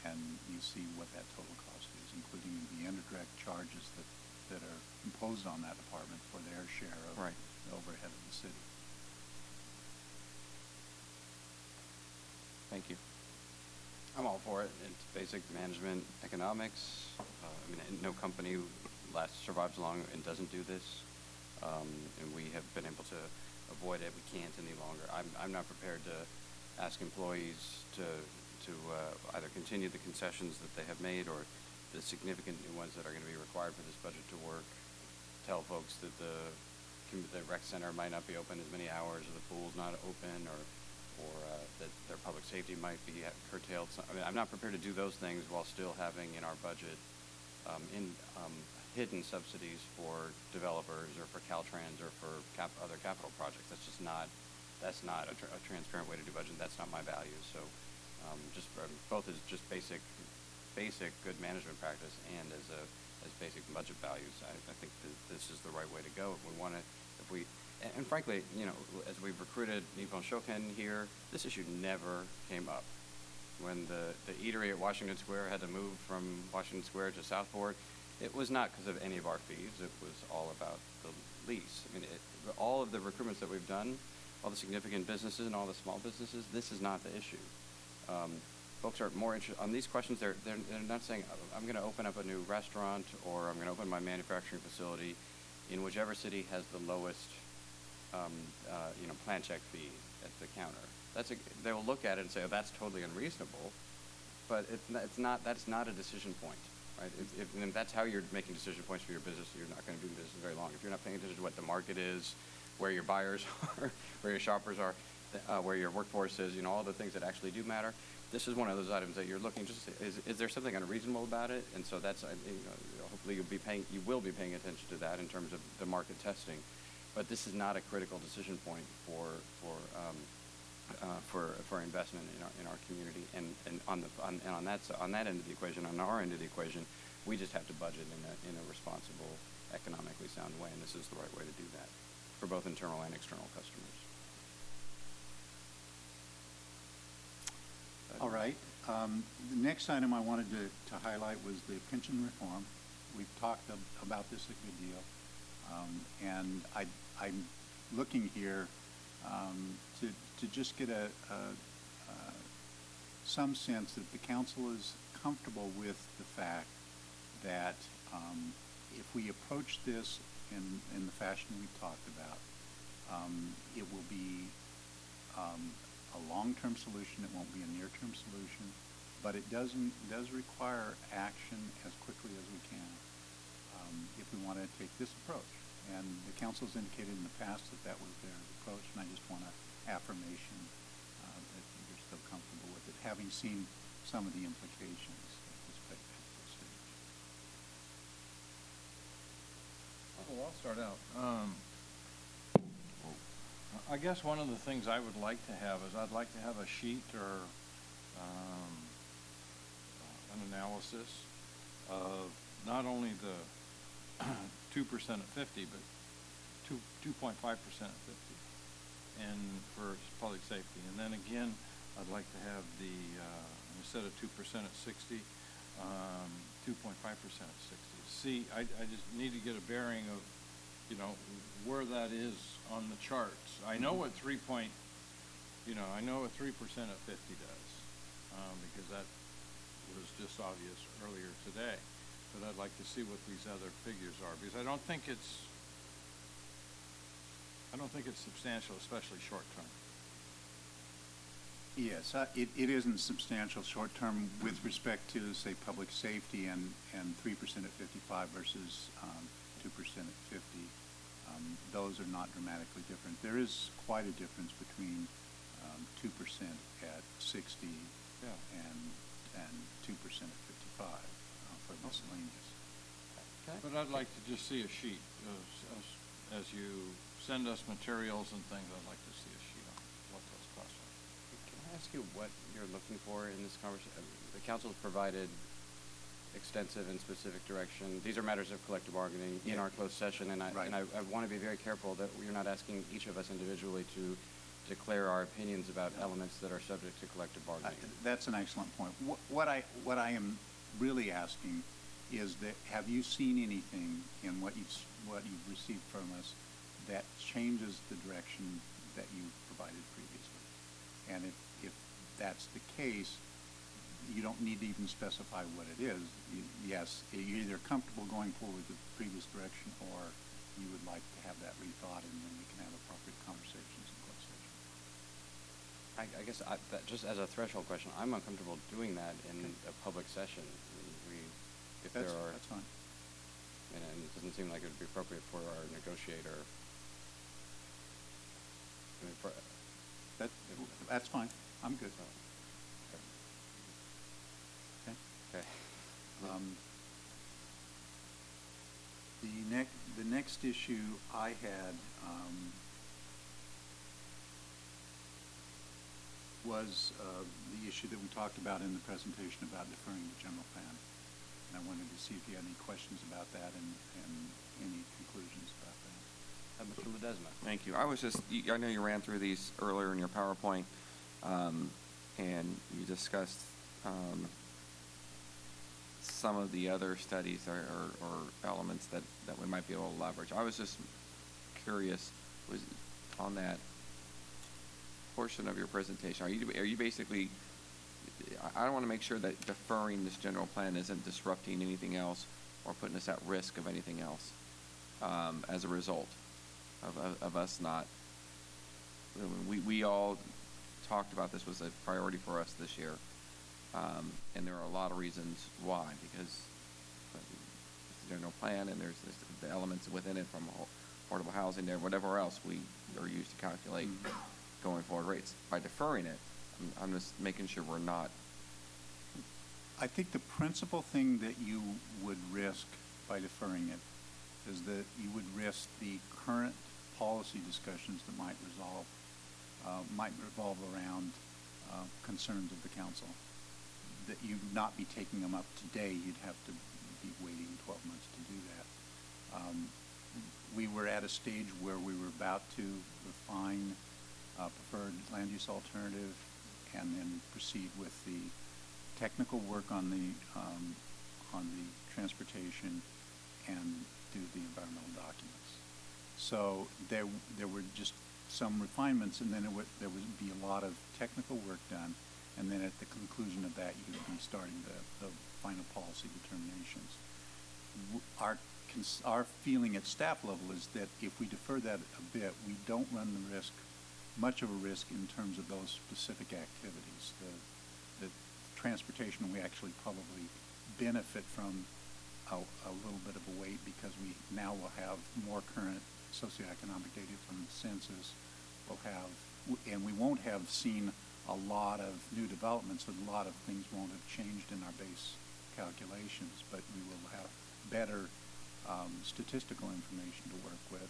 and you see what that total cost is, including the indirect charges that are imposed on that department for their share of the overhead of the city. Thank you. I'm all for it. It's basic management economics. I mean, no company survives long and doesn't do this. And we have been able to avoid it. We can't any longer. I'm not prepared to ask employees to either continue the concessions that they have made or the significant new ones that are going to be required for this budget to work. Tell folks that the rec center might not be open as many hours, or the pool's not open, or that their public safety might be curtailed. I mean, I'm not prepared to do those things while still having in our budget hidden subsidies for developers or for Caltrans or for other capital projects. That's just not a transparent way to do budget. That's not my value. So both as just basic good management practice and as basic budget values, I think that this is the right way to go. If we want to, and frankly, you know, as we've recruited Nippon Shoken here, this issue never came up. When the eatery at Washington Square had to move from Washington Square to Southport, it was not because of any of our fees. It was all about the lease. I mean, all of the recruitments that we've done, all the significant businesses and all the small businesses, this is not the issue. Folks are more interested on these questions. They're not saying, I'm going to open up a new restaurant or I'm going to open my manufacturing facility in whichever city has the lowest plan check fee at the counter. They will look at it and say, oh, that's totally unreasonable, but that's not a decision point, right? If that's how you're making decision points for your business, you're not going to do business very long. If you're not paying attention to what the market is, where your buyers are, where your shoppers are, where your workforce is, you know, all the things that actually do matter. This is one of those items that you're looking just is there something unreasonable about it? And so that's hopefully you will be paying attention to that in terms of the market testing. But this is not a critical decision point for investment in our community. And on that end of the equation, on our end of the equation, we just have to budget in a responsible, economically sound way, and this is the right way to do that for both internal and external customers. All right. The next item I wanted to highlight was the pension reform. We've talked about this a good deal, and I'm looking here to just get some sense that the council is comfortable with the fact that if we approach this in the fashion we talked about, it will be a long-term solution. It won't be a near-term solution, but it does require action as quickly as we can if we want to take this approach. And the council has indicated in the past that was their approach, and I just want an affirmation that you're still comfortable with it, having seen some of the implications at this stage. Well, I'll start out. I guess one of the things I would like to have is I'd like to have a sheet or an analysis of not only the 2% at 50, but 2.5% at 50, and for public safety. And then again, I'd like to have the instead of 2% at 60, 2.5% at 60. See, I just need to get a bearing of, you know, where that is on the charts. I know what 3% at 50 does, because that was just obvious earlier today. But I'd like to see what these other figures are, because I don't think it's substantial, especially short term. Yes, it isn't substantial short term with respect to, say, public safety and 3% at 55 versus 2% at 50. Those are not dramatically different. There is quite a difference between 2% at 60 and 2% at 55 for miscellaneous. But I'd like to just see a sheet as you send us materials and things. I'd like to see a sheet on what those costs are. Can I ask you what you're looking for in this conversation? The council has provided extensive and specific direction. These are matters of collective bargaining in our closed session, and I want to be very careful that you're not asking each of us individually to declare our opinions about elements that are subject to collective bargaining. That's an excellent point. What I am really asking is that, have you seen anything in what you've received from us that changes the direction that you provided previously? And if that's the case, you don't need to even specify what it is. Yes, you're either comfortable going forward with the previous direction, or you would like to have that rethought, and then we can have appropriate conversations in closed session. I guess that just as a threshold question, I'm uncomfortable doing that in a public session. That's fine. And it doesn't seem like it would be appropriate for our negotiator. I mean, that's fine. I'm good. Okay. The next issue I had was the issue that we talked about in the presentation about deferring the general plan. And I wanted to see if you had any questions about that and any conclusions about that. Mr. Ledesma. Thank you. I know you ran through these earlier in your PowerPoint, and you discussed some of the other studies or elements that we might be able to leverage. I was just curious, was on that portion of your presentation, are you basically, I want to make sure that deferring this general plan isn't disrupting anything else or putting us at risk of anything else as a result of us not, we all talked about this was a priority for us this year. And there are a lot of reasons why, because it's a general plan and there's the elements within it from affordable housing there, whatever else we are used to calculate going forward rates. By deferring it, I'm just making sure we're not. I think the principal thing that you would risk by deferring it is that you would risk the current policy discussions that might revolve around concerns of the council. That you'd not be taking them up today. You'd have to be waiting 12 months to do that. We were at a stage where we were about to refine preferred land use alternative and then proceed with the technical work on the transportation and do the environmental documents. So there were just some refinements, and then there would be a lot of technical work done. And then at the conclusion of that, you would be starting the final policy determinations. Our feeling at staff level is that if we defer that a bit, we don't run much of a risk in terms of those specific activities. The transportation, we actually probably benefit from a little bit of a wait, because we now will have more current socioeconomic data from the census. And we won't have seen a lot of new developments, and a lot of things won't have changed in our base calculations, but we will have better statistical information to work with.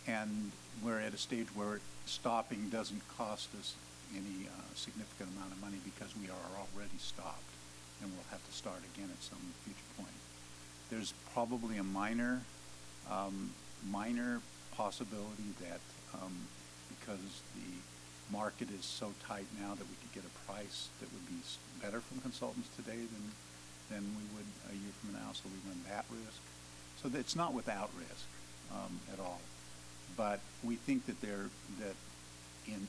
And we're at a stage where stopping doesn't cost us any significant amount of money, because we are already stopped, and we'll have to start again at some future point. There's probably a minor possibility that because the market is so tight now, that we could get a price that would be better from consultants today than we would a year from now, so we run that risk. So it's not without risk at all. But we think that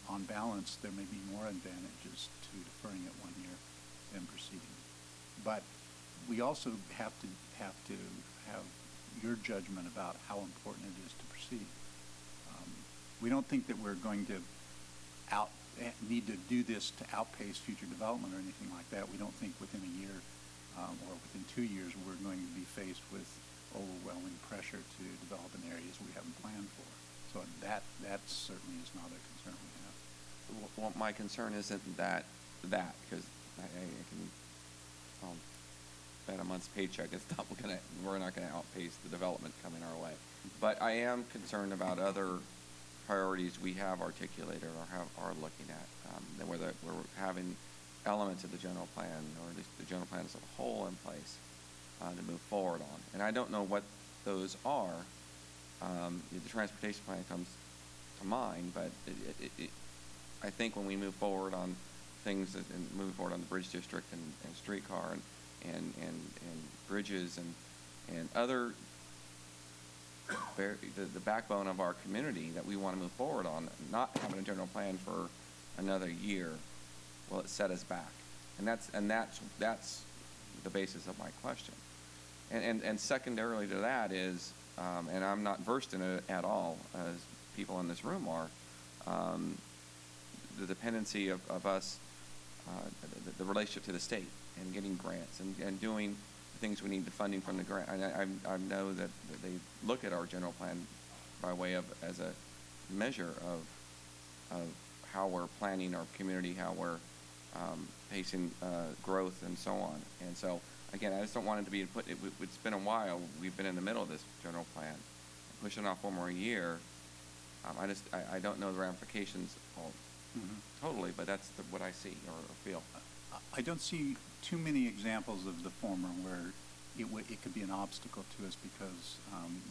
on balance, there may be more advantages to deferring it 1 year than proceeding. But we also have to have your judgment about how important it is to proceed. We don't think that we're going to need to do this to outpace future development or anything like that. We don't think within a year or within 2 years we're going to be faced with overwhelming pressure to develop in areas we haven't planned for. So that certainly is not a concern we have. Well, my concern isn't that because I can bet a month's paycheck we're not gonna outpace the development coming our way. But I am concerned about other priorities we have articulated or are looking at, and whether we're having elements of the general plan or at least the general plan as a whole in place to move forward on. And I don't know what those are. The transportation plan comes to mind, but I think when we move forward on things and move forward on the bridge district and streetcar and bridges and other the backbone of our community that we want to move forward on, not having a general plan for another year, will it set us back? And that's the basis of my question. And secondarily to that is, and I'm not versed in it at all, as people in this room are, the dependency of us, the relationship to the state and getting grants and doing things we need the funding from the grant. And I know that they look at our general plan by way of as a measure of how we're planning our community, how we're pacing growth and so on. And so again, I just don't want it to be put. It's been a while. We've been in the middle of this general plan, pushing off one more year. I don't know the ramifications totally, but that's what I see or feel. I don't see too many examples of the former where it could be an obstacle to us because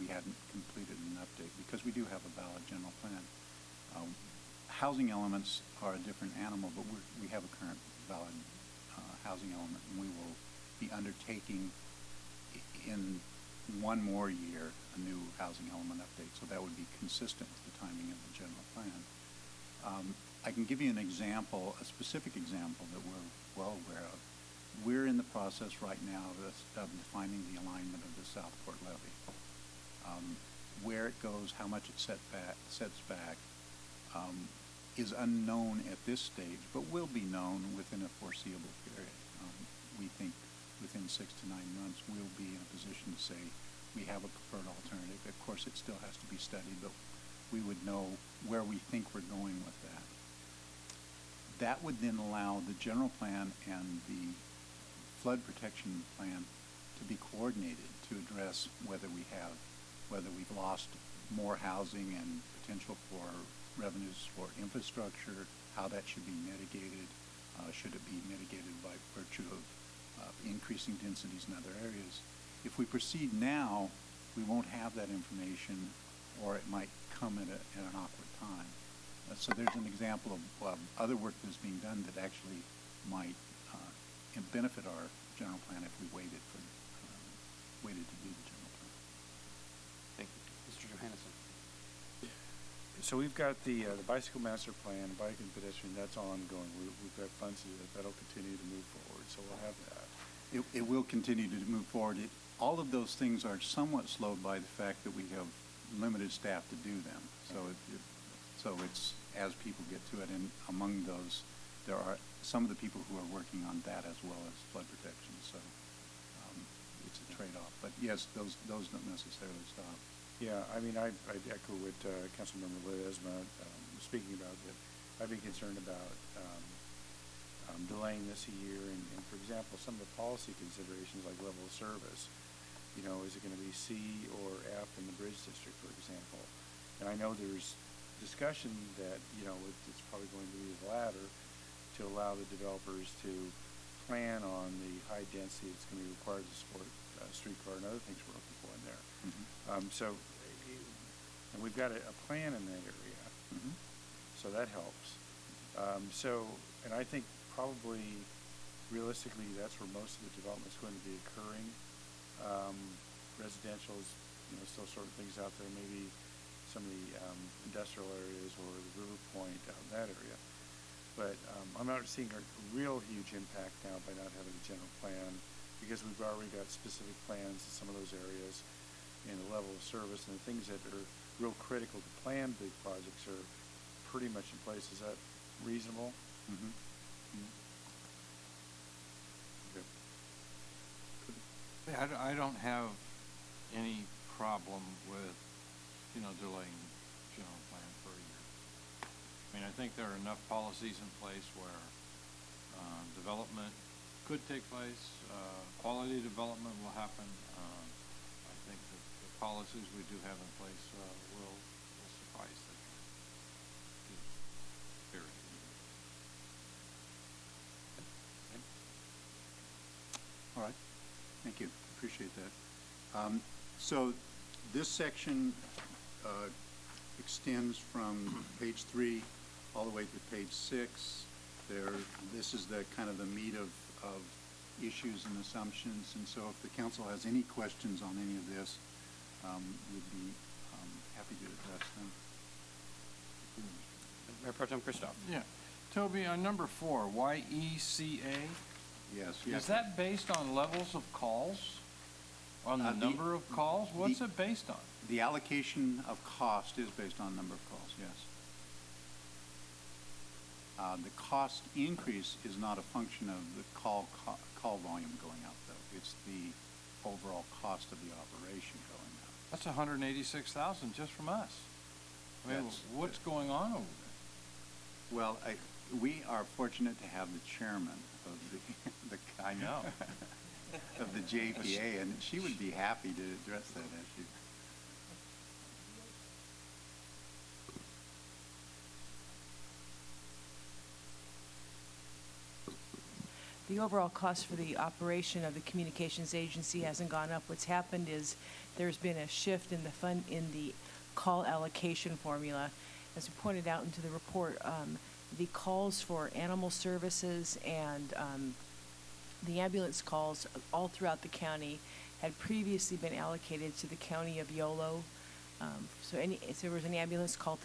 we hadn't completed an update, because we do have a valid general plan. Housing elements are a different animal, but we have a current valid housing element, and we will be undertaking in one more year a new housing element update, so that would be consistent with the timing of the general plan. I can give you an example, a specific example that we're well aware of. We're in the process right now of defining the alignment of the Southport levee. Where it goes, how much it sets back, is unknown at this stage, but will be known within a foreseeable period. We think within 6 to 9 months we'll be in a position to say we have a preferred alternative. Of course, it still has to be studied, but we would know where we think we're going with that. That would then allow the general plan and the flood protection plan to be coordinated to address whether we've lost more housing and potential for revenues for infrastructure, how that should be mitigated. Should it be mitigated by virtue of increasing densities in other areas? If we proceed now, we won't have that information, or it might come at an awkward time. So there's an example of other work that's being done that actually might benefit our general plan if we waited to do the general plan. Thank you. Mr. Johannesson. So we've got the bicycle master plan, bike and pedestrian, that's ongoing. We've got funds that'll continue to move forward, so we'll have that. It will continue to move forward. All of those things are somewhat slowed by the fact that we have limited staff to do them. So it's as people get to it, and among those, there are some of the people who are working on that as well as flood protection. So it's a trade-off. But yes, those don't necessarily stop. Yeah, I mean, I'd echo what Councilmember Ledesma was speaking about, that I'd be concerned about delaying this a year, and for example, some of the policy considerations like level of service, is it going to be C or F in the bridge district, for example? And I know there's discussion that, it's probably going to be the latter, to allow the developers to plan on the high density that's going to be required to support streetcar and other things we're looking for in there. And we've got a plan in that area, so that helps. And I think probably realistically that's where most of the development is going to be occurring. Residential is, still sort of things out there, maybe some of the industrial areas or the River Point out in that area. But I'm not seeing a real huge impact now by not having a general plan because we've already got specific plans in some of those areas and the level of service and the things that are real critical to plan big projects are pretty much in place. Is that reasonable? Mhm. Okay. I don't have any problem with, delaying general plan for a year. I mean, I think there are enough policies in place where development could take place, quality development will happen. I think that the policies we do have in place will suffice. Period. All right, thank you, appreciate that. So this section extends from page 3 all the way to page 6. This is the kind of the meat of issues and assumptions, and so if the council has any questions on any of this, we'd be happy to address them. Mayor Pro Tem Christoph. Yeah. Toby, on number 4, YECA, Yes. is that based on levels of calls? On the number of calls? What's it based on? The allocation of cost is based on number of calls, yes. The cost increase is not a function of the call volume going up, though. It's the overall cost of the operation going up. That's $186,000 just from us. I mean, what's going on over there? Well, we are fortunate to have the chairman of the I know. of the JPA, and she would be happy to address that issue. The overall cost for the operation of the communications agency hasn't gone up. What's happened is there's been a shift in the call allocation formula. As we pointed out into the report, the calls for animal services and the ambulance calls all throughout the county had previously been allocated to the county of Yolo. So if there was an ambulance call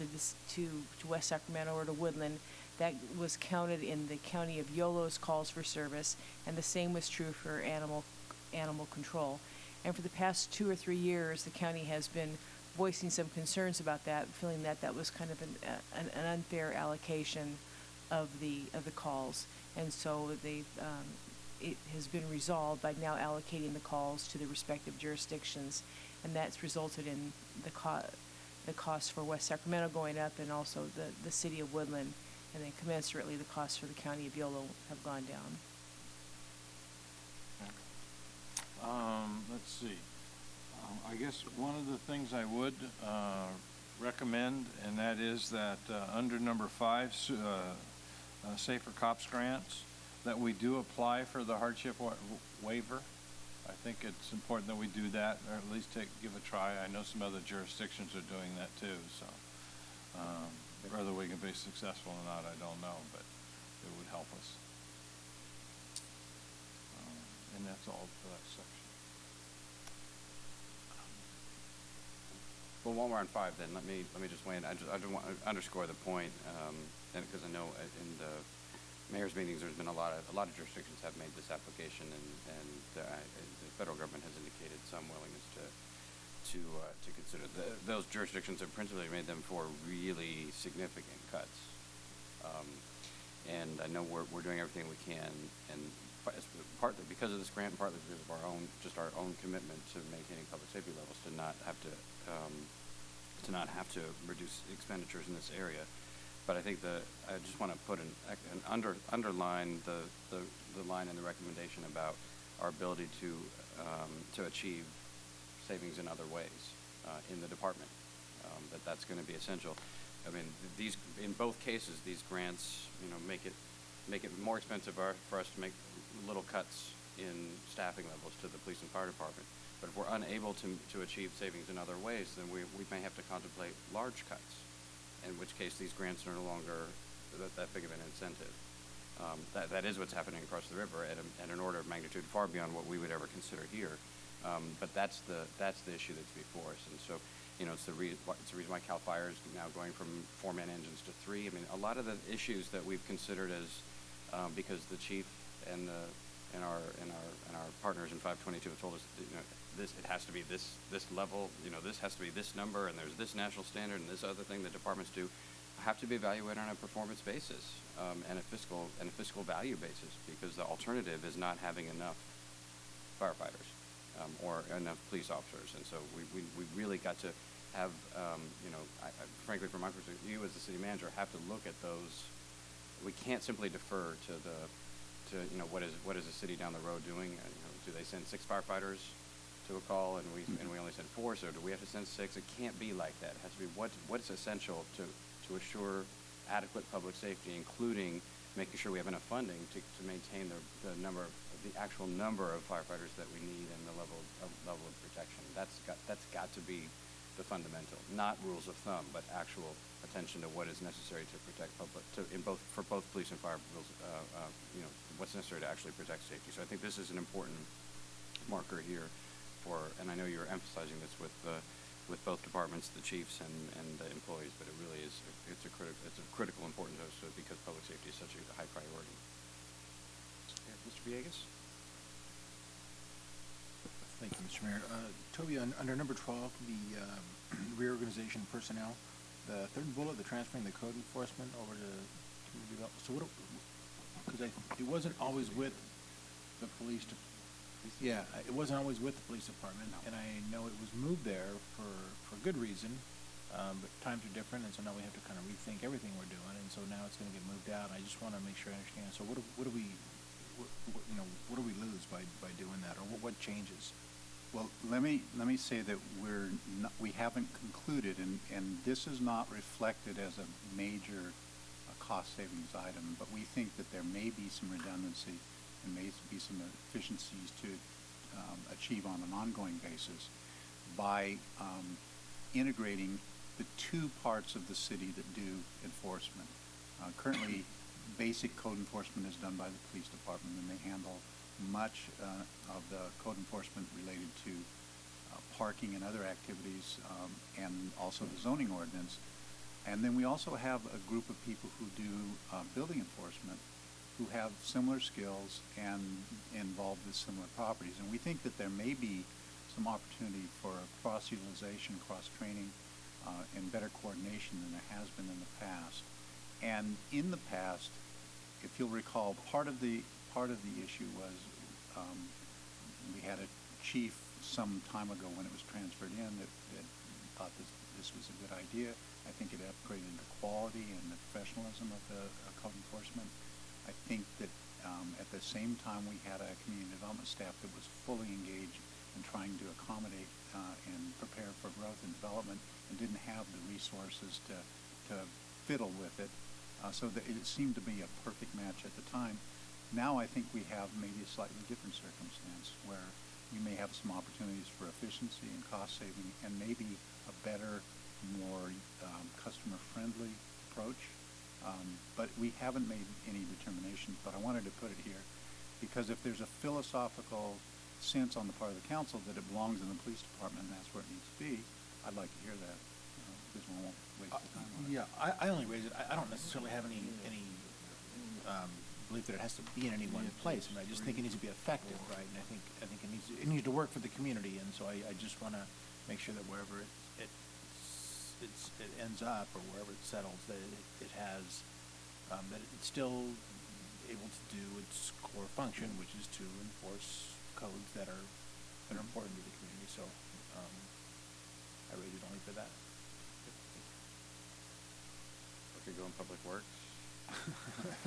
to West Sacramento or to Woodland, that was counted in the county of Yolo's calls for service, and the same was true for animal control. And for the past 2 or 3 years, the county has been voicing some concerns about that, feeling that that was kind of an unfair allocation of the calls. And so it has been resolved by now allocating the calls to the respective jurisdictions, and that's resulted in the cost for West Sacramento going up, and also the city of Woodland, and then commensurately the costs for the county of Yolo have gone down. Let's see. I guess one of the things I would recommend, and that is that under number 5, Safer Cops grants, that we do apply for the hardship waiver. I think it's important that we do that, or at least give a try. I know some other jurisdictions are doing that too, so whether we can be successful or not, I don't know, but it would help us. And that's all for that section. Well, while we're on 5, then let me just weigh in. I just want to underscore the point, and because I know in the mayor's meetings, there's been a lot of jurisdictions have made this application, and the federal government has indicated some willingness to consider. Those jurisdictions have principally made them for really significant cuts, and I know we're doing everything we can, and partly because of this grant, and partly because of our own commitment to maintaining public safety levels, to not have to reduce expenditures in this area. But I think I just want to put underline the line in the recommendation about our ability to achieve savings in other ways in the department. That's going to be essential. I mean, in both cases, these grants, make it more expensive for us to make little cuts in staffing levels to the police and fire department. But if we're unable to achieve savings in other ways, then we may have to contemplate large cuts, in which case these grants are no longer that big of an incentive. That is what's happening across the river at an order of magnitude far beyond what we would ever consider here. But that's the issue that's before us. And so, it's the reason why CAL FIRE is now going from 4-man engines to 3. I mean, a lot of the issues that we've considered as because the chief and the and our partners in 522 have told us that, it has to be this level, this has to be this number, and there's this national standard and this other thing that departments do, have to be evaluated on a performance basis, and a fiscal value basis, because the alternative is not having enough firefighters, or enough police officers. And so we really got to have, frankly, from my perspective, you as the city manager have to look at those. We can't simply defer to what is the city down the road doing? Do they send 6 firefighters to a call and we only send 4? So do we have to send 6? It can't be like that. It has to be what's essential to assure adequate public safety, including making sure we have enough funding to maintain the actual number of firefighters that we need and the level of protection. That's got to be the fundamental, not rules of thumb, but actual attention to what is necessary to protect for both police and fire, what's necessary to actually protect safety. So I think this is an important marker here and I know you're emphasizing this with both departments, the chiefs and the employees, but it really is, it's of critical importance to us because public safety is such a high priority. Mr. Villegas? Thank you, Mr. Mayor. Toby, under number 12, the reorganization personnel, the third bullet, the transferring the code enforcement over to community development. So because it wasn't always with the police department. Yeah, it wasn't always with the police department, and I know it was moved there for good reason, but times are different, and so now we have to kind of rethink everything we're doing, and so now it's going to get moved out. I just want to make sure I understand. So what do we lose by doing that, or what changes? Well, let me say that we haven't concluded, and this is not reflected as a major cost savings item, but we think that there may be some redundancy and may be some efficiencies to achieve on an ongoing basis by integrating the 2 parts of the city that do enforcement. Currently, basic code enforcement is done by the police department, and they handle much of the code enforcement related to parking and other activities, and also the zoning ordinance. And then we also have a group of people who do building enforcement, who have similar skills and involved with similar properties. And we think that there may be some opportunity for cross-utilization, cross-training, and better coordination than there has been in the past. And in the past, if you'll recall, part of the issue was we had a chief some time ago when it was transferred in that thought this was a good idea. I think it upgraded the quality and the professionalism of the code enforcement. I think that at the same time we had a community development staff that was fully engaged in trying to accommodate and prepare for growth and development, and didn't have the resources to fiddle with it. So that it seemed to be a perfect match at the time. Now I think we have maybe a slightly different circumstance where we may have some opportunities for efficiency and cost saving, and maybe a better, more customer-friendly approach. But we haven't made any determinations, but I wanted to put it here because if there's a philosophical sense on the part of the council that it belongs in the police department and that's where it needs to be, I'd like to hear that, because we won't waste the time on it. Yeah, I only raise it. I don't necessarily have any belief that it has to be in any one place, and I just think it needs to be effective, right? And I think it needs to work for the community, and so I just want to make sure that wherever it ends up or wherever it settles, that it has that it's still able to do its core function, which is to enforce codes that are important to the community. So I raise it only for that. Could go in public works.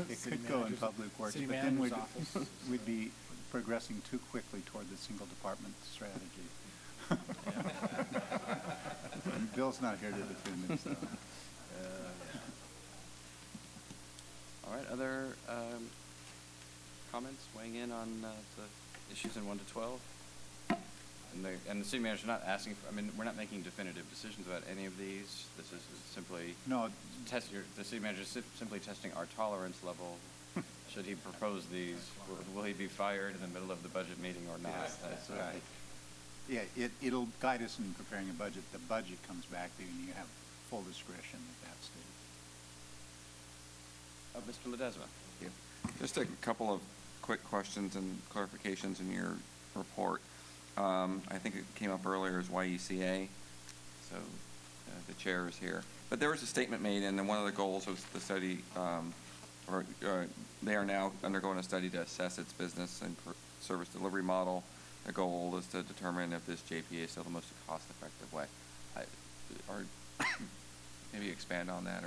It could go in public works, but then we'd be progressing too quickly toward the single department strategy. Bill's not here to defend himself. All right, other comments weighing in on the issues in 1 to 12? And the city manager's not asking for, we're not making definitive decisions about any of these. This is simply the city manager is simply testing our tolerance level. Should he propose these, will he be fired in the middle of the budget meeting or not? That's right. Yeah, it'll guide us in preparing a budget. The budget comes back to you and you have full discretion at that stage. Mr. Ledesma. Yeah. Just a couple of quick questions and clarifications in your report. I think it came up earlier as YECA, so the chair is here. But there was a statement made, and then one of the goals was the study, they are now undergoing a study to assess its business and service delivery model. The goal is to determine if this JPA is still the most cost-effective way. Or maybe expand on that,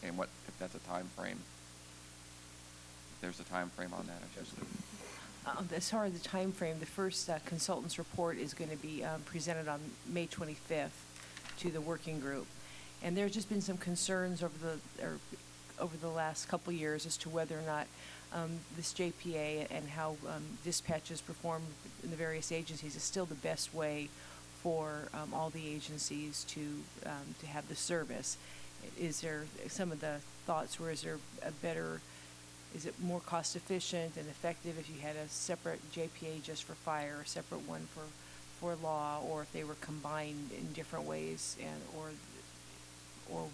and what if that's a time frame? If there's a time frame on that, I should say. As far as the time frame, the first consultant's report is going to be presented on May 25th to the working group. And there's just been some concerns over the last couple years as to whether or not this JPA and how dispatches perform in the various agencies is still the best way for all the agencies to have the service. Is there some of the thoughts where is there a better, is it more cost efficient and effective if you had a separate JPA just for fire, a separate one for law, or if they were combined in different ways, and or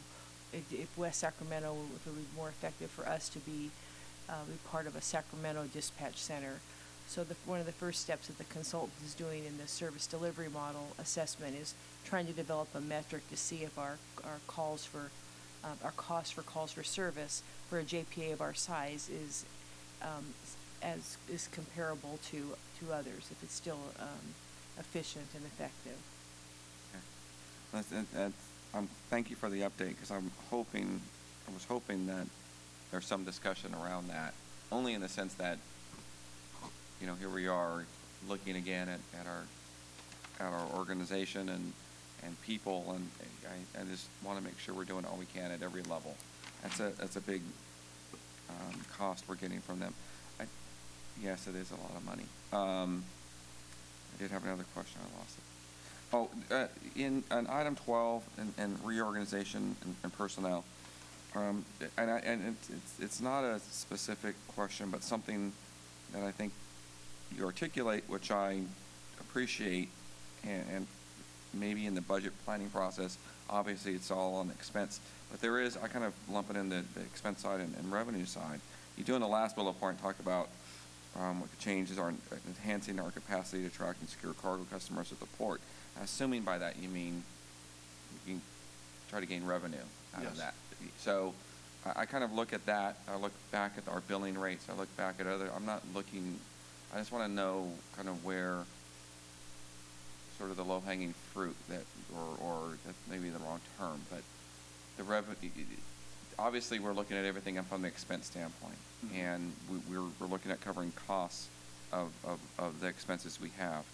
if West Sacramento, if it would be more effective for us to be part of a Sacramento dispatch center. So one of the first steps that the consultant is doing in the service delivery model assessment is trying to develop a metric to see if our calls for our cost for calls for service for a JPA of our size is comparable to others, if it's still efficient and effective. Okay. Thank you for the update, because I was hoping that there's some discussion around that, only in the sense that, here we are looking again at our organization and people, and I just want to make sure we're doing all we can at every level. That's a big cost we're getting from them. Yes, it is a lot of money. I did have another question. I lost it. Oh, in item 12 and reorganization and personnel, and it's not a specific question, but something that I think you articulate, which I appreciate, and maybe in the budget planning process, obviously it's all on the expense, but there is, I kind of lump it in the expense side and revenue side. You do in the last bullet point talk about what the changes are enhancing our capacity to attract and secure cargo customers at the port. Assuming by that you mean you can try to gain revenue out of that. So I kind of look at that. I look back at our billing rates. I look back at I'm not looking, I just want to know kind of where sort of the low-hanging fruit that, or that's maybe the wrong term, but the revenue, obviously we're looking at everything from the expense standpoint, and we're looking at covering costs of the expenses we have.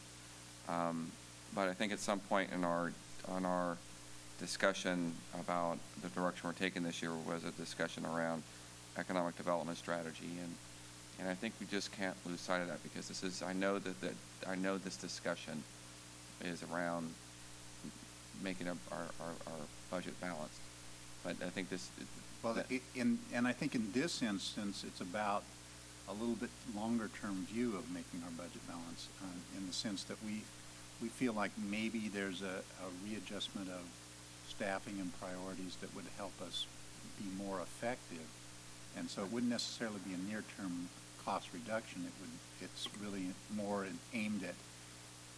But I think at some point on our discussion about the direction we're taking this year was a discussion around economic development strategy, and I think we just can't lose sight of that, because I know this discussion is around making our budget balanced, but I think this. Well, and I think in this instance, it's about a little bit longer term view of making our budget balanced, in the sense that we feel like maybe there's a readjustment of staffing and priorities that would help us be more effective, and so it wouldn't necessarily be a near-term cost reduction. It's really more aimed at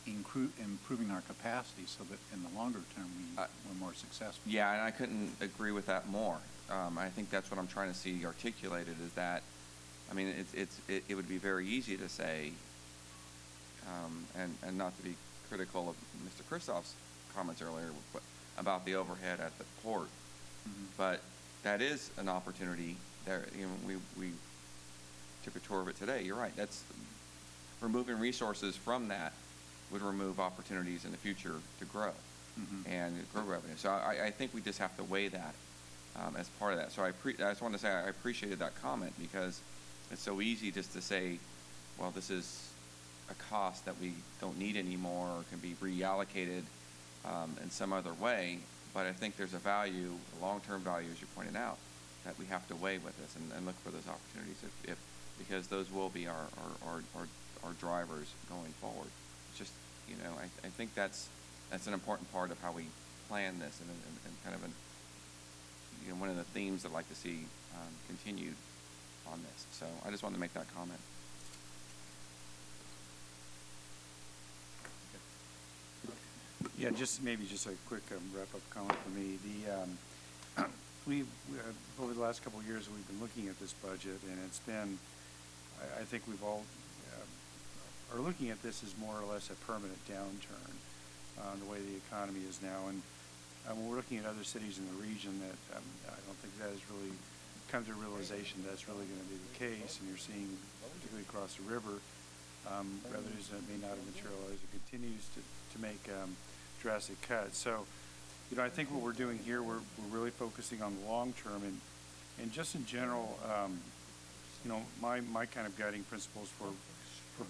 improving our capacity, so that in the longer term we're more successful. Yeah, and I couldn't agree with that more. I think that's what I'm trying to see articulated, is that, I mean, it would be very easy to say, and not to be critical of Mr. Kristoff's comments earlier about the overhead at the port, but that is an opportunity there. We took a tour of it today. You're right. That's removing resources from that would remove opportunities in the future to grow and grow revenue. So I think we just have to weigh that as part of that. So I just wanted to say I appreciated that comment, because it's so easy just to say, well, this is a cost that we don't need anymore or can be reallocated in some other way. But I think there's a value, a long-term value, as you pointed out, that we have to weigh with this and look for those opportunities because those will be our drivers going forward. It's just, I think that's an important part of how we plan this, and kind of one of the themes I'd like to see continued on this. So I just wanted to make that comment. Yeah, maybe just a quick wrap-up comment for me. We've over the last couple of years, we've been looking at this budget, and it's been, I think we've all are looking at this as more or less a permanent downturn the way the economy is now. And when we're looking at other cities in the region, that I don't think that has really come to a realization that's really going to be the case. And you're seeing, particularly across the river, revenues that may not have materialized. It continues to make drastic cuts. So, I think what we're doing here, we're really focusing on the long term, and just in general, my kind of guiding principles for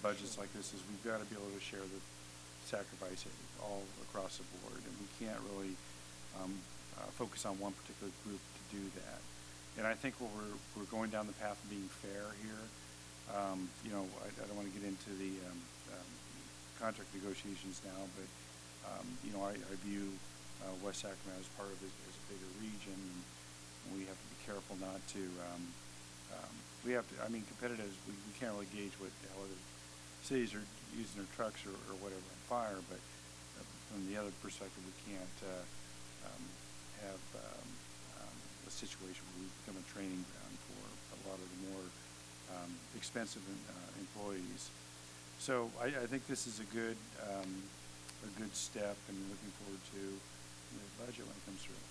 budgets like this is we've got to be able to share the sacrifice all across the board, and we can't really focus on one particular group to do that. And I think we're going down the path of being fair here. I don't want to get into the contract negotiations now, but I view West Sacramento as part of it as a bigger region, and we have to be careful not to. Competitive. We can't really gauge how other cities are using their trucks or whatever on fire, but from the other perspective, we can't have a situation where we become a training ground for a lot of the more expensive employees. So I think this is a good step, and looking forward to the budget when it comes through.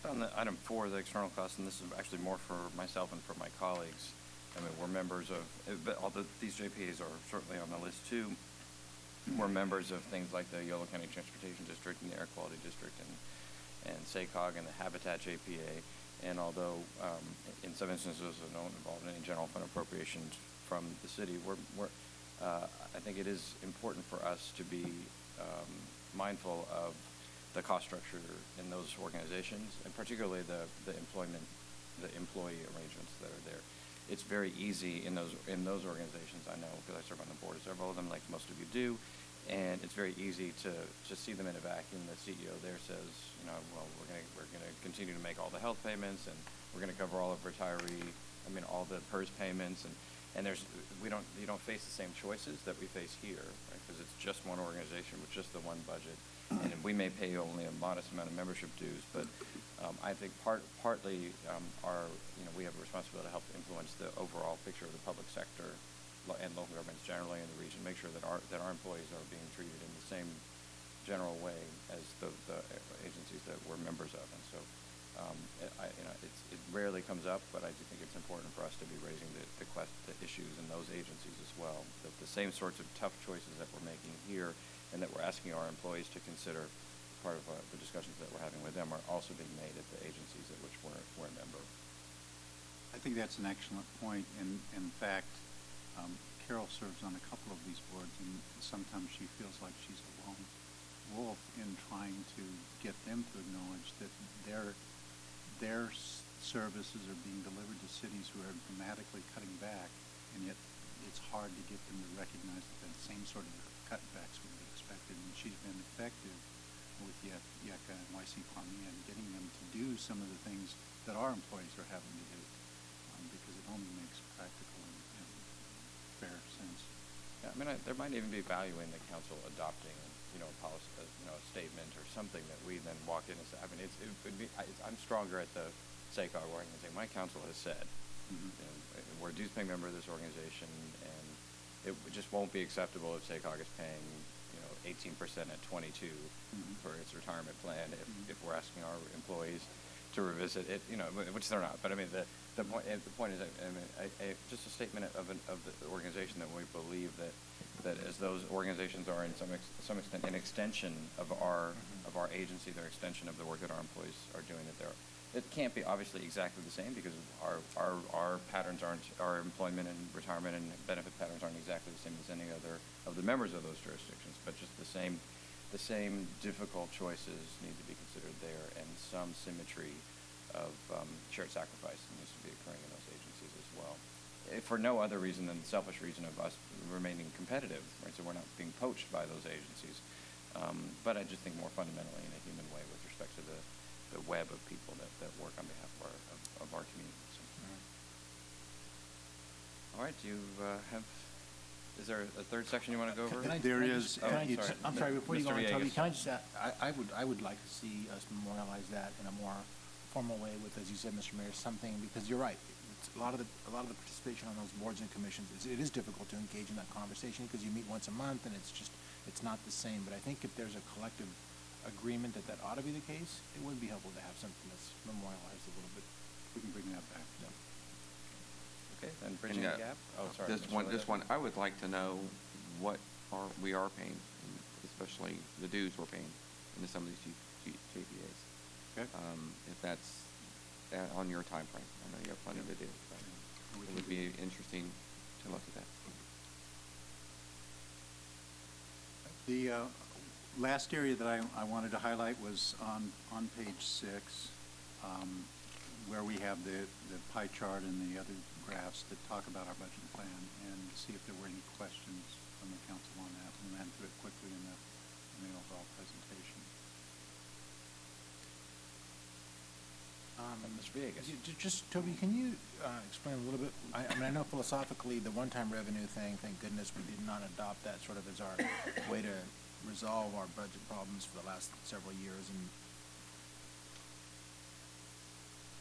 On the item 4, the external costs, and this is actually more for myself and for my colleagues. I mean, we're members of, these JPAs are certainly on the list too. We're members of things like the Yolo County Transportation District and the Air Quality District and SACOG and the Habitat JPA. And although in some instances we don't involve any general fund appropriations from the city, I think it is important for us to be mindful of the cost structure in those organizations, and particularly the employee arrangements that are there. It's very easy in those organizations, I know, because I serve on the board of several of them, like most of you do, and it's very easy to just see them in a vacuum. The CEO there says, well, we're gonna continue to make all the health payments, and we're gonna cover all of all the PERS payments, and you don't face the same choices that we face here, right? Because it's just one organization with just the one budget, and we may pay only a modest amount of membership dues, but I think partly we have a responsibility to help influence the overall picture of the public sector and local governments generally in the region, make sure that our employees are being treated in the same general way as the agencies that we're members of, and so it rarely comes up, but I do think it's important for us to be raising the issues in those agencies as well. That the same sorts of tough choices that we're making here and that we're asking our employees to consider part of the discussions that we're having with them are also being made at the agencies at which we're a member. I think that's an excellent point. And in fact, Carol serves on a couple of these boards, and sometimes she feels like she's a lone wolf in trying to get them to acknowledge that their services are being delivered to cities who are dramatically cutting back, and yet it's hard to get them to recognize that same sort of cutbacks would be expected. And she's been effective with YECA and YC Palmia in getting them to do some of the things that our employees are having to do, because it only makes practical and fair sense. Yeah, there might even be value in the council adopting, a policy, a statement or something that we then walk in and say. I'm stronger at the SACOG where I can say my council has said, we're a dues-paying member of this organization, and it just won't be acceptable if SACOG is paying 18% at 22 for its retirement plan if we're asking our employees to revisit it, which they're not. But the point is, just a statement of the organization that we believe that as those organizations are in some extent an extension of our agency, they're an extension of the work that our employees are doing. It can't be obviously exactly the same, because our patterns aren't, our employment and retirement and benefit patterns aren't exactly the same as any other of the members of those jurisdictions, but just the same difficult choices need to be considered there, and some symmetry of shared sacrifice needs to be occurring in those agencies as well, for no other reason than the selfish reason of us remaining competitive, right? So we're not being poached by those agencies, but I just think more fundamentally in a human way with respect to the web of people that work on behalf of of our community. So. All right, do you have, is there a third section you want to go over? I'm sorry, before you go on, Mr. Toby, Villegas. can I just add, I would like to see us memorialize that in a more formal way with, as you said, Mr. Mayor, something, because you're right. It's a lot of the participation on those boards and commissions, it is difficult to engage in that conversation because you meet once a month and it's not the same. But I think if there's a collective agreement that ought to be the case, it would be helpful to have something that's memorialized a little bit. We can bring that back. Yeah. Okay, then bridging the gap. Oh, sorry. This one, I would like to know what we are paying, and especially the dues we're paying into some of these JPAs. Okay. If that's on your time frame. I know you have plenty to do, but it would be interesting to look at that. The last area that I wanted to highlight was on page 6, where we have the pie chart and the other graphs that talk about our budget plan, and see if there were any questions from the council on that. We ran through it quickly in the overall presentation. Mr. Villegas. Just, Toby, can you explain a little bit? I mean, I know philosophically the one-time revenue thing, thank goodness we did not adopt that sort of as our way to resolve our budget problems for the last several years, and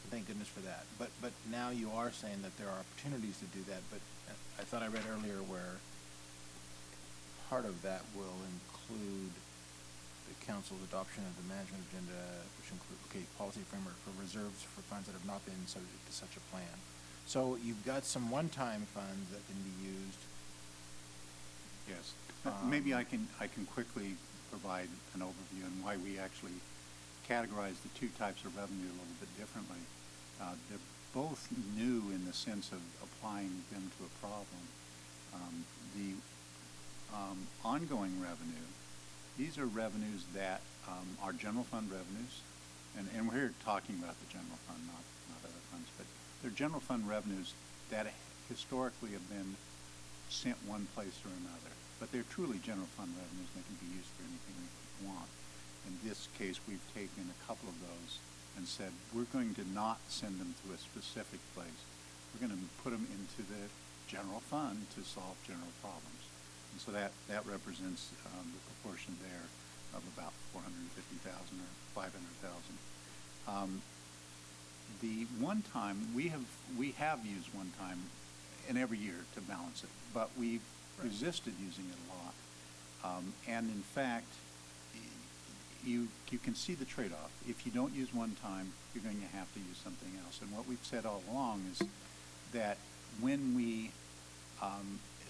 thank goodness for that. But now you are saying that there are opportunities to do that, but I thought I read earlier where part of that will include the council's adoption of the management agenda, which include, policy framework for reserves for funds that have not been subject to such a plan. So you've got some one-time funds that can be used. Yes. Maybe I can quickly provide an overview on why we actually categorize the two types of revenue a little bit differently. They're both new in the sense of applying them to a problem. The ongoing revenue, these are revenues that are general fund revenues, and we're here talking about the general fund, not other funds, but they're general fund revenues that historically have been sent one place or another. But they're truly general fund revenues, and they can be used for anything we want. In this case, we've taken a couple of those and said, we're going to not send them to a specific place. We're going to put them into the general fund to solve general problems. And so that represents the proportion there of about $450,000 or $500,000. The one time, we have used one time in every year to balance it, but we've resisted using it a lot. And in fact, you can see the trade-off. If you don't use one time, you're going to have to use something else. And what we've said all along is that when we,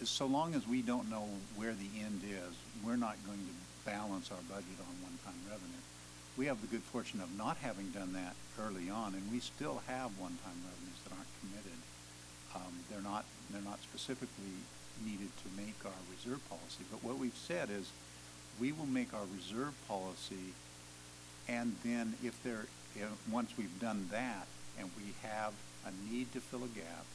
so long as we don't know where the end is, we're not going to balance our budget on one-time revenue. We have the good fortune of not having done that early on, and we still have one-time revenues that aren't committed. They're not specifically needed to make our reserve policy. But what we've said is we will make our reserve policy, and then once we've done that and we have a need to fill a gap,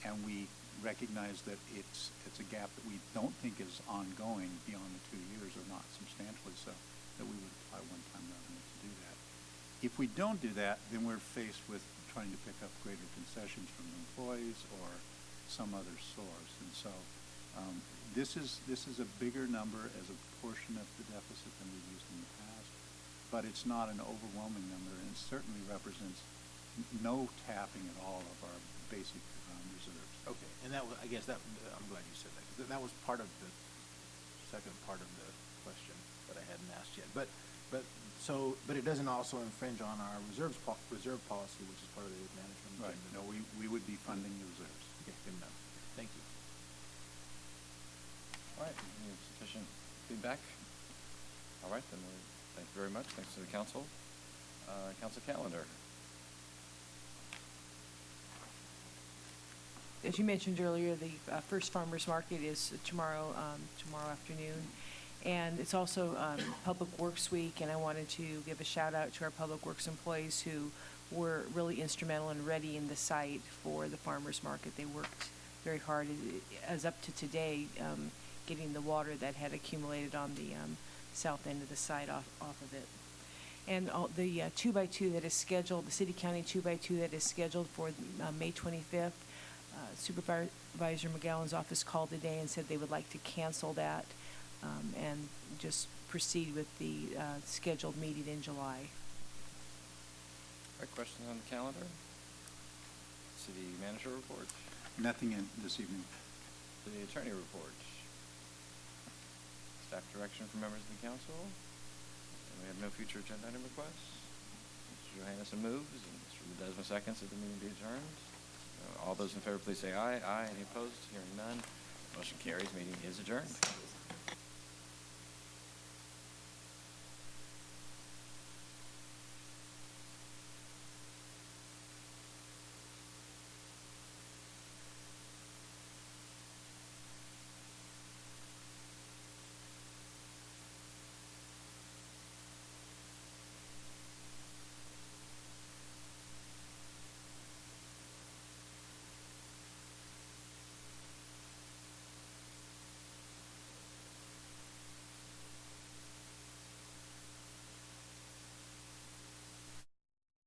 and we recognize that it's a gap that we don't think is ongoing beyond the 2 years, or not substantially so, that we would apply one-time revenue to do that. If we don't do that, then we're faced with trying to pick up greater concessions from employees or some other source. And so this is a bigger number as a portion of the deficit than we've used in the past, but it's not an overwhelming number, and it certainly represents no tapping at all of our basic reserves. Okay, and that was, I guess that, I'm glad you said that, because that was part of the second part of the question that I hadn't asked yet. But it doesn't also infringe on our reserve policy, which is part of the management. Right. No, we would be funding the reserves. Okay, good enough. Thank you. All right, any sufficient feedback? All right, then thank you very much. Thanks to the council. Council calendar. As you mentioned earlier, the first farmers market is tomorrow afternoon, and it's also Public Works Week, and I wanted to give a shout out to our Public Works employees who were really instrumental in readying the site for the farmers market. They worked very hard, as up to today, getting the water that had accumulated on the south end of the site off of it. And the 2x2 that is scheduled, the city-county 2x2 that is scheduled for May 25th, Supervisor McGowan's office called today and said they would like to cancel that and just proceed with the scheduled meeting in July. All right, questions on the calendar? City manager report? Nothing in this evening. City attorney report? Staff direction from members of the council? And we have no future agenda item requests. Mr. Johannesson moves and Mr. Ledesma seconds that the meeting be adjourned. All those in favor, please say aye. Aye. Any opposed? Hearing none. Motion carries. Meeting is adjourned.